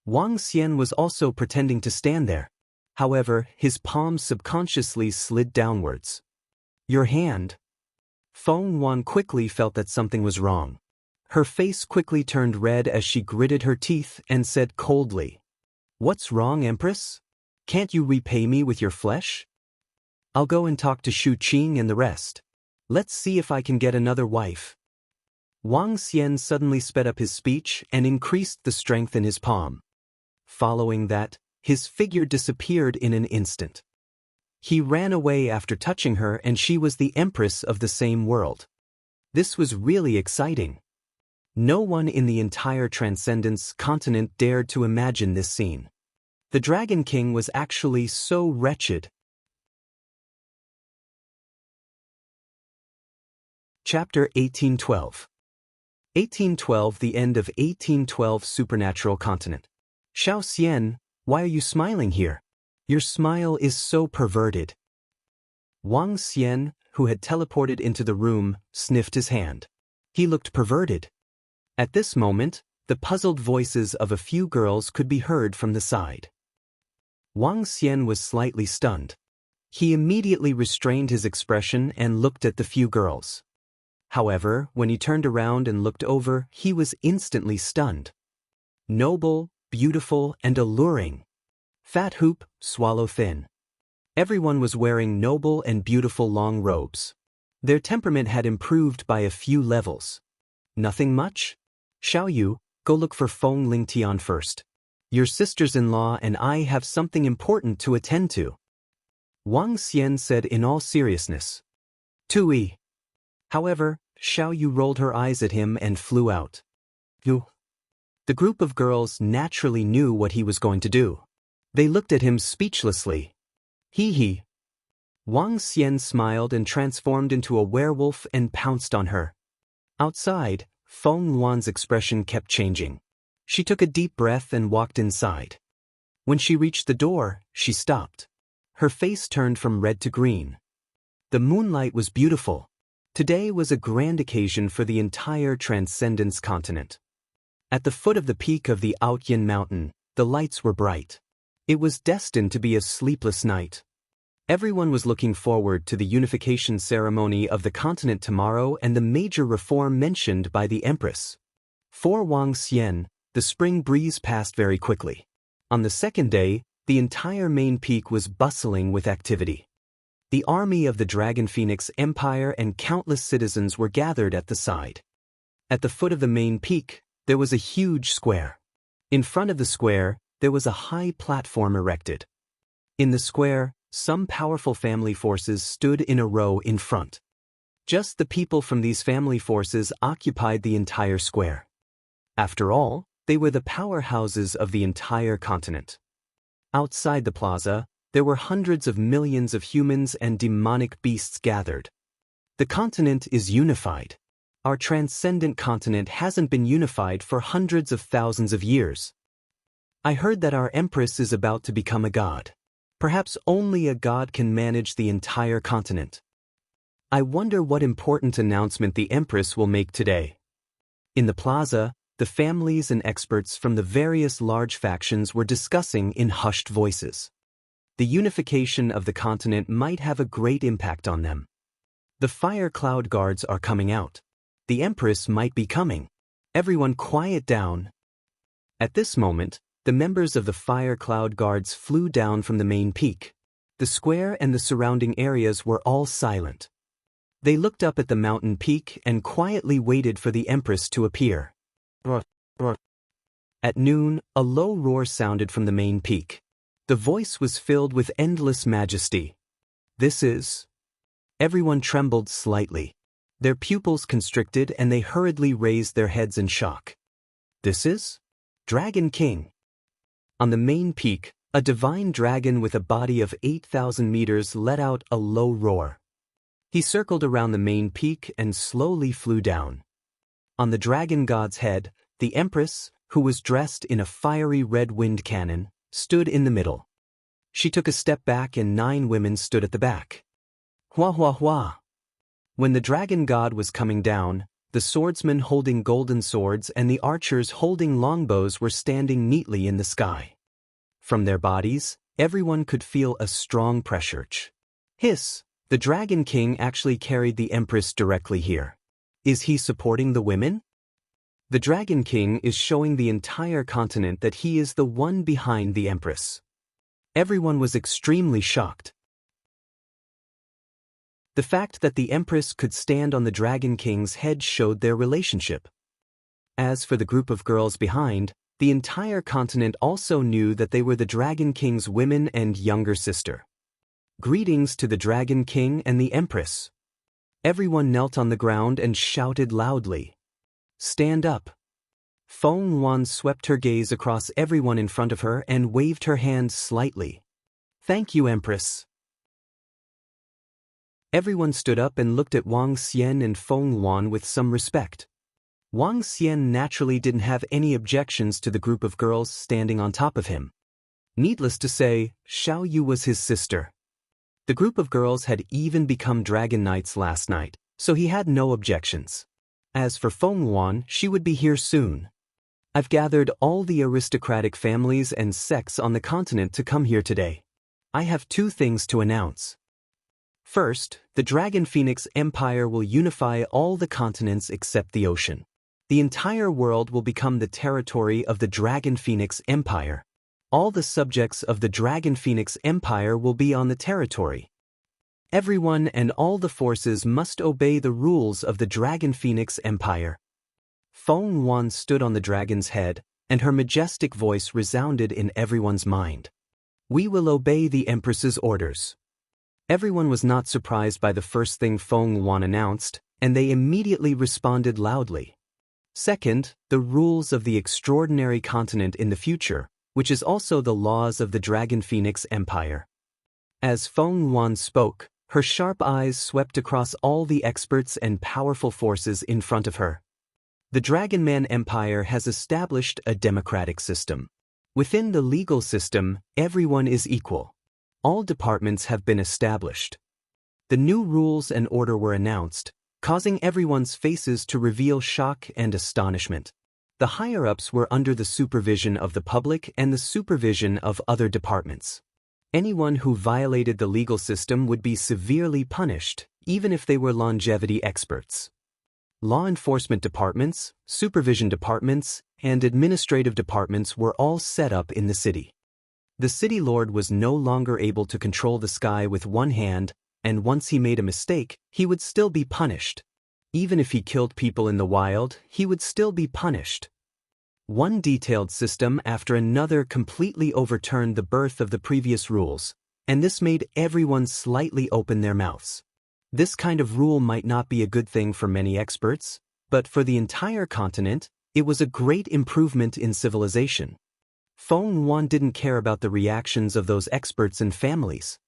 Wang Xian was also pretending to stand there. However, his palm subconsciously slid downwards. "Your hand." Feng Wan quickly felt that something was wrong. Her face quickly turned red as she gritted her teeth and said coldly, "What's wrong, Empress? Can't you repay me with your flesh? I'll go and talk to Shu Qing and the rest. Let's see if I can get another wife." Wang Xian suddenly sped up his speech and increased the strength in his palm. Following that, his figure disappeared in an instant. He ran away after touching her and she was the Empress of the same world. This was really exciting. No one in the entire Transcendence continent dared to imagine this scene. The Dragon King was actually so wretched. Chapter 1812. 1812. The end of 1812 Supernatural Continent. "Xiao Xian, why are you smiling here? Your smile is so perverted." Wang Xian, who had teleported into the room, sniffed his hand. He looked perverted. At this moment, the puzzled voices of a few girls could be heard from the side. Wang Xian was slightly stunned. He immediately restrained his expression and looked at the few girls. However, when he turned around and looked over, he was instantly stunned. Noble, beautiful, and alluring. Fat hoop, swallow thin. Everyone was wearing noble and beautiful long robes. Their temperament had improved by a few levels. Nothing much? Xiao Yu, go look for Feng Lingtian first. Your sisters-in-law and I have something important to attend to. Wang Xian said in all seriousness. Tui. However, Xiao Yu rolled her eyes at him and flew out. You. The group of girls naturally knew what he was going to do. They looked at him speechlessly. He. Wang Xian smiled and transformed into a werewolf and pounced on her. Outside, Feng Luan's expression kept changing. She took a deep breath and walked inside. When she reached the door, she stopped. Her face turned from red to green. The moonlight was beautiful. Today was a grand occasion for the entire Transcendence continent. At the foot of the peak of the Outyin Mountain, the lights were bright. It was destined to be a sleepless night. Everyone was looking forward to the unification ceremony of the continent tomorrow and the major reform mentioned by the Empress. For Wang Xian, the spring breeze passed very quickly. On the second day, the entire main peak was bustling with activity. The army of the Dragon Phoenix Empire and countless citizens were gathered at the side. At the foot of the main peak, there was a huge square. In front of the square, there was a high platform erected. In the square, some powerful family forces stood in a row in front. Just the people from these family forces occupied the entire square. After all, they were the powerhouses of the entire continent. Outside the plaza, there were hundreds of millions of humans and demonic beasts gathered. The continent is unified. Our transcendent continent hasn't been unified for hundreds of thousands of years. I heard that our Empress is about to become a god. Perhaps only a god can manage the entire continent. I wonder what important announcement the Empress will make today. In the plaza, the families and experts from the various large factions were discussing in hushed voices. The unification of the continent might have a great impact on them. The fire cloud guards are coming out. The Empress might be coming. Everyone quiet down. At this moment, the members of the fire cloud guards flew down from the main peak. The square and the surrounding areas were all silent. They looked up at the mountain peak and quietly waited for the Empress to appear. At noon, a low roar sounded from the main peak. The voice was filled with endless majesty. This is... Everyone trembled slightly. Their pupils constricted and they hurriedly raised their heads in shock. This is... Dragon King. On the main peak, a divine dragon with a body of 8,000 meters let out a low roar. He circled around the main peak and slowly flew down. On the dragon god's head, the Empress, who was dressed in a fiery red wind cannon, stood in the middle. She took a step back and 9 women stood at the back. Hua hua hua. When the dragon god was coming down, the swordsmen holding golden swords and the archers holding longbows were standing neatly in the sky. From their bodies, everyone could feel a strong pressure. Hiss! The Dragon King actually carried the Empress directly here. Is he supporting the women? The Dragon King is showing the entire continent that he is the one behind the Empress. Everyone was extremely shocked. The fact that the Empress could stand on the Dragon King's head showed their relationship. As for the group of girls behind, the entire continent also knew that they were the Dragon King's women and younger sister. Greetings to the Dragon King and the Empress. Everyone knelt on the ground and shouted loudly. Stand up. Feng Luan swept her gaze across everyone in front of her and waved her hand slightly. Thank you, Empress. Everyone stood up and looked at Wang Xian and Feng Luan with some respect. Wang Xian naturally didn't have any objections to the group of girls standing on top of him. Needless to say, Xiao Yu was his sister. The group of girls had even become dragon knights last night, so he had no objections. As for Feng Luan, she would be here soon. I've gathered all the aristocratic families and sects on the continent to come here today. I have 2 things to announce. First, the Dragon Phoenix Empire will unify all the continents except the ocean. The entire world will become the territory of the Dragon Phoenix Empire. All the subjects of the Dragon Phoenix Empire will be on the territory. Everyone and all the forces must obey the rules of the Dragon Phoenix Empire. Feng Luan stood on the dragon's head, and her majestic voice resounded in everyone's mind. We will obey the Empress's orders. Everyone was not surprised by the first thing Feng Luan announced. and they immediately responded loudly. Second, the rules of the extraordinary continent in the future, which is also the laws of the Dragon Phoenix Empire. As Feng Yuan spoke, her sharp eyes swept across all the experts and powerful forces in front of her. The Dragon Man Empire has established a democratic system. Within the legal system, everyone is equal. All departments have been established. The new rules and order were announced, causing everyone's faces to reveal shock and astonishment. The higher-ups were under the supervision of the public and the supervision of other departments. Anyone who violated the legal system would be severely punished, even if they were longevity experts. Law enforcement departments, supervision departments, and administrative departments were all set up in the city. The city lord was no longer able to control the sky with one hand, and once he made a mistake, he would still be punished. Even if he killed people in the wild, he would still be punished. One detailed system after another completely overturned the birth of the previous rules, and this made everyone slightly open their mouths. This kind of rule might not be a good thing for many experts, but for the entire continent, it was a great improvement in civilization. Feng Yuan didn't care about the reactions of those experts and families.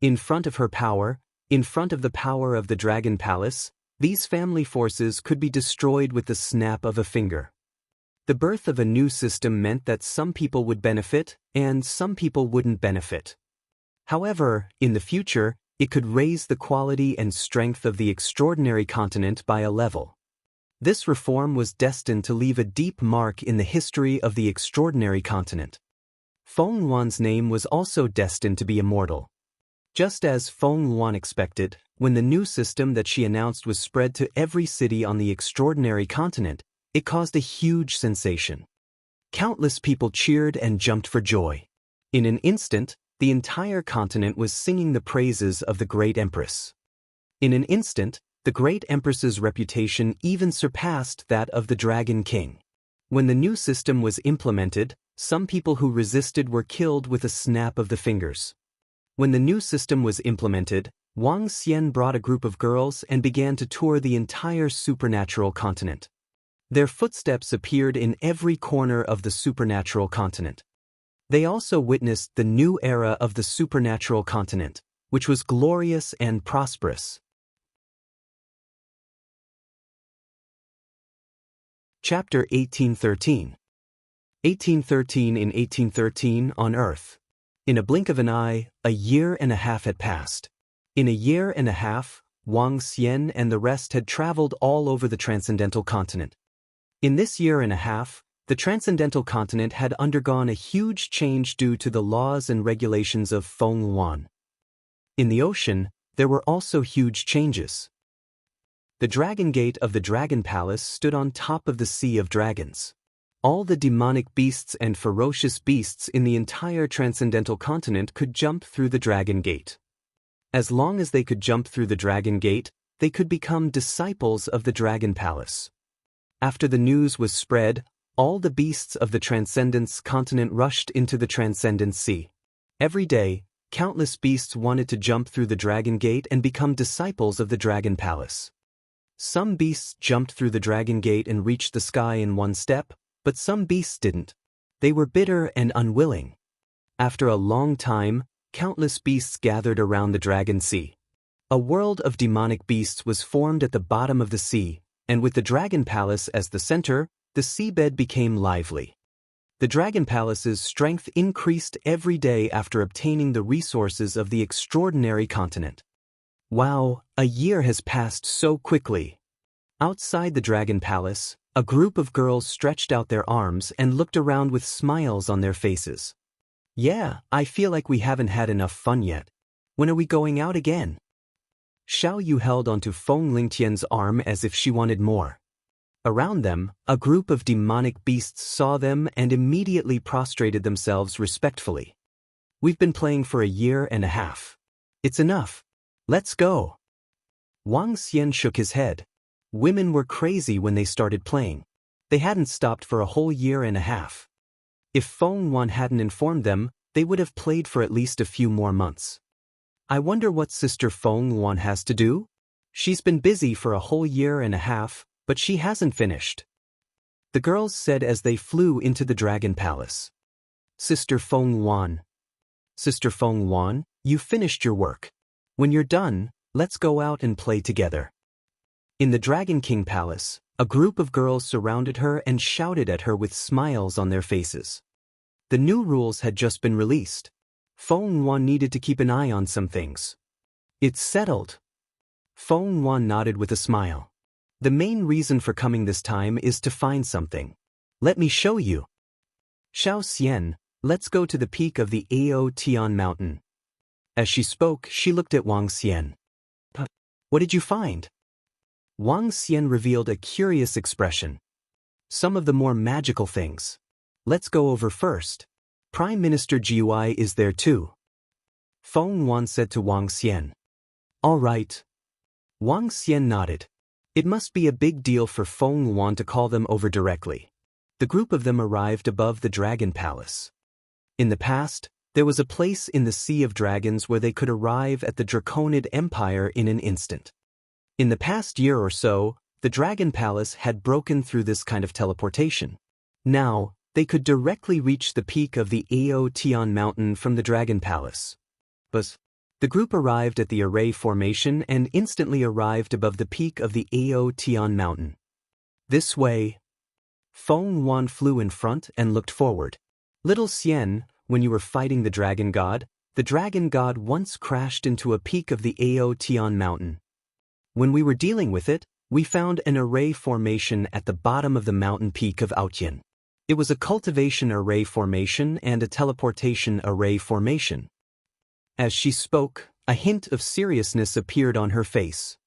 In front of her power, in front of the power of the Dragon Palace, these family forces could be destroyed with the snap of a finger. The birth of a new system meant that some people would benefit and some people wouldn't benefit. However, in the future, it could raise the quality and strength of the extraordinary continent by a level. This reform was destined to leave a deep mark in the history of the extraordinary continent. Feng Yuan's name was also destined to be immortal. Just as Feng Yuan expected, when the new system that she announced was spread to every city on the extraordinary continent, it caused a huge sensation. Countless people cheered and jumped for joy. In an instant, the entire continent was singing the praises of the great empress. In an instant, the great empress's reputation even surpassed that of the Dragon King. When the new system was implemented, some people who resisted were killed with a snap of the fingers. When the new system was implemented, Wang Xian brought a group of girls and began to tour the entire supernatural continent. Their footsteps appeared in every corner of the supernatural continent. They also witnessed the new era of the supernatural continent, which was glorious and prosperous. Chapter 1813. 1813 In 1813 on Earth. In a blink of an eye, a year and a half had passed. In a year and a half, Wang Xian and the rest had traveled all over the transcendental continent. In this year and a half, the transcendental continent had undergone a huge change due to the laws and regulations of Feng Yuan. In the ocean, there were also huge changes. The Dragon Gate of the Dragon Palace stood on top of the Sea of Dragons. All the demonic beasts and ferocious beasts in the entire transcendental continent could jump through the Dragon Gate. As long as they could jump through the Dragon Gate, they could become disciples of the Dragon Palace. After the news was spread, all the beasts of the Transcendence continent rushed into the Transcendent Sea. Every day, countless beasts wanted to jump through the Dragon Gate and become disciples of the Dragon Palace. Some beasts jumped through the Dragon Gate and reached the sky in one step, but some beasts didn't. They were bitter and unwilling. After a long time, countless beasts gathered around the Dragon Sea. A world of demonic beasts was formed at the bottom of the sea, and with the Dragon Palace as the center, the seabed became lively. The Dragon Palace's strength increased every day after obtaining the resources of the extraordinary continent. Wow, a year has passed so quickly. Outside the Dragon Palace, a group of girls stretched out their arms and looked around with smiles on their faces. Yeah, I feel like we haven't had enough fun yet. When are we going out again? Xiao Yu held onto Feng Lingtian's arm as if she wanted more. Around them, a group of demonic beasts saw them and immediately prostrated themselves respectfully. We've been playing for a year and a half. It's enough. Let's go. Wang Xian shook his head. Women were crazy when they started playing. They hadn't stopped for a whole year and a half. If Feng Yuan hadn't informed them, they would have played for at least a few more months. I wonder what Sister Feng Yuan has to do? She's been busy for a whole year and a half, but she hasn't finished. The girls said as they flew into the Dragon Palace. Sister Feng Wan. Sister Feng Wan, you finished your work. When you're done, let's go out and play together. In the Dragon King Palace, a group of girls surrounded her and shouted at her with smiles on their faces. The new rules had just been released. Feng Wan needed to keep an eye on some things. It's settled. Feng Wan nodded with a smile. The main reason for coming this time is to find something. Let me show you. Xiao Xian, let's go to the peak of the Ao Tian mountain. As she spoke, she looked at Wang Xian. What did you find? Wang Xian revealed a curious expression. Some of the more magical things. Let's go over first. Prime Minister Gui is there too. Feng Wan said to Wang Xian. All right. Wang Xian nodded. It must be a big deal for Feng Wan to call them over directly. The group of them arrived above the Dragon Palace. In the past, there was a place in the Sea of Dragons where they could arrive at the Draconid Empire in an instant. In the past year or so, the Dragon Palace had broken through this kind of teleportation. Now, they could directly reach the peak of the Ao Tian mountain from the Dragon Palace. But the group arrived at the Array Formation and instantly arrived above the peak of the Ao Tian mountain. This way. Feng Wan flew in front and looked forward. Little Xian, when you were fighting the Dragon God once crashed into a peak of the Ao Tian mountain. When we were dealing with it, we found an array formation at the bottom of the mountain peak of Aotian. It was a cultivation array formation and a teleportation array formation. As she spoke, a hint of seriousness appeared on her face.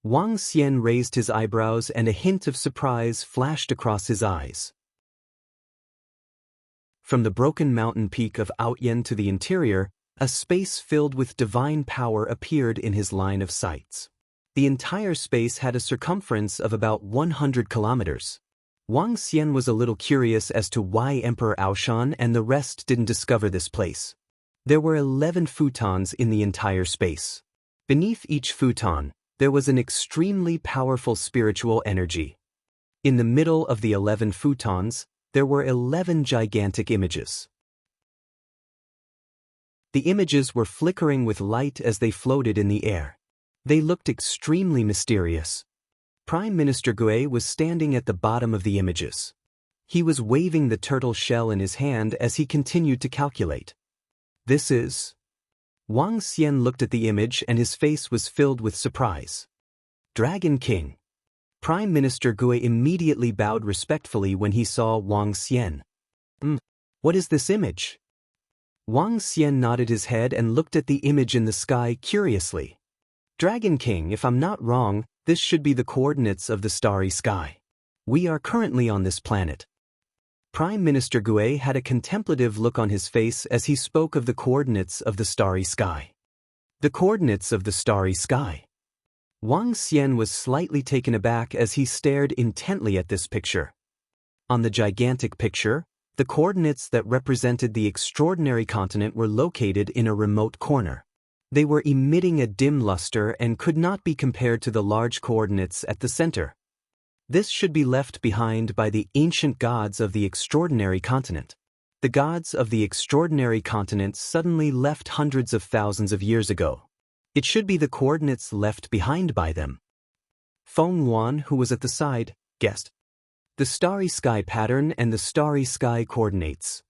Wang Xian raised his eyebrows and a hint of surprise flashed across his eyes. From the broken mountain peak of Aotian to the interior, a space filled with divine power appeared in his line of sights. The entire space had a circumference of about 100 kilometers. Wang Xian was a little curious as to why Emperor Aoshan and the rest didn't discover this place. There were 11 futons in the entire space. Beneath each futon, there was an extremely powerful spiritual energy. In the middle of the 11 futons, there were 11 gigantic images. The images were flickering with light as they floated in the air. They looked extremely mysterious. Prime Minister Gui was standing at the bottom of the images. He was waving the turtle shell in his hand as he continued to calculate. This is... Wang Xian looked at the image and his face was filled with surprise. Dragon King. Prime Minister Gui immediately bowed respectfully when he saw Wang Xian. What is this image? Wang Xian nodded his head and looked at the image in the sky curiously. Dragon King, if I'm not wrong, this should be the coordinates of the starry sky. We are currently on this planet. Prime Minister Gui had a contemplative look on his face as he spoke of the coordinates of the starry sky. The coordinates of the starry sky. Wang Xian was slightly taken aback as he stared intently at this picture. On the gigantic picture, the coordinates that represented the extraordinary continent were located in a remote corner. They were emitting a dim luster and could not be compared to the large coordinates at the center. This should be left behind by the ancient gods of the extraordinary continent. The gods of the extraordinary continent suddenly left hundreds of thousands of years ago. It should be the coordinates left behind by them. Feng Wan, who was at the side, guessed. The starry sky pattern and the starry sky coordinates.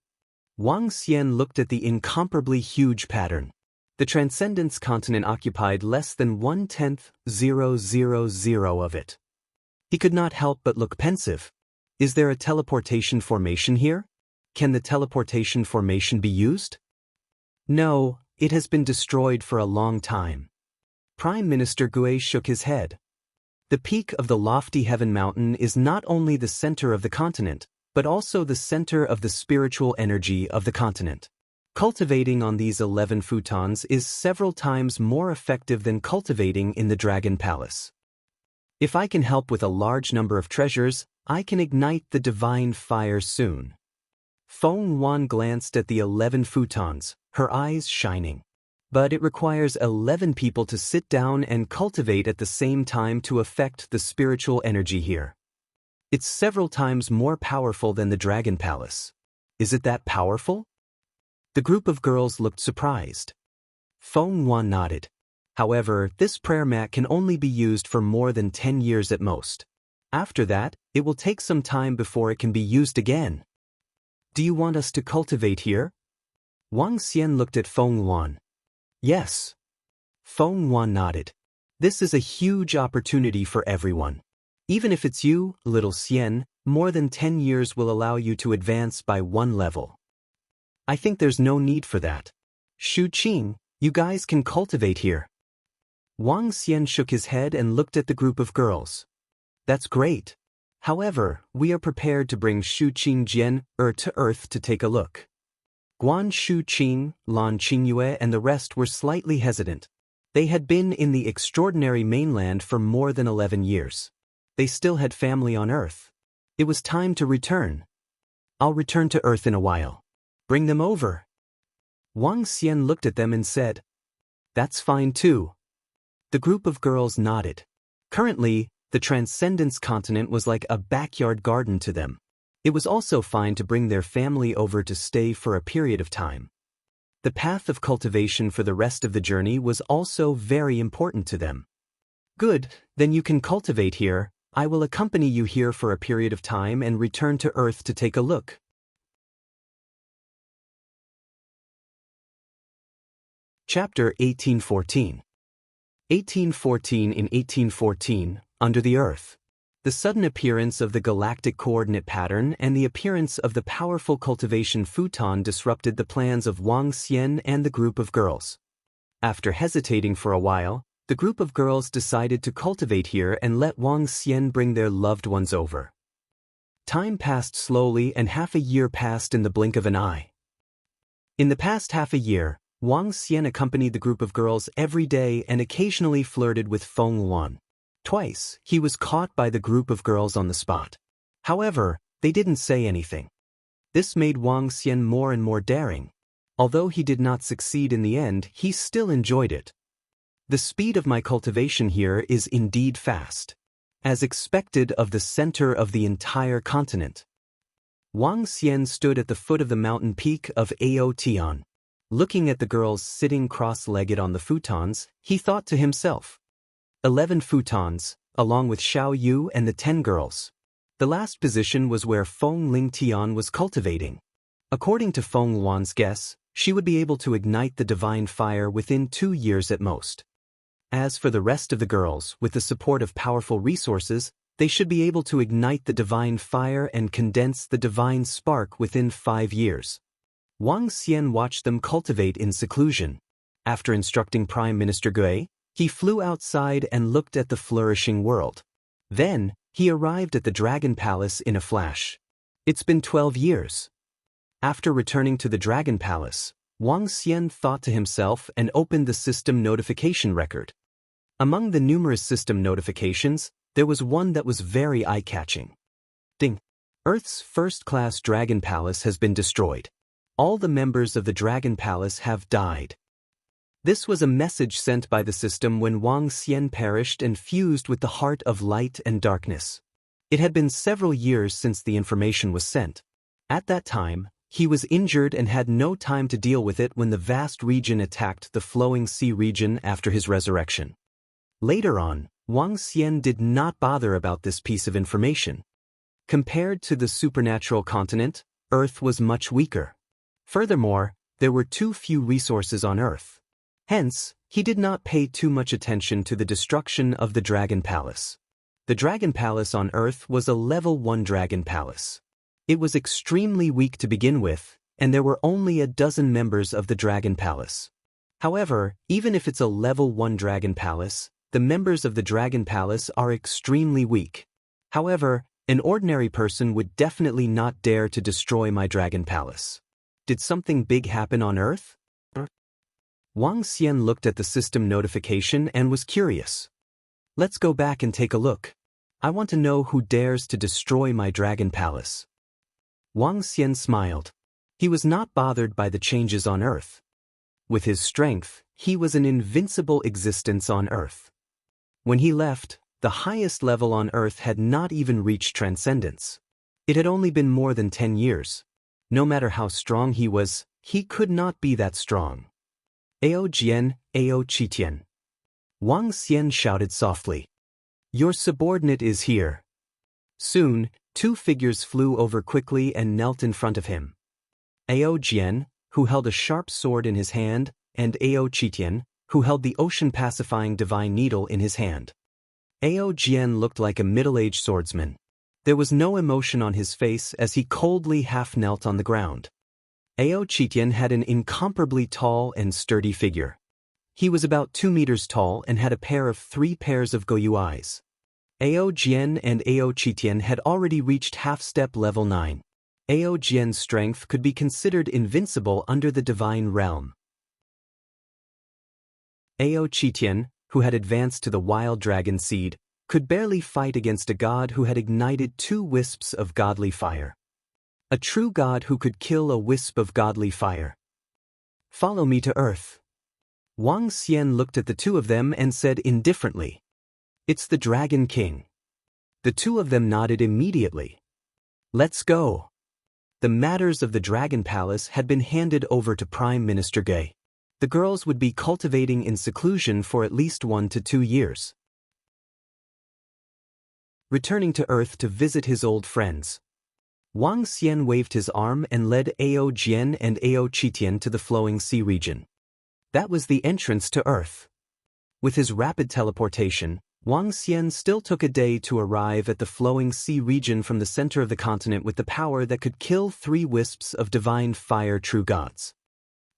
Wang Xian looked at the incomparably huge pattern. The Transcendence continent occupied less than 1/10,000 of it. He could not help but look pensive. Is there a teleportation formation here? Can the teleportation formation be used? No, it has been destroyed for a long time. Prime Minister Gui shook his head. The peak of the lofty heaven mountain is not only the center of the continent, but also the center of the spiritual energy of the continent. Cultivating on these 11 futons is several times more effective than cultivating in the Dragon Palace. If I can help with a large number of treasures, I can ignite the divine fire soon. Feng Wan glanced at the 11 futons, her eyes shining. but it requires 11 people to sit down and cultivate at the same time to affect the spiritual energy here. It's several times more powerful than the Dragon Palace. Is it that powerful? The group of girls looked surprised. Feng Yuan nodded. However, this prayer mat can only be used for more than 10 years at most. After that, it will take some time before it can be used again. Do you want us to cultivate here? Wang Xian looked at Feng Yuan. Yes. Feng Yuan nodded. This is a huge opportunity for everyone. Even if it's you, little Xian, more than 10 years will allow you to advance by 1 level. I think there's no need for that. Shu Qing, you guys can cultivate here. Wang Xian shook his head and looked at the group of girls. That's great. However, we are prepared to bring Shu Qing Jian to Earth to take a look. Guan Shu Qing, Lan Qingyue and the rest were slightly hesitant. They had been in the extraordinary mainland for more than 11 years. They still had family on Earth. It was time to return. I'll return to Earth in a while. Bring them over. Wang Xian looked at them and said, That's fine too. The group of girls nodded. Currently, the Transcendence continent was like a backyard garden to them. It was also fine to bring their family over to stay for a period of time. The path of cultivation for the rest of the journey was also very important to them. Good, then you can cultivate here. I will accompany you here for a period of time and return to Earth to take a look. Chapter 1814. 1814. In 1814, under the Earth. The sudden appearance of the galactic coordinate pattern and the appearance of the powerful cultivation futon disrupted the plans of Wang Xian and the group of girls. After hesitating for a while, the group of girls decided to cultivate here and let Wang Xian bring their loved ones over. Time passed slowly and half a year passed in the blink of an eye. In the past half a year, Wang Xian accompanied the group of girls every day and occasionally flirted with Feng Yuan. Twice, he was caught by the group of girls on the spot. However, they didn't say anything. This made Wang Xian more and more daring. Although he did not succeed in the end, he still enjoyed it. The speed of my cultivation here is indeed fast. As expected of the center of the entire continent. Wang Xian stood at the foot of the mountain peak of Aotian. Looking at the girls sitting cross-legged on the futons, he thought to himself, 11 futons, along with Xiao Yu and the 10 girls. The last position was where Feng Lingtian was cultivating. According to Feng Yuan's guess, she would be able to ignite the divine fire within 2 years at most. As for the rest of the girls, with the support of powerful resources, they should be able to ignite the divine fire and condense the divine spark within 5 years. Wang Xian watched them cultivate in seclusion. After instructing Prime Minister Gui, he flew outside and looked at the flourishing world. Then, he arrived at the Dragon Palace in a flash. It's been 12 years. After returning to the Dragon Palace, Wang Xian thought to himself and opened the system notification record. Among the numerous system notifications, there was one that was very eye-catching. Ding! Earth's first-class Dragon Palace has been destroyed. All the members of the Dragon Palace have died. This was a message sent by the system when Wang Xian perished and fused with the heart of light and darkness. It had been several years since the information was sent. At that time, he was injured and had no time to deal with it when the vast region attacked the flowing sea region after his resurrection. Later on, Wang Xian did not bother about this piece of information. Compared to the supernatural continent, Earth was much weaker. Furthermore, there were too few resources on Earth. Hence, he did not pay too much attention to the destruction of the Dragon Palace. The Dragon Palace on Earth was a level 1 Dragon Palace. It was extremely weak to begin with, and there were only a dozen members of the Dragon Palace. However, even if it's a level 1 Dragon Palace, the members of the Dragon Palace are extremely weak. However, an ordinary person would definitely not dare to destroy my Dragon Palace. Did something big happen on Earth? Wang Xian looked at the system notification and was curious. Let's go back and take a look. I want to know who dares to destroy my Dragon Palace. Wang Xian smiled. He was not bothered by the changes on Earth. With his strength, he was an invincible existence on Earth. When he left, the highest level on Earth had not even reached transcendence. It had only been more than 10 years. No matter how strong he was, he could not be that strong. Ao Jian, Ao Qitian. Wang Xian shouted softly. Your subordinate is here. Soon, two figures flew over quickly and knelt in front of him. Ao Jian, who held a sharp sword in his hand, and Ao Qitian, who held the ocean-pacifying divine needle in his hand. Ao Jian looked like a middle-aged swordsman. There was no emotion on his face as he coldly half-knelt on the ground. Ao Qitian had an incomparably tall and sturdy figure. He was about 2 meters tall and had a pair of 3 pairs of Goyu eyes. Ao Jian and Ao Qitian had already reached half-step level 9. Ao Jian's strength could be considered invincible under the divine realm. Ao Qitian, who had advanced to the wild dragon seed, could barely fight against a god who had ignited 2 wisps of godly fire. A true god who could kill a wisp of godly fire. Follow me to Earth. Wang Xian looked at the two of them and said indifferently, It's the Dragon King. The two of them nodded immediately. Let's go. The matters of the Dragon Palace had been handed over to Prime Minister Ge. The girls would be cultivating in seclusion for at least 1 to 2 years. Returning to Earth to visit his old friends. Wang Xian waved his arm and led Ao Jian and Ao Qitian to the flowing sea region. That was the entrance to Earth. With his rapid teleportation, Wang Xian still took a day to arrive at the flowing sea region from the center of the continent with the power that could kill 3 wisps of divine fire true gods.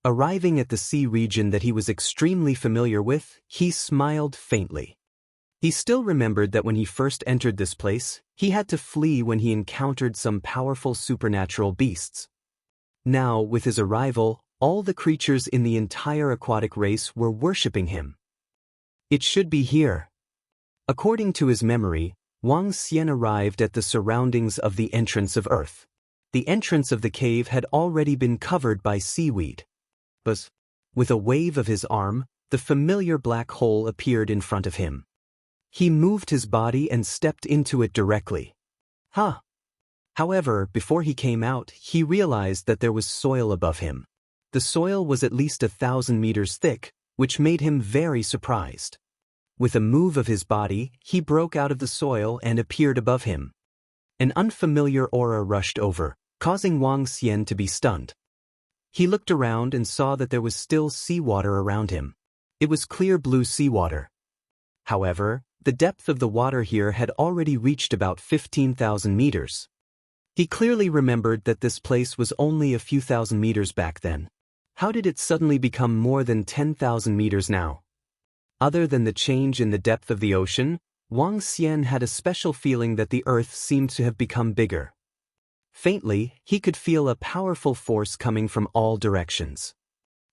Arriving at the sea region that he was extremely familiar with, he smiled faintly. He still remembered that when he first entered this place, he had to flee when he encountered some powerful supernatural beasts. Now, with his arrival, all the creatures in the entire aquatic race were worshipping him. It should be here. According to his memory, Wang Xian arrived at the surroundings of the entrance of Earth. The entrance of the cave had already been covered by seaweed. But, with a wave of his arm, the familiar black hole appeared in front of him. He moved his body and stepped into it directly. However, before he came out, he realized that there was soil above him. The soil was at least 1,000 meters thick, which made him very surprised. With a move of his body, he broke out of the soil and appeared above him. An unfamiliar aura rushed over, causing Wang Xian to be stunned. He looked around and saw that there was still seawater around him. It was clear blue seawater. However, the depth of the water here had already reached about 15,000 meters. He clearly remembered that this place was only a few thousand meters back then. How did it suddenly become more than 10,000 meters now? Other than the change in the depth of the ocean, Wang Xian had a special feeling that the earth seemed to have become bigger. Faintly, he could feel a powerful force coming from all directions.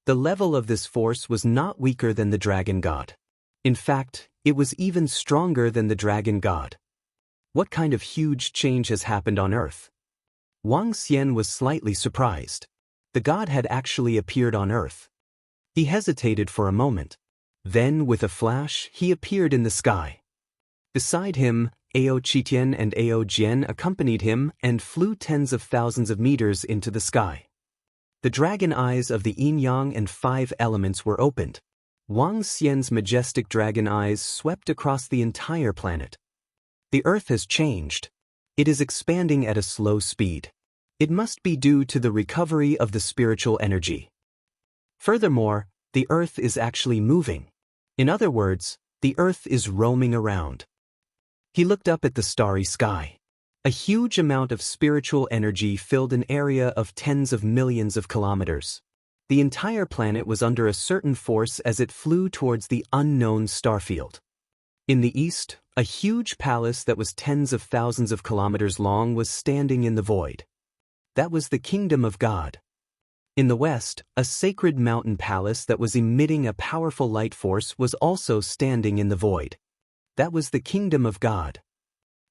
The level of this force was not weaker than the Dragon God. In fact, it was even stronger than the Dragon God. What kind of huge change has happened on Earth? Wang Xian was slightly surprised. The god had actually appeared on Earth. He hesitated for a moment. Then, with a flash, he appeared in the sky. Beside him, Ao Qitian and Ao Jian accompanied him and flew tens of thousands of meters into the sky. The dragon eyes of the yin-yang and 5 elements were opened. Wang Xian's majestic dragon eyes swept across the entire planet. The Earth has changed. It is expanding at a slow speed. It must be due to the recovery of the spiritual energy. Furthermore, the Earth is actually moving. In other words, the Earth is roaming around. He looked up at the starry sky. A huge amount of spiritual energy filled an area of tens of millions of kilometers. The entire planet was under a certain force as it flew towards the unknown starfield. In the east, a huge palace that was tens of thousands of kilometers long was standing in the void. That was the kingdom of God. In the west, a sacred mountain palace that was emitting a powerful light force was also standing in the void. That was the kingdom of God.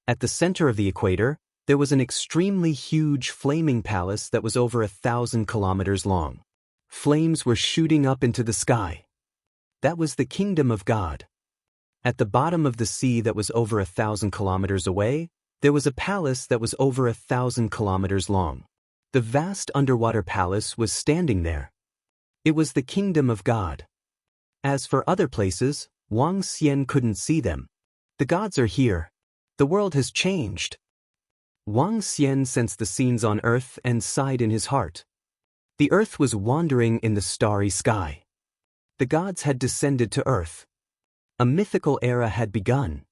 At the center of the equator, there was an extremely huge flaming palace that was over 1,000 kilometers long. Flames were shooting up into the sky. That was the kingdom of God. At the bottom of the sea that was over 1,000 kilometers away, there was a palace that was over 1,000 kilometers long. The vast underwater palace was standing there. It was the kingdom of God. As for other places, Wang Xian couldn't see them. The gods are here. The world has changed. Wang Xian sensed the scenes on earth and sighed in his heart. The earth was wandering in the starry sky. The gods had descended to earth. A mythical era had begun.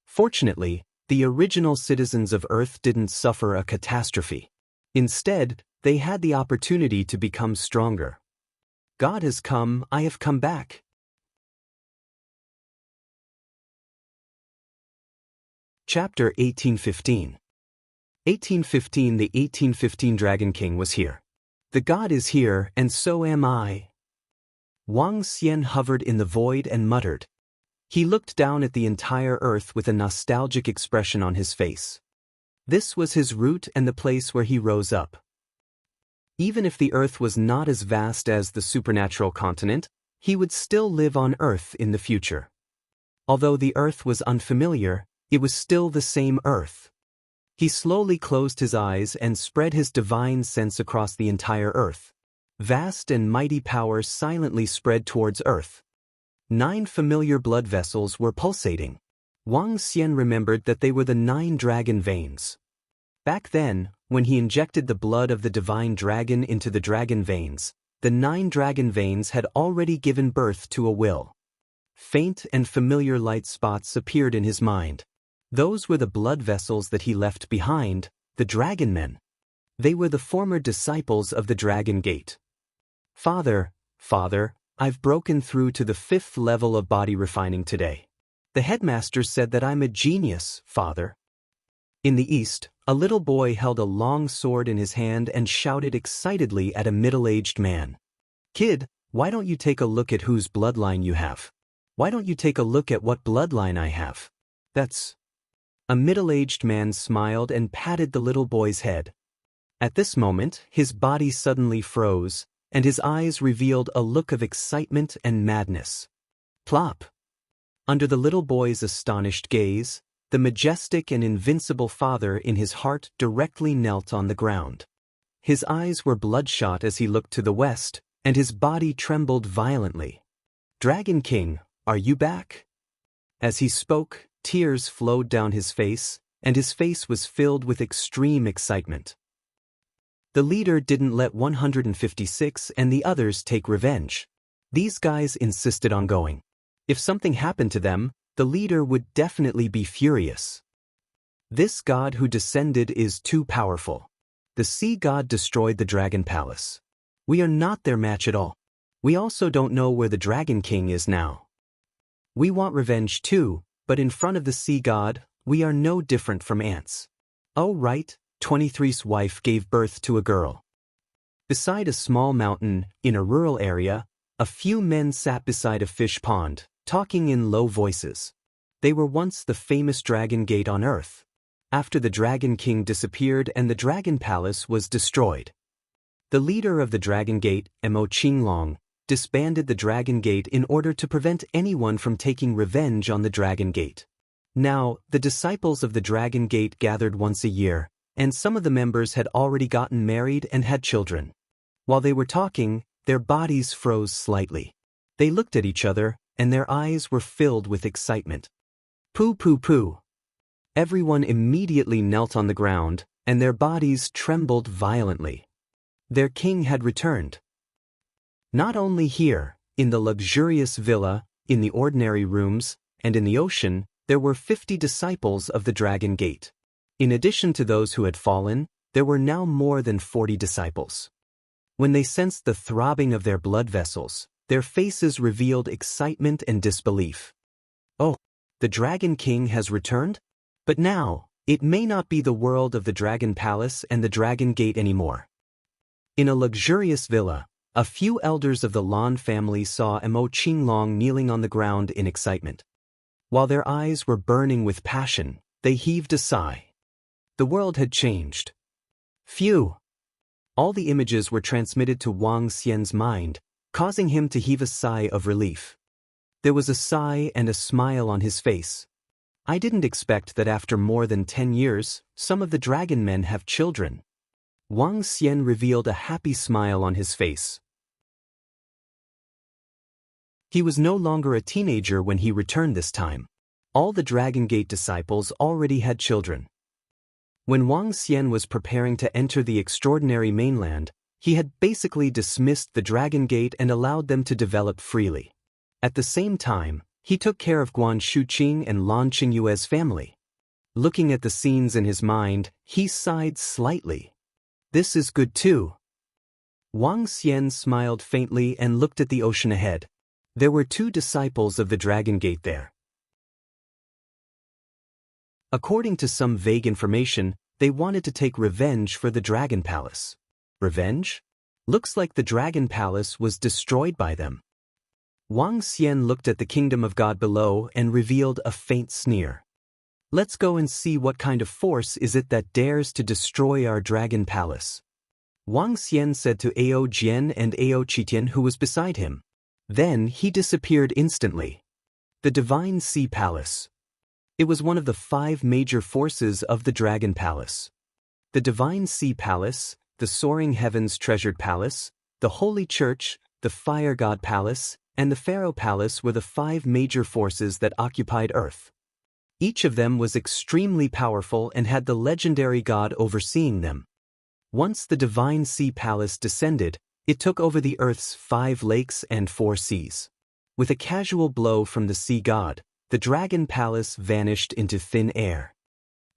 Fortunately, the original citizens of Earth didn't suffer a catastrophe. Instead, they had the opportunity to become stronger. God has come, I have come back. Chapter 1815. 1815. The 1815 Dragon King was here. The god is here, and so am I. Wang Xian hovered in the void and muttered. He looked down at the entire earth with a nostalgic expression on his face. This was his root and the place where he rose up. Even if the earth was not as vast as the supernatural continent, he would still live on earth in the future. Although the earth was unfamiliar, it was still the same earth. He slowly closed his eyes and spread his divine sense across the entire earth. Vast and mighty power silently spread towards earth. 9 familiar blood vessels were pulsating. Wang Xian remembered that they were the 9 dragon veins. Back then, when he injected the blood of the divine dragon into the dragon veins, the 9 dragon veins had already given birth to a will. Faint and familiar light spots appeared in his mind. Those were the blood vessels that he left behind, the dragon men. They were the former disciples of the Dragon Gate. Father, I've broken through to the 5th level of body refining today. The headmaster said that I'm a genius, Father. In the east, a little boy held a long sword in his hand and shouted excitedly at a middle-aged man. Kid, why don't you take a look at whose bloodline you have? Why don't you take a look at what bloodline I have? That's... A middle-aged man smiled and patted the little boy's head. At this moment, his body suddenly froze, and his eyes revealed a look of excitement and madness. Plop! Under the little boy's astonished gaze, the majestic and invincible father in his heart directly knelt on the ground. His eyes were bloodshot as he looked to the west, and his body trembled violently. Dragon King, are you back? As he spoke, tears flowed down his face, and his face was filled with extreme excitement. The leader didn't let 156 and the others take revenge. These guys insisted on going. If something happened to them, the leader would definitely be furious. This god who descended is too powerful. The sea god destroyed the dragon palace. We are not their match at all. We also don't know where the Dragon King is now. We want revenge too, but in front of the sea god, we are no different from ants. Oh right, 23's wife gave birth to a girl. Beside a small mountain, in a rural area, a few men sat beside a fish pond, talking in low voices. They were once the famous Dragon Gate on Earth. After the Dragon King disappeared and the Dragon Palace was destroyed. The leader of the Dragon Gate, Mo Qinglong, disbanded the Dragon Gate in order to prevent anyone from taking revenge on the Dragon Gate. Now, the disciples of the Dragon Gate gathered once a year, and some of the members had already gotten married and had children. While they were talking, their bodies froze slightly. They looked at each other, and their eyes were filled with excitement. Poo poo poo. Everyone immediately knelt on the ground, and their bodies trembled violently. Their king had returned. Not only here, in the luxurious villa, in the ordinary rooms, and in the ocean, there were 50 disciples of the Dragon Gate. In addition to those who had fallen, there were now more than 40 disciples. When they sensed the throbbing of their blood vessels, their faces revealed excitement and disbelief. Oh, the Dragon King has returned? But now, it may not be the world of the Dragon Palace and the Dragon Gate anymore. In a luxurious villa, a few elders of the Lan family saw Mo Qinglong kneeling on the ground in excitement. While their eyes were burning with passion, they heaved a sigh. The world had changed. Phew! All the images were transmitted to Wang Xian's mind, causing him to heave a sigh of relief. There was a sigh and a smile on his face. I didn't expect that after more than 10 years, some of the dragon men have children. Wang Xian revealed a happy smile on his face. He was no longer a teenager when he returned this time. All the Dragon Gate disciples already had children. When Wang Xian was preparing to enter the extraordinary mainland, he had basically dismissed the Dragon Gate and allowed them to develop freely. At the same time, he took care of Guan Shuqing and Lan Qingyue's family. Looking at the scenes in his mind, he sighed slightly. This is good too. Wang Xian smiled faintly and looked at the ocean ahead. There were 2 disciples of the Dragon Gate there. According to some vague information, they wanted to take revenge for the Dragon Palace. Revenge? Looks like the Dragon Palace was destroyed by them. Wang Xian looked at the kingdom of God below and revealed a faint sneer. Let's go and see what kind of force is it that dares to destroy our Dragon Palace. Wang Xian said to Ao Jian and Ao Qitian, who was beside him. Then he disappeared instantly. The Divine Sea Palace. It was one of the 5 major forces of the Dragon Palace. The Divine Sea Palace, the Soaring Heavens Treasured Palace, the Holy Church, the Fire God Palace, and the Pharaoh Palace were the 5 major forces that occupied Earth. Each of them was extremely powerful and had the legendary god overseeing them. Once the Divine Sea Palace descended, it took over the Earth's 5 lakes and 4 seas. With a casual blow from the sea god, the Dragon Palace vanished into thin air.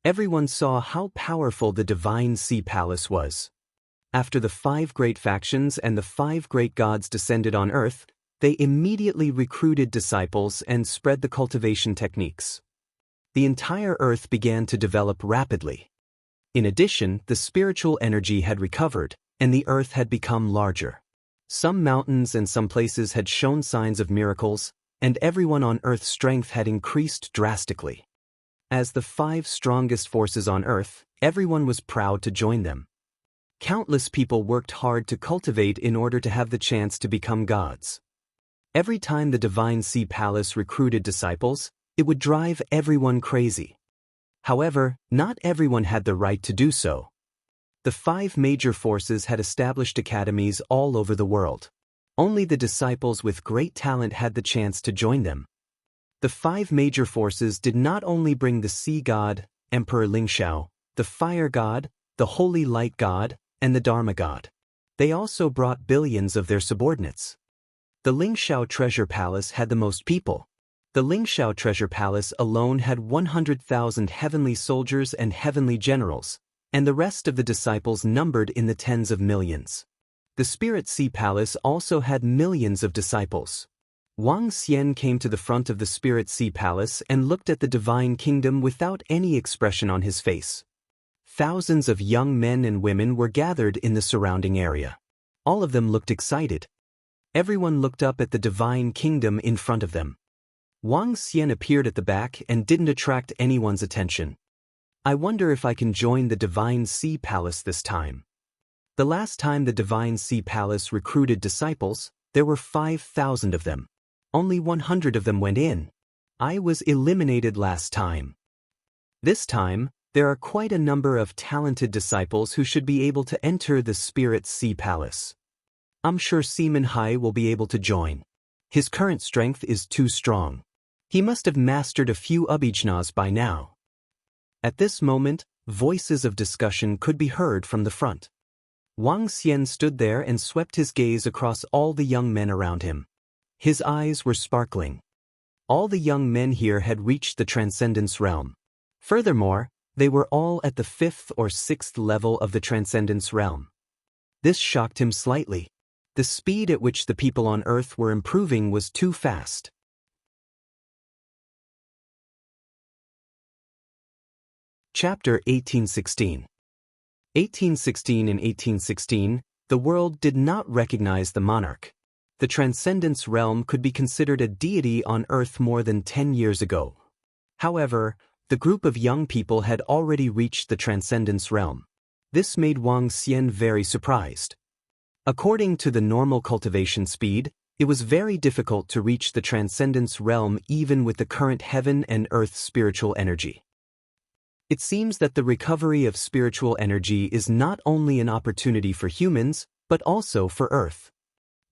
Everyone saw how powerful the Divine Sea Palace was. After the 5 great factions and the 5 great gods descended on Earth, they immediately recruited disciples and spread the cultivation techniques. The entire Earth began to develop rapidly. In addition, the spiritual energy had recovered, and the Earth had become larger. Some mountains and some places had shown signs of miracles, and everyone on Earth's strength had increased drastically. As the 5 strongest forces on Earth, everyone was proud to join them. Countless people worked hard to cultivate in order to have the chance to become gods. Every time the Divine Sea Palace recruited disciples, it would drive everyone crazy. However, not everyone had the right to do so. The 5 major forces had established academies all over the world. Only the disciples with great talent had the chance to join them. The 5 major forces did not only bring the Sea God, Emperor Lingxiao, the Fire God, the Holy Light God, and the Dharma God. They also brought billions of their subordinates. The Lingxiao Treasure Palace had the most people. The Lingxiao Treasure Palace alone had 100,000 heavenly soldiers and heavenly generals, and the rest of the disciples numbered in the tens of millions. The Spirit Sea Palace also had millions of disciples. Wang Xian came to the front of the Spirit Sea Palace and looked at the Divine Kingdom without any expression on his face. Thousands of young men and women were gathered in the surrounding area. All of them looked excited. Everyone looked up at the Divine Kingdom in front of them. Wang Xian appeared at the back and didn't attract anyone's attention. I wonder if I can join the Divine Sea Palace this time. The last time the Divine Sea Palace recruited disciples, there were 5,000 of them. Only 100 of them went in. I was eliminated last time. This time, there are quite a number of talented disciples who should be able to enter the Spirit Sea Palace. I'm sure Seaman Hai will be able to join. His current strength is too strong. He must have mastered a few abhijanas by now. At this moment, voices of discussion could be heard from the front. Wang Xian stood there and swept his gaze across all the young men around him. His eyes were sparkling. All the young men here had reached the Transcendence Realm. Furthermore, they were all at the 5th or 6th level of the Transcendence Realm. This shocked him slightly. The speed at which the people on Earth were improving was too fast. Chapter 1816. 1816 and 1816, the world did not recognize the monarch. The Transcendence Realm could be considered a deity on Earth more than 10 years ago. However, the group of young people had already reached the Transcendence Realm. This made Wang Xian very surprised. According to the normal cultivation speed, it was very difficult to reach the transcendence realm even with the current heaven and earth spiritual energy. It seems that the recovery of spiritual energy is not only an opportunity for humans, but also for Earth.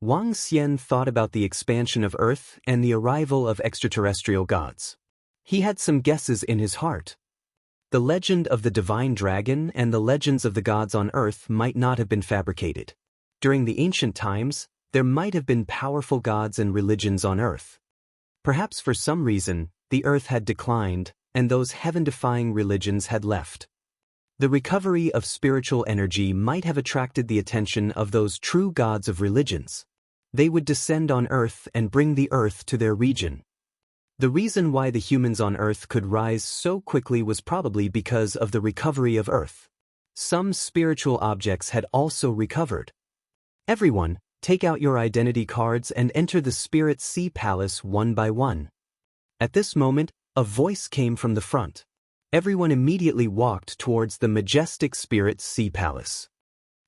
Wang Xian thought about the expansion of Earth and the arrival of extraterrestrial gods. He had some guesses in his heart. The legend of the divine dragon and the legends of the gods on Earth might not have been fabricated. During the ancient times, there might have been powerful gods and religions on Earth. Perhaps for some reason, the Earth had declined, and those heaven-defying religions had left. The recovery of spiritual energy might have attracted the attention of those true gods of religions. They would descend on Earth and bring the Earth to their region. The reason why the humans on Earth could rise so quickly was probably because of the recovery of Earth. Some spiritual objects had also recovered. Everyone, take out your identity cards and enter the Spirit Sea Palace one by one. At this moment, a voice came from the front. Everyone immediately walked towards the majestic Spirit Sea Palace.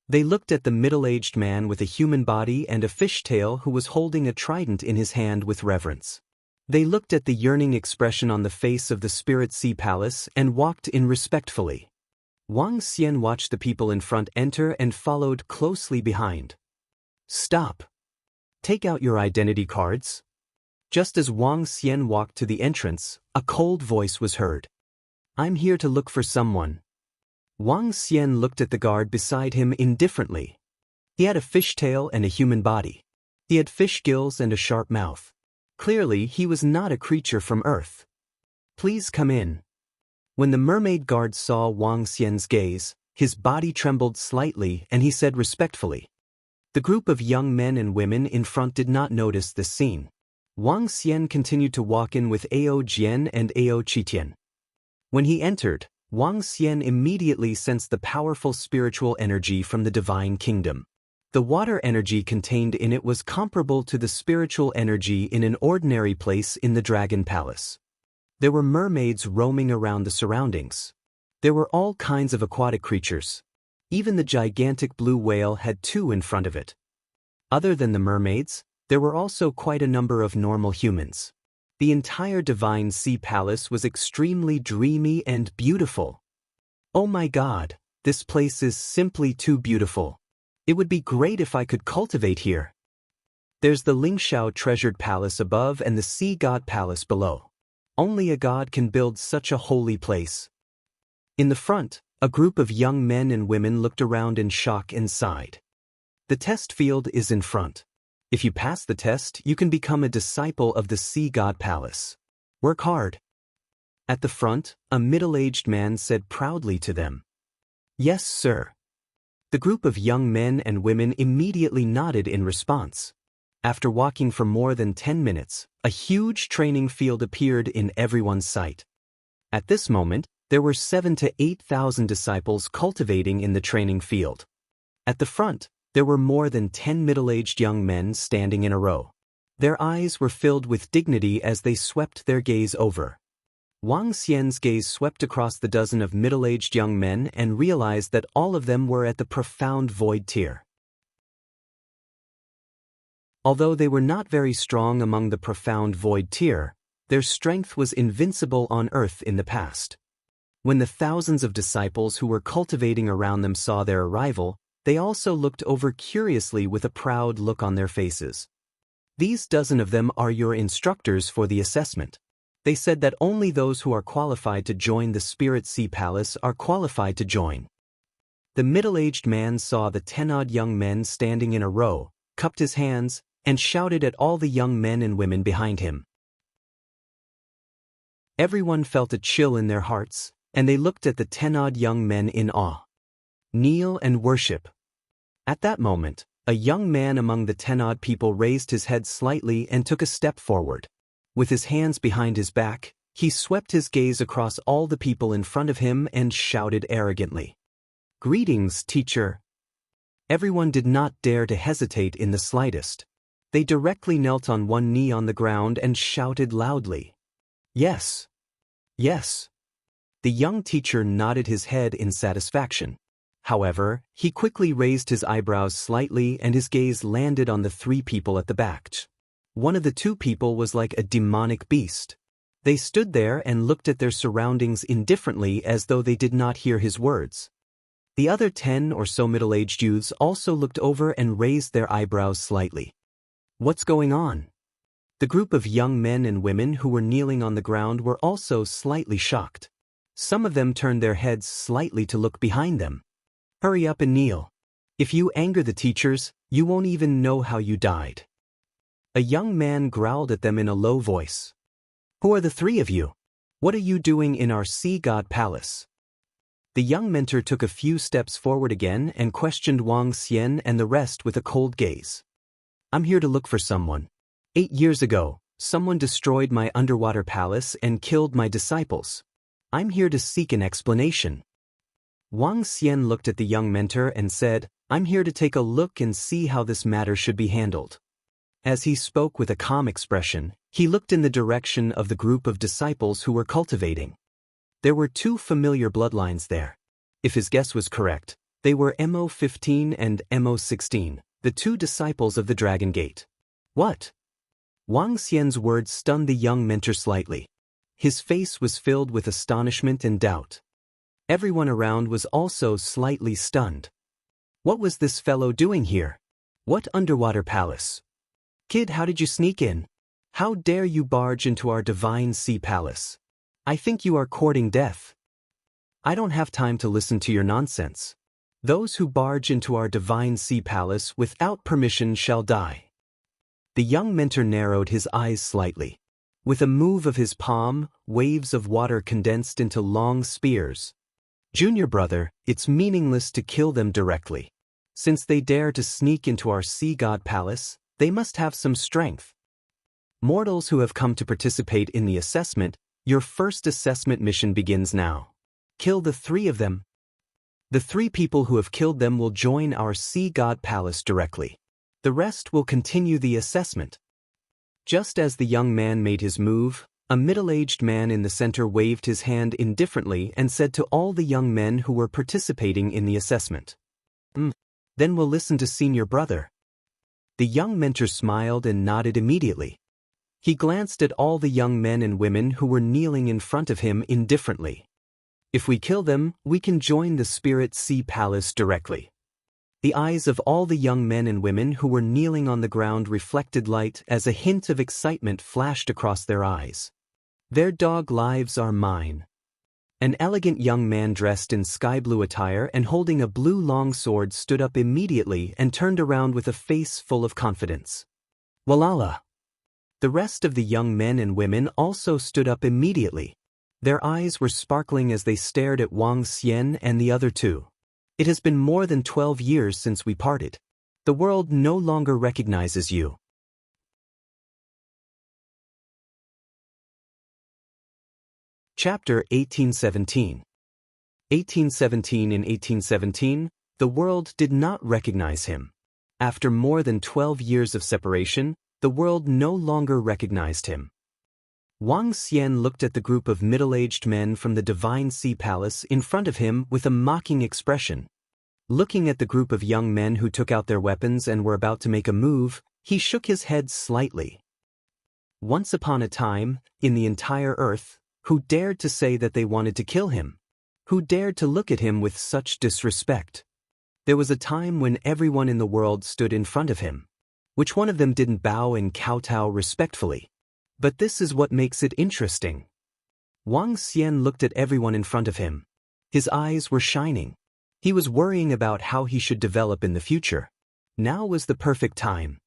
They looked at the middle-aged man with a human body and a fishtail who was holding a trident in his hand with reverence. They looked at the yearning expression on the face of the Spirit Sea Palace and walked in respectfully. Wang Xian watched the people in front enter and followed closely behind. Stop! Take out your identity cards. Just as Wang Xian walked to the entrance, a cold voice was heard. I'm here to look for someone. Wang Xian looked at the guard beside him indifferently. He had a fishtail and a human body. He had fish gills and a sharp mouth. Clearly, he was not a creature from Earth. Please come in. When the mermaid guard saw Wang Xian's gaze, his body trembled slightly and he said respectfully. The group of young men and women in front did not notice this scene. Wang Xian continued to walk in with Ao Jian and Ao Qitian. When he entered, Wang Xian immediately sensed the powerful spiritual energy from the divine kingdom. The water energy contained in it was comparable to the spiritual energy in an ordinary place in the Dragon Palace. There were mermaids roaming around the surroundings. There were all kinds of aquatic creatures. Even the gigantic blue whale had two in front of it. Other than the mermaids, there were also quite a number of normal humans. The entire divine sea palace was extremely dreamy and beautiful. Oh my God, this place is simply too beautiful. It would be great if I could cultivate here. There's the Lingxiao treasured palace above and the sea god palace below. Only a god can build such a holy place. In the front, a group of young men and women looked around in shock and sighed. The test field is in front. If you pass the test, you can become a disciple of the Sea God Palace. Work hard. At the front, a middle-aged man said proudly to them. Yes, sir. The group of young men and women immediately nodded in response. After walking for more than 10 minutes, a huge training field appeared in everyone's sight. At this moment, there were 7,000 to 8,000 disciples cultivating in the training field. At the front, there were more than 10 middle-aged young men standing in a row. Their eyes were filled with dignity as they swept their gaze over. Wang Xian's gaze swept across the dozen of middle-aged young men and realized that all of them were at the profound void tier. Although they were not very strong among the profound void tier, their strength was invincible on Earth in the past. When the thousands of disciples who were cultivating around them saw their arrival, they also looked over curiously with a proud look on their faces. These dozen of them are your instructors for the assessment. They said that only those who are qualified to join the Spirit Sea Palace are qualified to join. The middle-aged man saw the 10-odd young men standing in a row, cupped his hands, and shouted at all the young men and women behind him. Everyone felt a chill in their hearts, and they looked at the 10-odd young men in awe. Kneel and worship. At that moment, a young man among the 10-odd people raised his head slightly and took a step forward. With his hands behind his back, he swept his gaze across all the people in front of him and shouted arrogantly. Greetings, teacher. Everyone did not dare to hesitate in the slightest. They directly knelt on one knee on the ground and shouted loudly. Yes. Yes. The young teacher nodded his head in satisfaction. However, he quickly raised his eyebrows slightly and his gaze landed on the three people at the back. One of the two people was like a demonic beast. They stood there and looked at their surroundings indifferently as though they did not hear his words. The other 10 or so middle-aged youths also looked over and raised their eyebrows slightly. What's going on? The group of young men and women who were kneeling on the ground were also slightly shocked. Some of them turned their heads slightly to look behind them. Hurry up and kneel. If you anger the teachers, you won't even know how you died. A young man growled at them in a low voice. Who are the three of you? What are you doing in our sea god palace? The young mentor took a few steps forward again and questioned Wang Xian and the rest with a cold gaze. I'm here to look for someone. 8 years ago, someone destroyed my underwater palace and killed my disciples. I'm here to seek an explanation. Wang Xian looked at the young mentor and said, I'm here to take a look and see how this matter should be handled. As he spoke with a calm expression, he looked in the direction of the group of disciples who were cultivating. There were two familiar bloodlines there. If his guess was correct, they were Mo15 and Mo16, the two disciples of the Dragon Gate. What? Wang Xian's words stunned the young mentor slightly. His face was filled with astonishment and doubt. Everyone around was also slightly stunned. What was this fellow doing here? What underwater palace? Kid, how did you sneak in? How dare you barge into our divine sea palace? I think you are courting death. I don't have time to listen to your nonsense. Those who barge into our divine sea palace without permission shall die. The young mentor narrowed his eyes slightly. With a move of his palm, waves of water condensed into long spears. Junior brother, it's meaningless to kill them directly. Since they dare to sneak into our sea god palace, they must have some strength. Mortals who have come to participate in the assessment, your first assessment mission begins now. Kill the three of them. The three people who have killed them will join our sea god palace directly. The rest will continue the assessment. Just as the young man made his move, a middle-aged man in the center waved his hand indifferently and said to all the young men who were participating in the assessment. Then we'll listen to senior brother. The young mentor smiled and nodded immediately. He glanced at all the young men and women who were kneeling in front of him indifferently. If we kill them, we can join the Spirit Sea Palace directly. The eyes of all the young men and women who were kneeling on the ground reflected light as a hint of excitement flashed across their eyes. Their dog lives are mine. An elegant young man dressed in sky blue attire and holding a blue long sword stood up immediately and turned around with a face full of confidence. Walala! The rest of the young men and women also stood up immediately. Their eyes were sparkling as they stared at Wang Xian and the other two. It has been more than 12 years since we parted. The world no longer recognizes you. Chapter 1817. 1817. In 1817, the world did not recognize him. After more than 12 years of separation, the world no longer recognized him. Wang Xian looked at the group of middle-aged men from the Divine Sea Palace in front of him with a mocking expression. Looking at the group of young men who took out their weapons and were about to make a move, he shook his head slightly. Once upon a time, in the entire earth, who dared to say that they wanted to kill him? Who dared to look at him with such disrespect? There was a time when everyone in the world stood in front of him. Which one of them didn't bow and kowtow respectfully? But this is what makes it interesting. Wang Xian looked at everyone in front of him. His eyes were shining. He was worrying about how he should develop in the future. Now was the perfect time.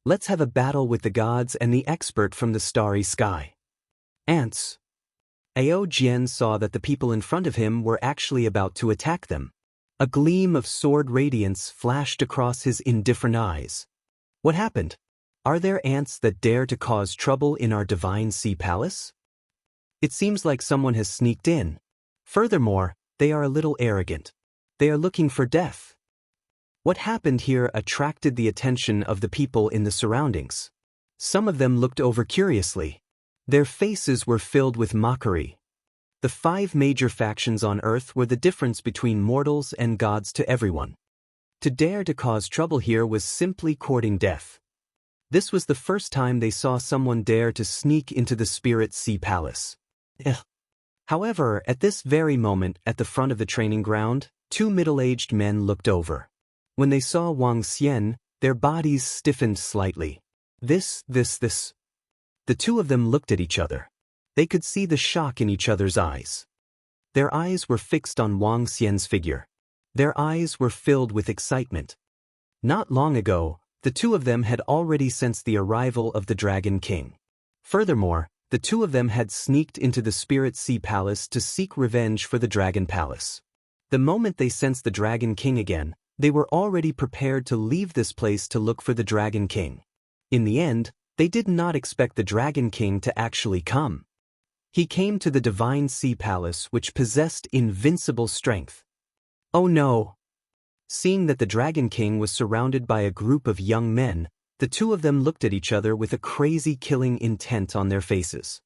Let's have a battle with the gods and the expert from the starry sky. Ants. Ao Jian saw that the people in front of him were actually about to attack them. A gleam of sword radiance flashed across his indifferent eyes. What happened? Are there ants that dare to cause trouble in our divine sea palace? It seems like someone has sneaked in. Furthermore, they are a little arrogant. They are looking for death. What happened here attracted the attention of the people in the surroundings. Some of them looked over curiously. Their faces were filled with mockery. The 5 major factions on Earth were the difference between mortals and gods to everyone. To dare to cause trouble here was simply courting death. This was the first time they saw someone dare to sneak into the Spirit Sea Palace. However, at this very moment, at the front of the training ground, 2 middle-aged men looked over. When they saw Wang Xian, their bodies stiffened slightly. This. The 2 of them looked at each other. They could see the shock in each other's eyes. Their eyes were fixed on Wang Xian's figure. Their eyes were filled with excitement. Not long ago, the 2 of them had already sensed the arrival of the Dragon King. Furthermore, the 2 of them had sneaked into the Spirit Sea Palace to seek revenge for the Dragon Palace. The moment they sensed the Dragon King again, they were already prepared to leave this place to look for the Dragon King. In the end, they did not expect the Dragon King to actually come. He came to the Divine Sea Palace, which possessed invincible strength. Oh no! Seeing that the Dragon King was surrounded by a group of young men, the 2 of them looked at each other with a crazy killing intent on their faces.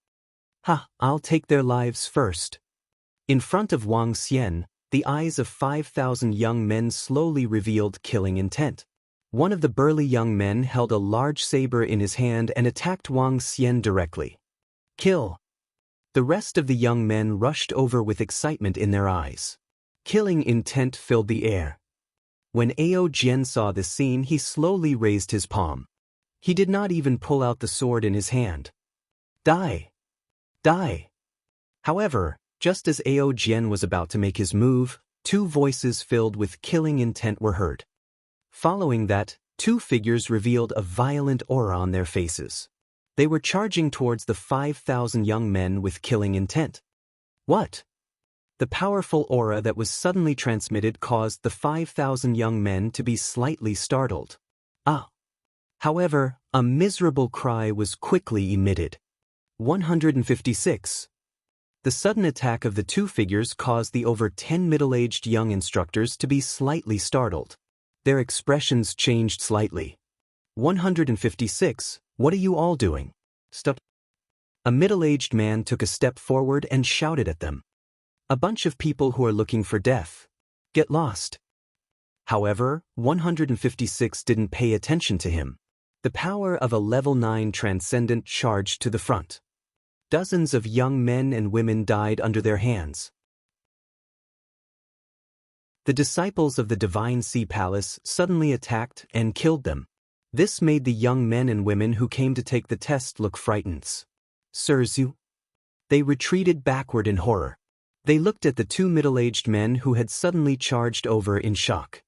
I'll take their lives first. In front of Wang Xian, the eyes of 5,000 young men slowly revealed killing intent. One of the burly young men held a large saber in his hand and attacked Wang Xian directly. Kill! The rest of the young men rushed over with excitement in their eyes. Killing intent filled the air. When Ao Jian saw this scene, he slowly raised his palm. He did not even pull out the sword in his hand. Die! Die! However, just as Ao Jian was about to make his move, 2 voices filled with killing intent were heard. Following that, 2 figures revealed a violent aura on their faces. They were charging towards the 5,000 young men with killing intent. What? The powerful aura that was suddenly transmitted caused the 5,000 young men to be slightly startled. However, a miserable cry was quickly emitted. 156. The sudden attack of the 2 figures caused the over 10 middle-aged young instructors to be slightly startled. Their expressions changed slightly. 156. What are you all doing? Stop. A middle-aged man took a step forward and shouted at them. A bunch of people who are looking for death. Get lost. However, 156 didn't pay attention to him. The power of a level 9 transcendent charged to the front. Dozens of young men and women died under their hands. The disciples of the Divine Sea Palace suddenly attacked and killed them. This made the young men and women who came to take the test look frightened. Sirzu. They retreated backward in horror. They looked at the 2 middle-aged men who had suddenly charged over in shock.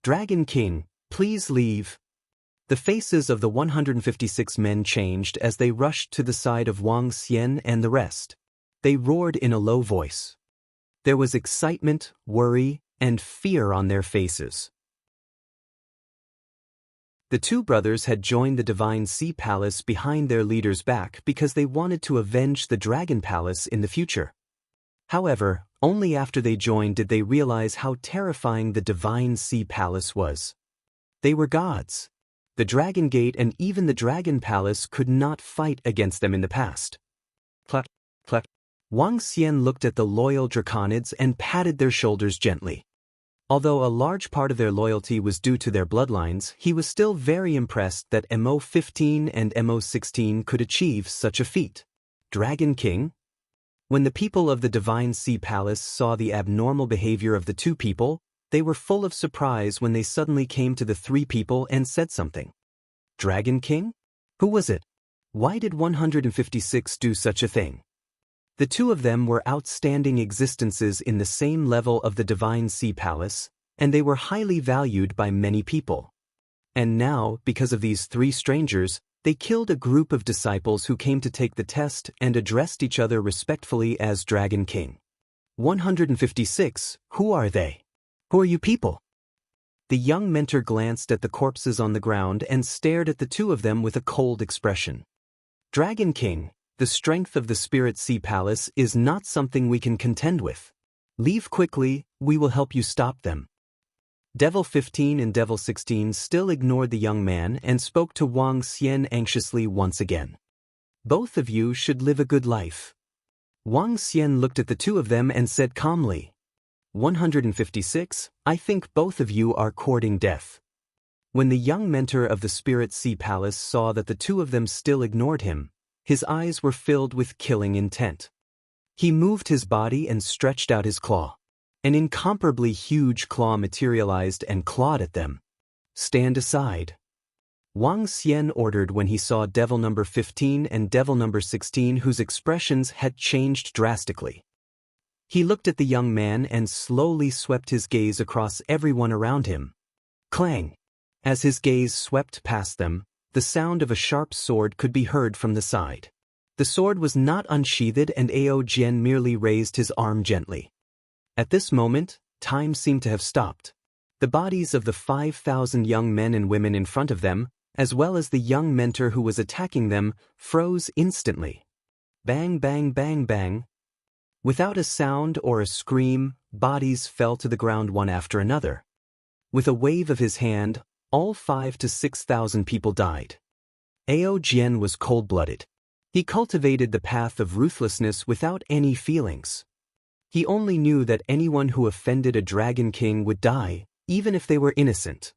Dragon King, please leave. The faces of the 156 men changed as they rushed to the side of Wang Xian and the rest. They roared in a low voice. There was excitement, worry, and fear on their faces. The 2 brothers had joined the Divine Sea Palace behind their leader's back because they wanted to avenge the Dragon Palace in the future. However, only after they joined did they realize how terrifying the Divine Sea Palace was. They were gods. The Dragon Gate and even the Dragon Palace could not fight against them in the past. Clap, clap. Wang Xian looked at the loyal Draconids and patted their shoulders gently. Although a large part of their loyalty was due to their bloodlines, he was still very impressed that MO15 and MO16 could achieve such a feat. Dragon King? When the people of the Divine Sea Palace saw the abnormal behavior of the 2 people, they were full of surprise when they suddenly came to the 3 people and said something. Dragon King? Who was it? Why did 156 do such a thing? The 2 of them were outstanding existences in the same level of the Divine Sea Palace, and they were highly valued by many people. And now, because of these 3 strangers, they killed a group of disciples who came to take the test and addressed each other respectfully as Dragon King. 156, who are they? Who are you people? The young mentor glanced at the corpses on the ground and stared at the 2 of them with a cold expression. Dragon King, the strength of the Spirit Sea Palace is not something we can contend with. Leave quickly, we will help you stop them. Devil 15 and Devil 16 still ignored the young man and spoke to Wang Xian anxiously once again. Both of you should live a good life. Wang Xian looked at the two of them and said calmly, 156, I think both of you are courting death. When the young mentor of the Spirit Sea Palace saw that the two of them still ignored him, his eyes were filled with killing intent. He moved his body and stretched out his claw. An incomparably huge claw materialized and clawed at them. Stand aside. Wang Xian ordered when he saw Devil number 15 and Devil number 16, whose expressions had changed drastically. He looked at the young man and slowly swept his gaze across everyone around him. Clang! As his gaze swept past them, the sound of a sharp sword could be heard from the side. The sword was not unsheathed and Ao Jian merely raised his arm gently. At this moment, time seemed to have stopped. The bodies of the 5,000 young men and women in front of them, as well as the young mentor who was attacking them, froze instantly. Bang, bang, bang, bang. Without a sound or a scream, bodies fell to the ground one after another. With a wave of his hand, all 5,000 to 6,000 people died. Ao Jian was cold-blooded. He cultivated the path of ruthlessness without any feelings. He only knew that anyone who offended a Dragon King would die, even if they were innocent.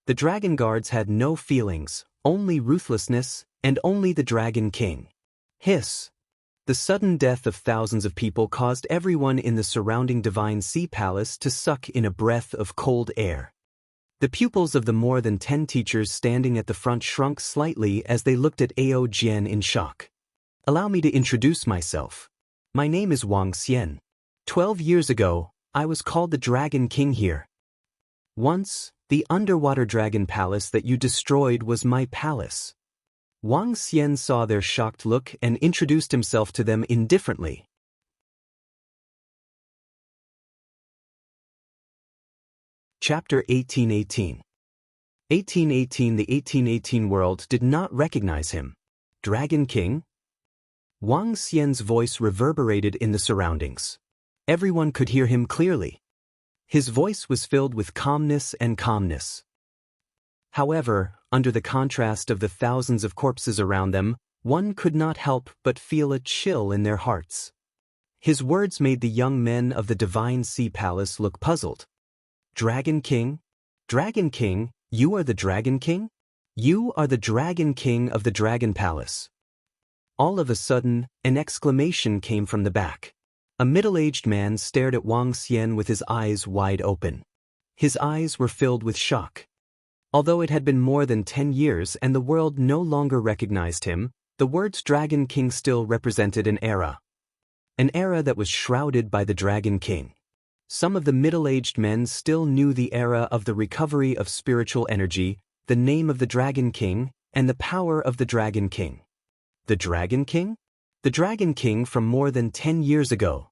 The Dragon Guards had no feelings, only ruthlessness, and only the Dragon King. Hiss! The sudden death of thousands of people caused everyone in the surrounding Divine Sea Palace to suck in a breath of cold air. The pupils of the more than 10 teachers standing at the front shrunk slightly as they looked at Ao Jian in shock. Allow me to introduce myself. My name is Wang Xian. 12 years ago, I was called the Dragon King here. Once, the underwater dragon palace that you destroyed was my palace. Wang Xian saw their shocked look and introduced himself to them indifferently. Chapter 1818. 1818. The 1818 world did not recognize him. Dragon King? Wang Xian's voice reverberated in the surroundings. Everyone could hear him clearly. His voice was filled with calmness and calmness. However, under the contrast of the thousands of corpses around them, one could not help but feel a chill in their hearts. His words made the young men of the Divine Sea Palace look puzzled. Dragon King? Dragon King, you are the Dragon King? You are the Dragon King of the Dragon Palace. All of a sudden, an exclamation came from the back. A middle-aged man stared at Wang Xian with his eyes wide open. His eyes were filled with shock. Although it had been more than 10 years and the world no longer recognized him, the words Dragon King still represented an era. An era that was shrouded by the Dragon King. Some of the middle-aged men still knew the era of the recovery of spiritual energy, the name of the Dragon King, and the power of the Dragon King. The Dragon King? The Dragon King from more than 10 years ago.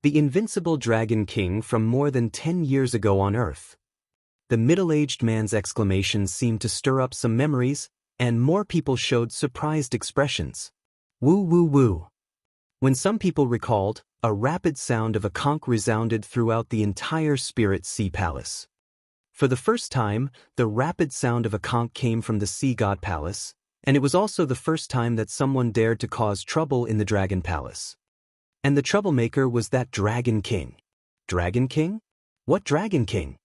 The Invincible Dragon King from more than 10 years ago on Earth. The middle-aged man's exclamation seemed to stir up some memories, and more people showed surprised expressions. Woo woo woo. When some people recalled, a rapid sound of a conch resounded throughout the entire Spirit Sea Palace. For the first time, the rapid sound of a conch came from the Sea God Palace, and it was also the first time that someone dared to cause trouble in the Dragon Palace. And the troublemaker was that Dragon King. Dragon King? What Dragon King?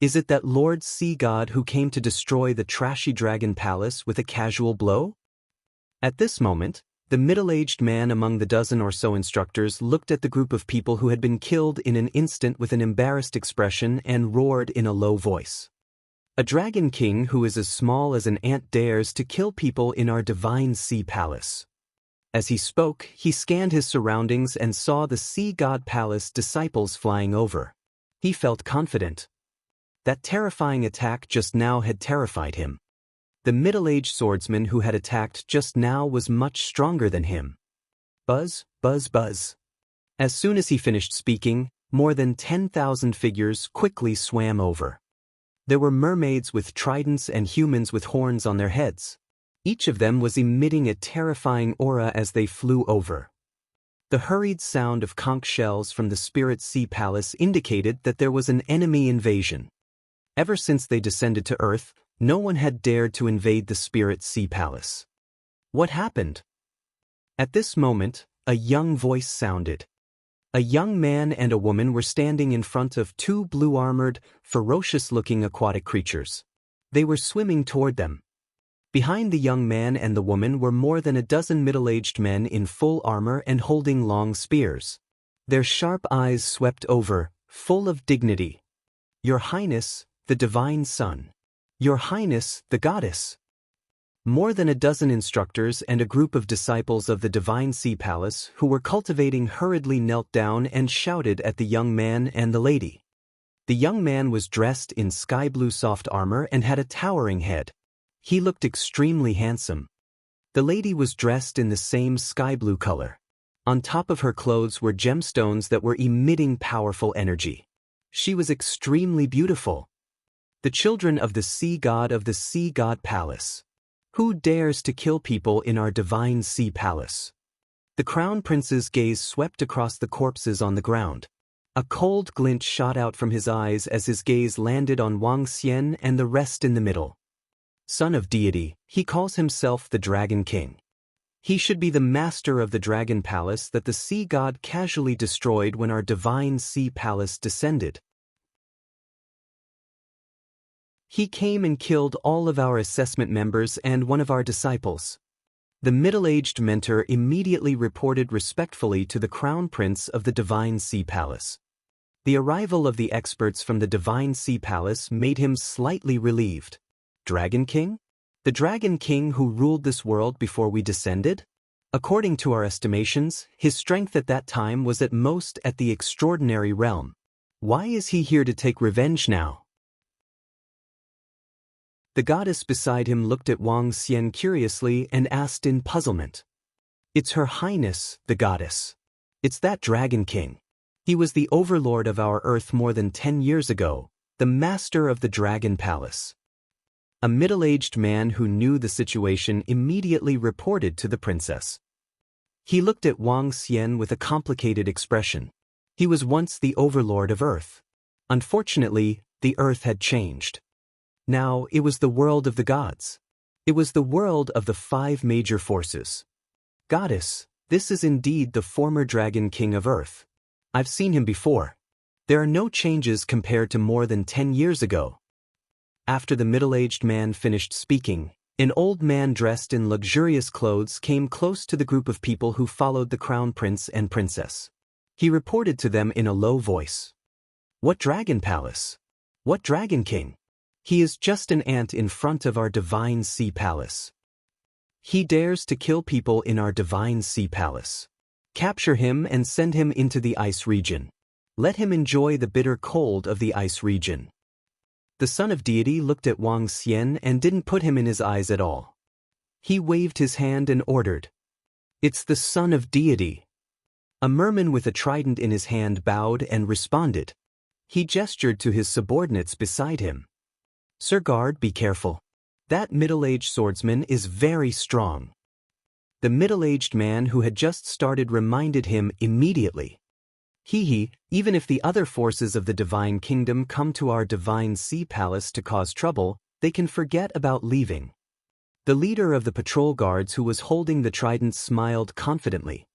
Is it that Lord Sea God who came to destroy the trashy Dragon Palace with a casual blow? At this moment, the middle-aged man among the dozen or so instructors looked at the group of people who had been killed in an instant with an embarrassed expression and roared in a low voice. A Dragon King who is as small as an ant dares to kill people in our Divine Sea Palace. As he spoke, he scanned his surroundings and saw the Sea God Palace disciples flying over. He felt confident. That terrifying attack just now had terrified him. The middle-aged swordsman who had attacked just now was much stronger than him. Buzz, buzz, buzz. As soon as he finished speaking, more than 10,000 figures quickly swam over. There were mermaids with tridents and humans with horns on their heads. Each of them was emitting a terrifying aura as they flew over. The hurried sound of conch shells from the Spirit Sea Palace indicated that there was an enemy invasion. Ever since they descended to Earth, no one had dared to invade the Spirit Sea Palace. What happened? At this moment, a young voice sounded. A young man and a woman were standing in front of two blue-armored, ferocious-looking aquatic creatures. They were swimming toward them. Behind the young man and the woman were more than a dozen middle-aged men in full armor and holding long spears. Their sharp eyes swept over, full of dignity. "Your Highness, the Divine Sun. Your Highness, the Goddess." More than a dozen instructors and a group of disciples of the Divine Sea Palace who were cultivating hurriedly knelt down and shouted at the young man and the lady. The young man was dressed in sky-blue soft armor and had a towering head. He looked extremely handsome. The lady was dressed in the same sky-blue color. On top of her clothes were gemstones that were emitting powerful energy. She was extremely beautiful. The children of the Sea God Palace. Who dares to kill people in our Divine Sea Palace? The Crown Prince's gaze swept across the corpses on the ground. A cold glint shot out from his eyes as his gaze landed on Wang Xian and the rest in the middle. Son of deity, he calls himself the Dragon King. He should be the master of the Dragon Palace that the Sea God casually destroyed when our Divine Sea Palace descended. He came and killed all of our assessment members and one of our disciples. The middle-aged mentor immediately reported respectfully to the Crown Prince of the Divine Sea Palace. The arrival of the experts from the Divine Sea Palace made him slightly relieved. Dragon King? The Dragon King who ruled this world before we descended? According to our estimations, his strength at that time was at most at the extraordinary realm. Why is he here to take revenge now? The goddess beside him looked at Wang Xian curiously and asked in puzzlement. "It's Her Highness, the goddess. It's that Dragon King. He was the overlord of our Earth more than 10 years ago, the master of the Dragon Palace." A middle-aged man who knew the situation immediately reported to the princess. He looked at Wang Xian with a complicated expression. He was once the overlord of Earth. Unfortunately, the Earth had changed. Now it was the world of the gods. It was the world of the 5 major forces. "Goddess, this is indeed the former Dragon King of Earth. I've seen him before. There are no changes compared to more than 10 years ago." After the middle-aged man finished speaking, an old man dressed in luxurious clothes came close to the group of people who followed the Crown Prince and Princess. He reported to them in a low voice. "What Dragon Palace? What Dragon King? He is just an ant in front of our Divine Sea Palace. He dares to kill people in our Divine Sea Palace. Capture him and send him into the ice region. Let him enjoy the bitter cold of the ice region." The son of deity looked at Wang Xian and didn't put him in his eyes at all. He waved his hand and ordered, "It's the son of deity." A merman with a trident in his hand bowed and responded. He gestured to his subordinates beside him. "Sir Guard, be careful. That middle-aged swordsman is very strong." The middle-aged man who had just started reminded him immediately. Even if the other forces of the Divine Kingdom come to our Divine Sea Palace to cause trouble, they can forget about leaving." The leader of the patrol guards who was holding the trident smiled confidently.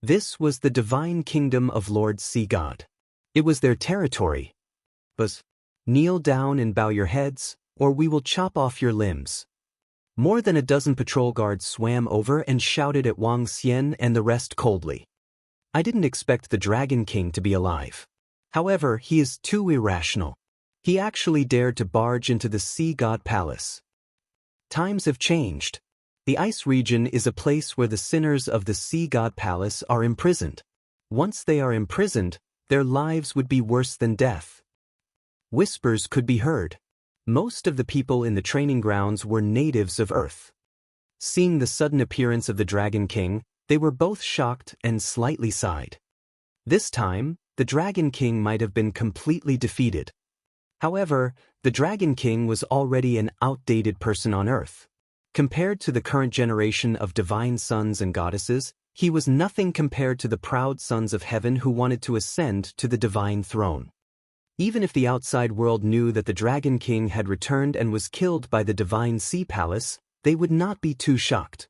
This was the Divine Kingdom of Lord Sea God. It was their territory. But kneel down and bow your heads, or we will chop off your limbs. More than a dozen patrol guards swam over and shouted at Wang Xian and the rest coldly. I didn't expect the Dragon King to be alive. However, he is too irrational. He actually dared to barge into the Sea God Palace. Times have changed. The ice region is a place where the sinners of the Sea God Palace are imprisoned. Once they are imprisoned, their lives would be worse than death. Whispers could be heard. Most of the people in the training grounds were natives of Earth. Seeing the sudden appearance of the Dragon King, they were both shocked and slightly sighed. This time, the Dragon King might have been completely defeated. However, the Dragon King was already an outdated person on Earth. Compared to the current generation of divine sons and goddesses, he was nothing compared to the proud sons of heaven who wanted to ascend to the divine throne. Even if the outside world knew that the Dragon King had returned and was killed by the Divine Sea Palace, they would not be too shocked.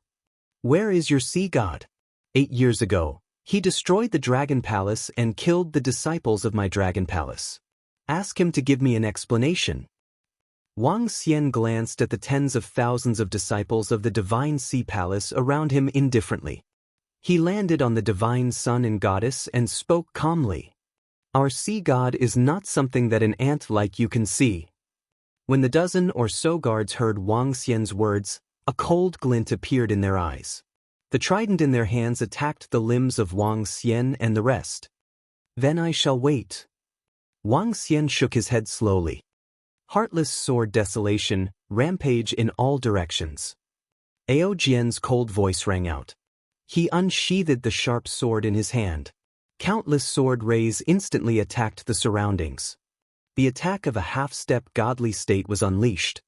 "Where is your sea god?" 8 years ago, he destroyed the Dragon Palace and killed the disciples of my Dragon Palace. Ask him to give me an explanation." Wang Xian glanced at the tens of thousands of disciples of the Divine Sea Palace around him indifferently. He landed on the Divine Sun and Goddess and spoke calmly. "Our sea god is not something that an ant like you can see." When the dozen or so guards heard Wang Xian's words, a cold glint appeared in their eyes. The trident in their hands attacked the limbs of Wang Xian and the rest. "Then I shall wait." Wang Xian shook his head slowly. Heartless sword desolation, rampage in all directions. Ao Jian's cold voice rang out. He unsheathed the sharp sword in his hand. Countless sword rays instantly attacked the surroundings. The attack of a half-step godly state was unleashed.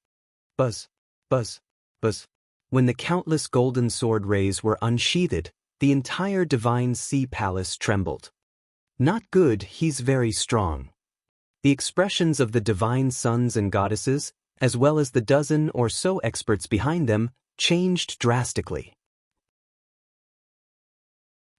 Buzz, buzz, buzz. When the countless golden sword rays were unsheathed, the entire Divine Sea Palace trembled. "Not good, he's very strong." The expressions of the divine sons and goddesses, as well as the dozen or so experts behind them, changed drastically.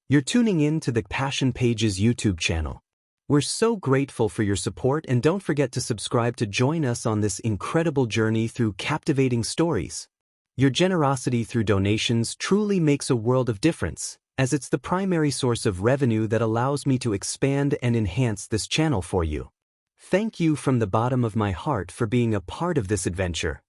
You're tuning in to the Passion Pages YouTube channel. We're so grateful for your support, and don't forget to subscribe to join us on this incredible journey through captivating stories. Your generosity through donations truly makes a world of difference, as it's the primary source of revenue that allows me to expand and enhance this channel for you. Thank you from the bottom of my heart for being a part of this adventure.